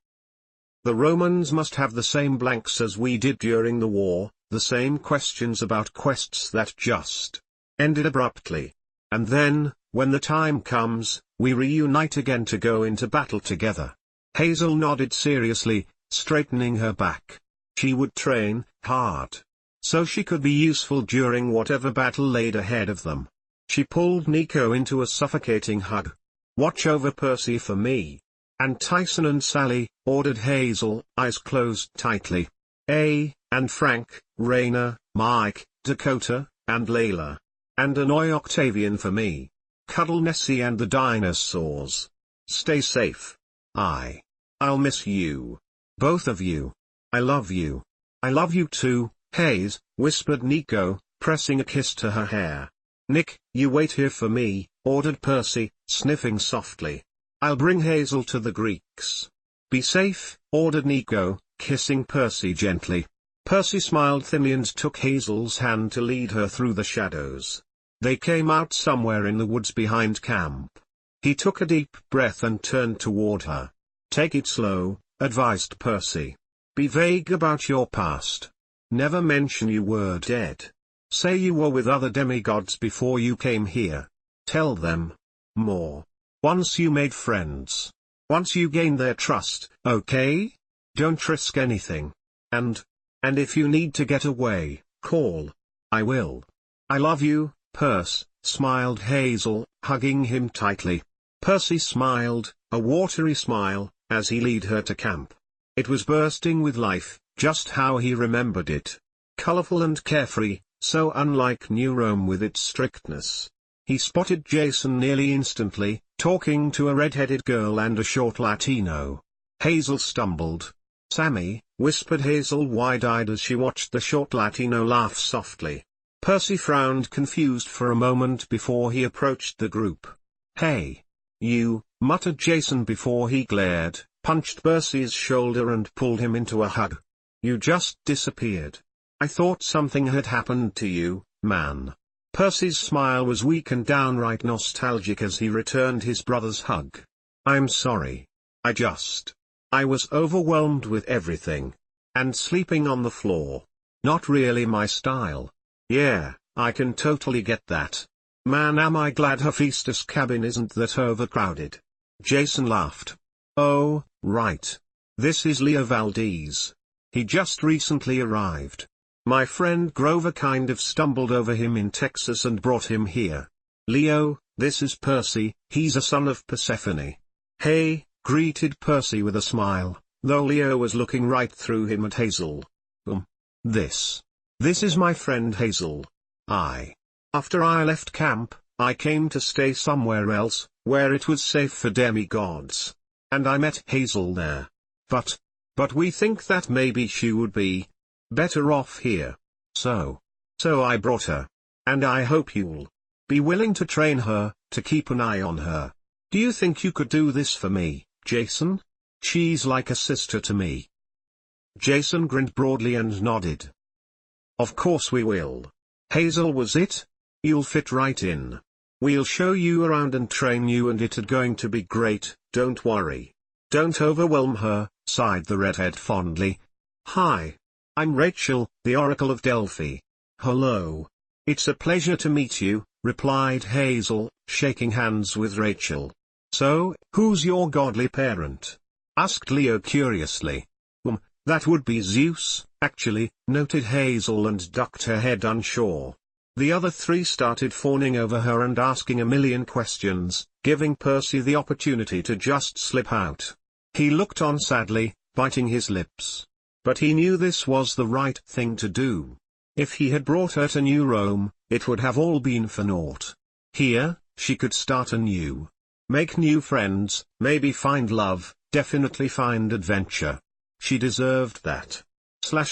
The Romans must have the same blanks as we did during the war, the same questions about quests that just ended abruptly. And then, when the time comes, we reunite again to go into battle together. Hazel nodded seriously, straightening her back. She would train hard, so she could be useful during whatever battle laid ahead of them. She pulled Nico into a suffocating hug. Watch over Percy for me. And Tyson and Sally, ordered Hazel, eyes closed tightly. And Frank, Raina, Mike, Dakota, and Layla. And annoy Octavian for me. Cuddle Nessie and the dinosaurs. Stay safe. I'll miss you. Both of you. I love you. I love you too, Hayes, whispered Nico, pressing a kiss to her hair. Nick, you wait here for me, ordered Percy, sniffing softly. I'll bring Hazel to the Greeks. Be safe, ordered Nico, kissing Percy gently. Percy smiled thinly and took Hazel's hand to lead her through the shadows. They came out somewhere in the woods behind camp. He took a deep breath and turned toward her. Take it slow, advised Percy. Be vague about your past. Never mention you were dead. Say you were with other demigods before you came here. Tell them more. Once you made friends. Once you gained their trust, okay? Don't risk anything. And if you need to get away, call. I will. I love you, Percy, smiled Hazel, hugging him tightly. Percy smiled, a watery smile, as he led her to camp. It was bursting with life, just how he remembered it. Colorful and carefree, so unlike New Rome with its strictness. He spotted Jason nearly instantly, talking to a red-headed girl and a short Latino. Hazel stumbled. Sammy, whispered Hazel wide-eyed as she watched the short Latino laugh softly. Percy frowned confused for a moment before he approached the group. Hey. You, muttered Jason before he glared, punched Percy's shoulder and pulled him into a hug. You just disappeared. I thought something had happened to you, man. Percy's smile was weak and downright nostalgic as he returned his brother's hug. I'm sorry. I was overwhelmed with everything. And sleeping on the floor. Not really my style. Yeah, I can totally get that. Man, am I glad Hephaestus' cabin isn't that overcrowded. Jason laughed. Oh, right. This is Leo Valdez. He just recently arrived. My friend Grover kind of stumbled over him in Texas and brought him here. Leo, this is Percy, he's a son of Persephone. Hey, greeted Percy with a smile, though Leo was looking right through him at Hazel. This is my friend Hazel. After I left camp, I came to stay somewhere else, where it was safe for demigods. And I met Hazel there. But we think that maybe she would be better off here. So I brought her. And I hope you'll be willing to train her, to keep an eye on her. Do you think you could do this for me, Jason? She's like a sister to me. Jason grinned broadly and nodded. Of course we will. Hazel was it? You'll fit right in. We'll show you around and train you and it's going to be great, don't worry. Don't overwhelm her, sighed the redhead fondly. Hi. I'm Rachel, the Oracle of Delphi. Hello. It's a pleasure to meet you, replied Hazel, shaking hands with Rachel. So, who's your godly parent? Asked Leo curiously. That would be Zeus, actually, noted Hazel and ducked her head unsure. The other three started fawning over her and asking a million questions, giving Percy the opportunity to just slip out. He looked on sadly, biting his lips. But he knew this was the right thing to do. If he had brought her to New Rome, it would have all been for naught. Here, she could start anew. Make new friends, maybe find love, definitely find adventure. She deserved that.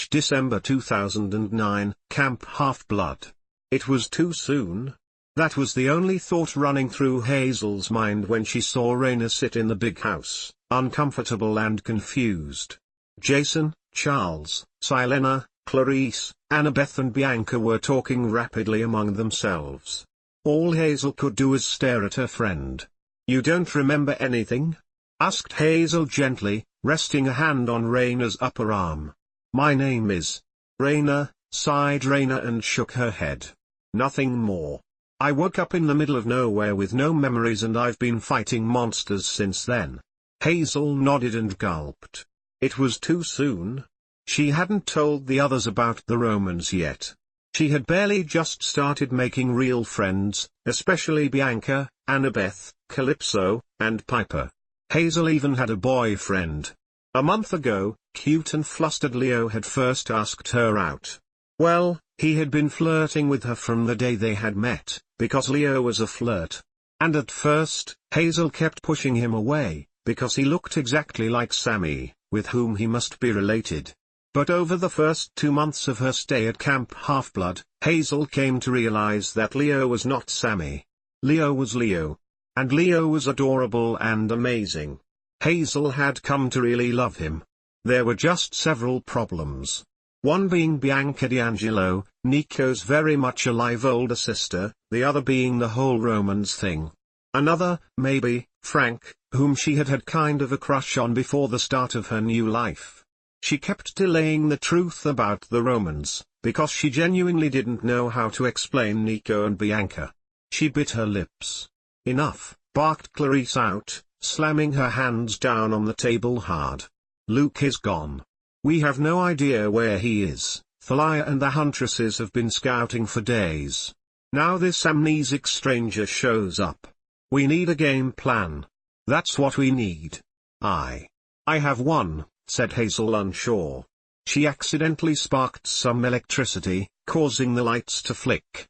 December 2009, Camp Half-Blood. It was too soon. That was the only thought running through Hazel's mind when she saw Raina sit in the big house, uncomfortable and confused. Jason, Charles, Silena, Clarice, Annabeth and Bianca were talking rapidly among themselves. All Hazel could do was stare at her friend. "You don't remember anything?" asked Hazel gently, resting a hand on Raina's upper arm. "My name is Raina," sighed Raina and shook her head. "Nothing more. I woke up in the middle of nowhere with no memories and I've been fighting monsters since then." Hazel nodded and gulped. It was too soon. She hadn't told the others about the Romans yet. She had barely just started making real friends, especially Bianca, Annabeth, Calypso, and Piper. Hazel even had a boyfriend. A month ago, cute and flustered Leo had first asked her out. Well, he had been flirting with her from the day they had met, because Leo was a flirt. And at first, Hazel kept pushing him away, because he looked exactly like Sammy, with whom he must be related. But over the first 2 months of her stay at Camp Half-Blood, Hazel came to realize that Leo was not Sammy. Leo was Leo. And Leo was adorable and amazing. Hazel had come to really love him. There were just several problems. One being Bianca D'Angelo, Nico's very much alive older sister, the other being the whole Romans thing. Another, maybe, Frank, whom she had had kind of a crush on before the start of her new life. She kept delaying the truth about the Romans, because she genuinely didn't know how to explain Nico and Bianca. She bit her lips. "Enough," barked Clarice out, slamming her hands down on the table hard. "Luke is gone. We have no idea where he is. Thalia and the huntresses have been scouting for days. Now this amnesic stranger shows up. We need a game plan. That's what we need." I have one," said Hazel unsure. She accidentally sparked some electricity, causing the lights to flick.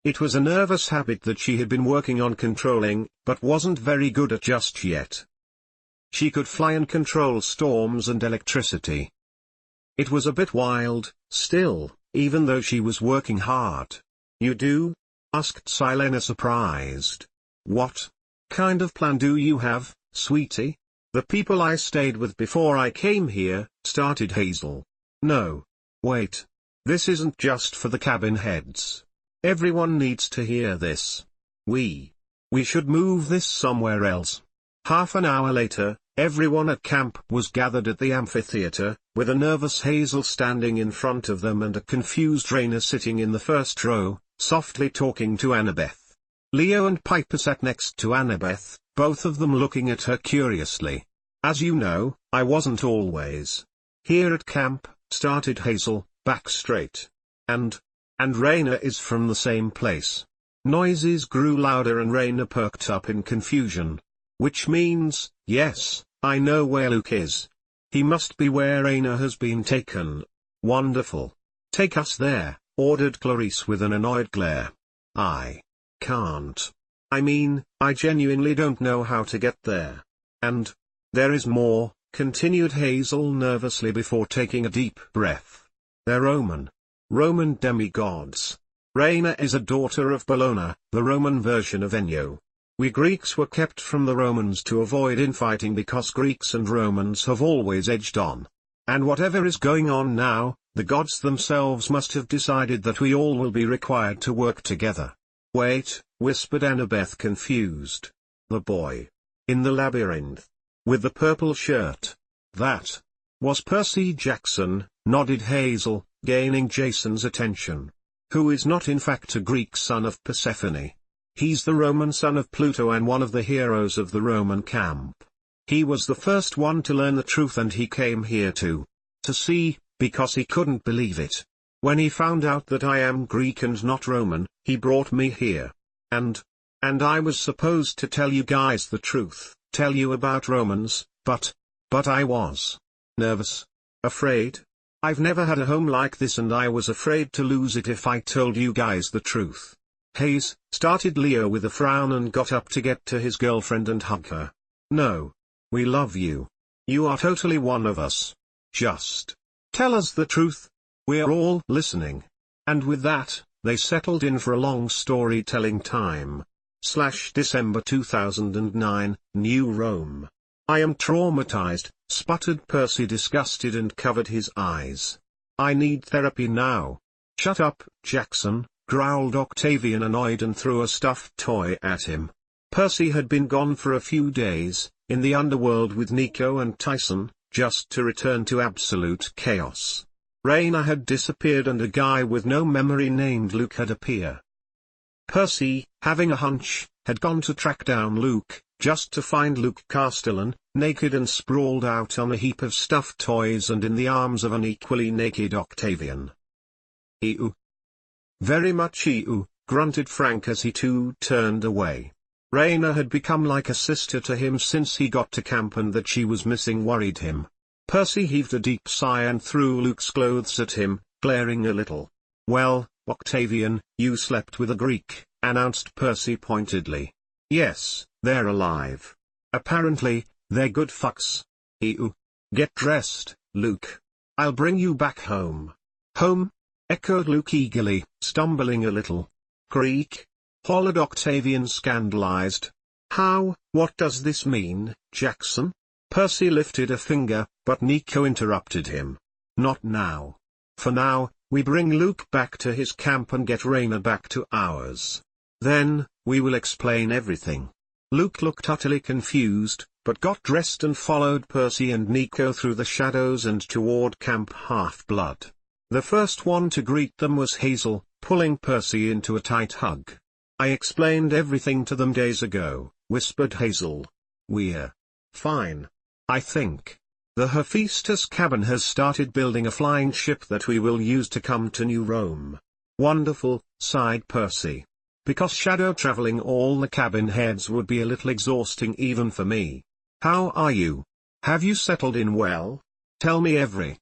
It was a nervous habit that she had been working on controlling, but wasn't very good at just yet. She could fly and control storms and electricity. It was a bit wild, still, even though she was working hard. "You do?" asked Silena surprised. "What kind of plan do you have, sweetie?" "The people I stayed with before I came here," started Hazel. "No. Wait. This isn't just for the cabin heads. Everyone needs to hear this. We should move this somewhere else." Half an hour later, everyone at camp was gathered at the amphitheater, with a nervous Hazel standing in front of them and a confused Raina sitting in the first row, softly talking to Annabeth. Leo and Piper sat next to Annabeth, both of them looking at her curiously. "As you know, I wasn't always here at camp," started Hazel, back straight. And Raina is from the same place." Noises grew louder and Raina perked up in confusion. "Which means, yes, I know where Luke is. He must be where Raina has been taken." "Wonderful. Take us there," ordered Clarice with an annoyed glare. "I can't. I mean, I genuinely don't know how to get there. And there is more," continued Hazel nervously before taking a deep breath. "They're Roman demigods. Raina is a daughter of Bellona, the Roman version of Enyo. We Greeks were kept from the Romans to avoid infighting because Greeks and Romans have always edged on. And whatever is going on now, the gods themselves must have decided that we all will be required to work together." "Wait," whispered Annabeth confused. "The boy in the labyrinth with the purple shirt. That was Percy Jackson," nodded Hazel, gaining Jason's attention. "Who is not in fact a Greek son of Persephone. He's the Roman son of Pluto and one of the heroes of the Roman camp. He was the first one to learn the truth and he came here to see, because he couldn't believe it. When he found out that I am Greek and not Roman, he brought me here. And I was supposed to tell you guys the truth, tell you about Romans, but I was nervous, afraid. I've never had a home like this and I was afraid to lose it if I told you guys the truth." "Hayes," started Leo with a frown and got up to get to his girlfriend and hug her. "No. We love you. You are totally one of us. Just tell us the truth. We're all listening." And with that, they settled in for a long storytelling time. /December 2009, New Rome. I am traumatized, sputtered Percy, disgusted, and covered his eyes. I need therapy now. Shut up, Jackson, growled Octavian, annoyed, and threw a stuffed toy at him. Percy had been gone for a few days, in the underworld with Nico and Tyson, just to return to absolute chaos. Raina had disappeared and a guy with no memory named Luke had appeared. Percy, having a hunch, had gone to track down Luke, just to find Luke Castellan, naked and sprawled out on a heap of stuffed toys and in the arms of an equally naked Octavian. "Ew. Very much ew," grunted Frank as he too turned away. Raina had become like a sister to him since he got to camp, and that she was missing worried him. Percy heaved a deep sigh and threw Luke's clothes at him, glaring a little. "Well, Octavian, you slept with a Greek," announced Percy pointedly. "Yes, they're alive. Apparently, they're good fucks. Ew. Get dressed, Luke. I'll bring you back home." "Home?" echoed Luke eagerly, stumbling a little. "Greek?" hollered Octavian, scandalized. "How? What does this mean, Jackson?" Percy lifted a finger, but Nico interrupted him. "Not now. For now, we bring Luke back to his camp and get Raina back to ours. Then, we will explain everything." Luke looked utterly confused, but got dressed and followed Percy and Nico through the shadows and toward Camp Half-Blood. The first one to greet them was Hazel, pulling Percy into a tight hug. "I explained everything to them days ago," whispered Hazel. "We're fine. I think. The Hephaestus cabin has started building a flying ship that we will use to come to New Rome." "Wonderful," sighed Percy. "Because shadow traveling all the cabin heads would be a little exhausting even for me. How are you? Have you settled in well? Tell me every."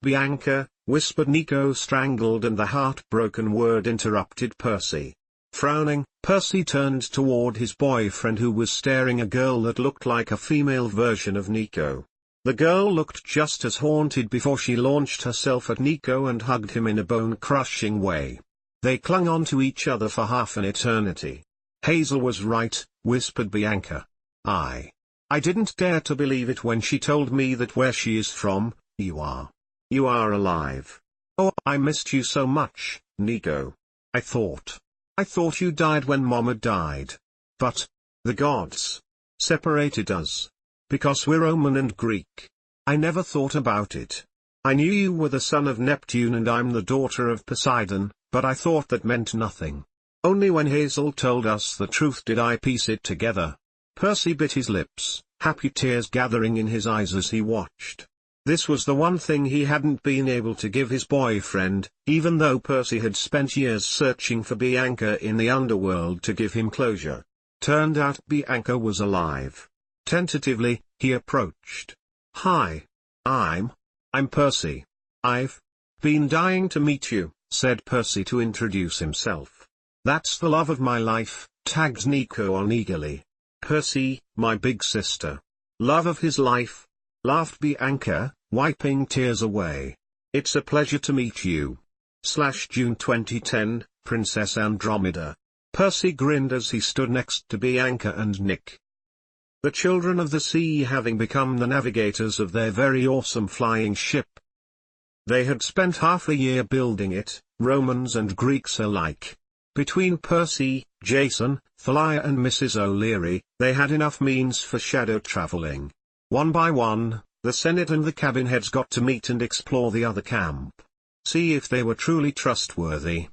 Bianca," whispered Nico, strangled, and the heartbroken word interrupted Percy. Frowning, Percy turned toward his boyfriend, who was staring a girl that looked like a female version of Nico. The girl looked just as haunted before she launched herself at Nico and hugged him in a bone-crushing way. They clung on to each other for half an eternity. "Hazel was right," whispered Bianca. I didn't dare to believe it when she told me that where she is from, you are alive. Oh, I missed you so much, Nico. I thought you died when Mama died. But the gods separated us. Because we're Roman and Greek. I never thought about it. I knew you were the son of Neptune and I'm the daughter of Poseidon, but I thought that meant nothing. Only when Hazel told us the truth did I piece it together." Percy bit his lips, happy tears gathering in his eyes as he watched. This was the one thing he hadn't been able to give his boyfriend, even though Percy had spent years searching for Bianca in the underworld to give him closure. Turned out Bianca was alive. Tentatively, he approached. "Hi. I'm Percy. I've been dying to meet you," said Percy to introduce himself. "That's the love of my life," tagged Nico on eagerly. "Percy, my big sister. Love of his life," laughed Bianca, wiping tears away. "It's a pleasure to meet you." June 2010, Princess Andromeda. Percy grinned as he stood next to Bianca and Nick. The children of the sea having become the navigators of their very awesome flying ship. They had spent half a year building it, Romans and Greeks alike. Between Percy, Jason, Thalia and Mrs. O'Leary, they had enough means for shadow traveling. One by one, the Senate and the cabin heads got to meet and explore the other camp. See if they were truly trustworthy.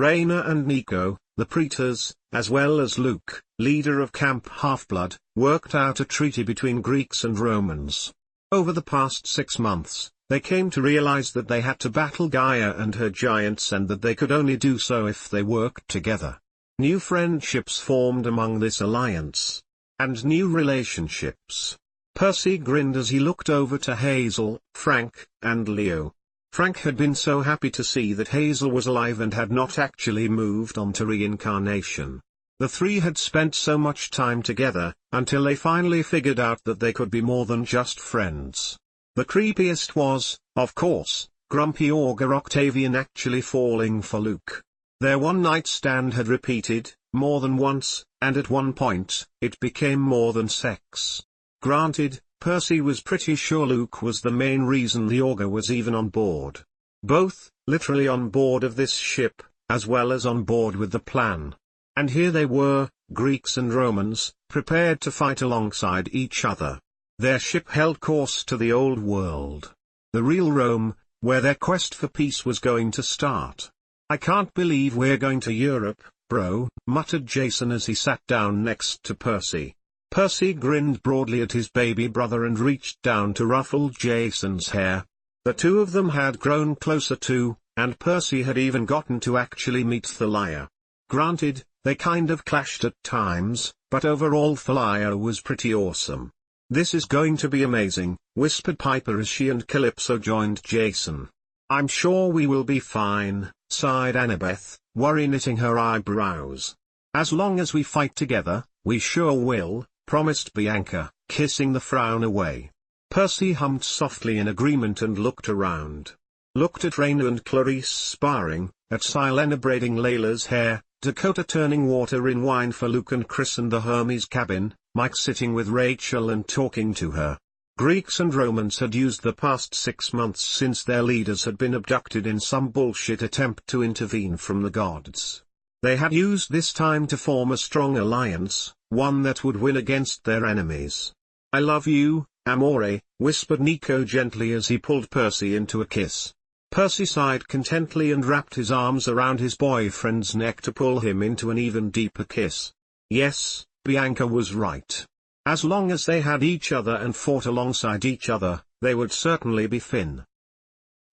Raina and Nico, the praetors, as well as Luke, leader of Camp Half-Blood, worked out a treaty between Greeks and Romans. Over the past 6 months, they came to realize that they had to battle Gaia and her giants and that they could only do so if they worked together. New friendships formed among this alliance. And new relationships. Percy grinned as he looked over to Hazel, Frank, and Leo. Frank had been so happy to see that Hazel was alive and had not actually moved on to reincarnation. The three had spent so much time together, until they finally figured out that they could be more than just friends. The creepiest was, of course, grumpy Augur Octavian actually falling for Luke. Their one-night stand had repeated, more than once, and at one point, it became more than sex. Granted, Percy was pretty sure Luke was the main reason the augur was even on board. Both, literally on board of this ship, as well as on board with the plan. And here they were, Greeks and Romans, prepared to fight alongside each other. Their ship held course to the old world. The real Rome, where their quest for peace was going to start. "I can't believe we're going to Europe, bro," muttered Jason as he sat down next to Percy. Percy grinned broadly at his baby brother and reached down to ruffle Jason's hair. The two of them had grown closer too, and Percy had even gotten to actually meet Thalia. Granted, they kind of clashed at times, but overall Thalia was pretty awesome. "This is going to be amazing," whispered Piper as she and Calypso joined Jason. "I'm sure we will be fine," sighed Annabeth, worry knitting her eyebrows. "As long as we fight together, we sure will," promised Bianca, kissing the frown away. Percy hummed softly in agreement and looked around. Looked at Raina and Clarice sparring, at Silena braiding Layla's hair, Dakota turning water in wine for Luke and Chris in the Hermes cabin, Mike sitting with Rachel and talking to her. Greeks and Romans had used the past 6 months since their leaders had been abducted in some bullshit attempt to intervene from the gods. They had used this time to form a strong alliance, one that would win against their enemies. "I love you, amore," whispered Nico gently as he pulled Percy into a kiss. Percy sighed contently and wrapped his arms around his boyfriend's neck to pull him into an even deeper kiss. Yes, Bianca was right. As long as they had each other and fought alongside each other, they would certainly be fine.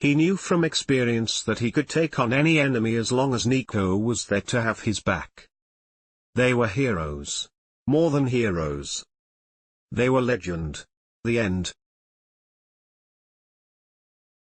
He knew from experience that he could take on any enemy as long as Nico was there to have his back. They were heroes. More than heroes. They were legend. The end.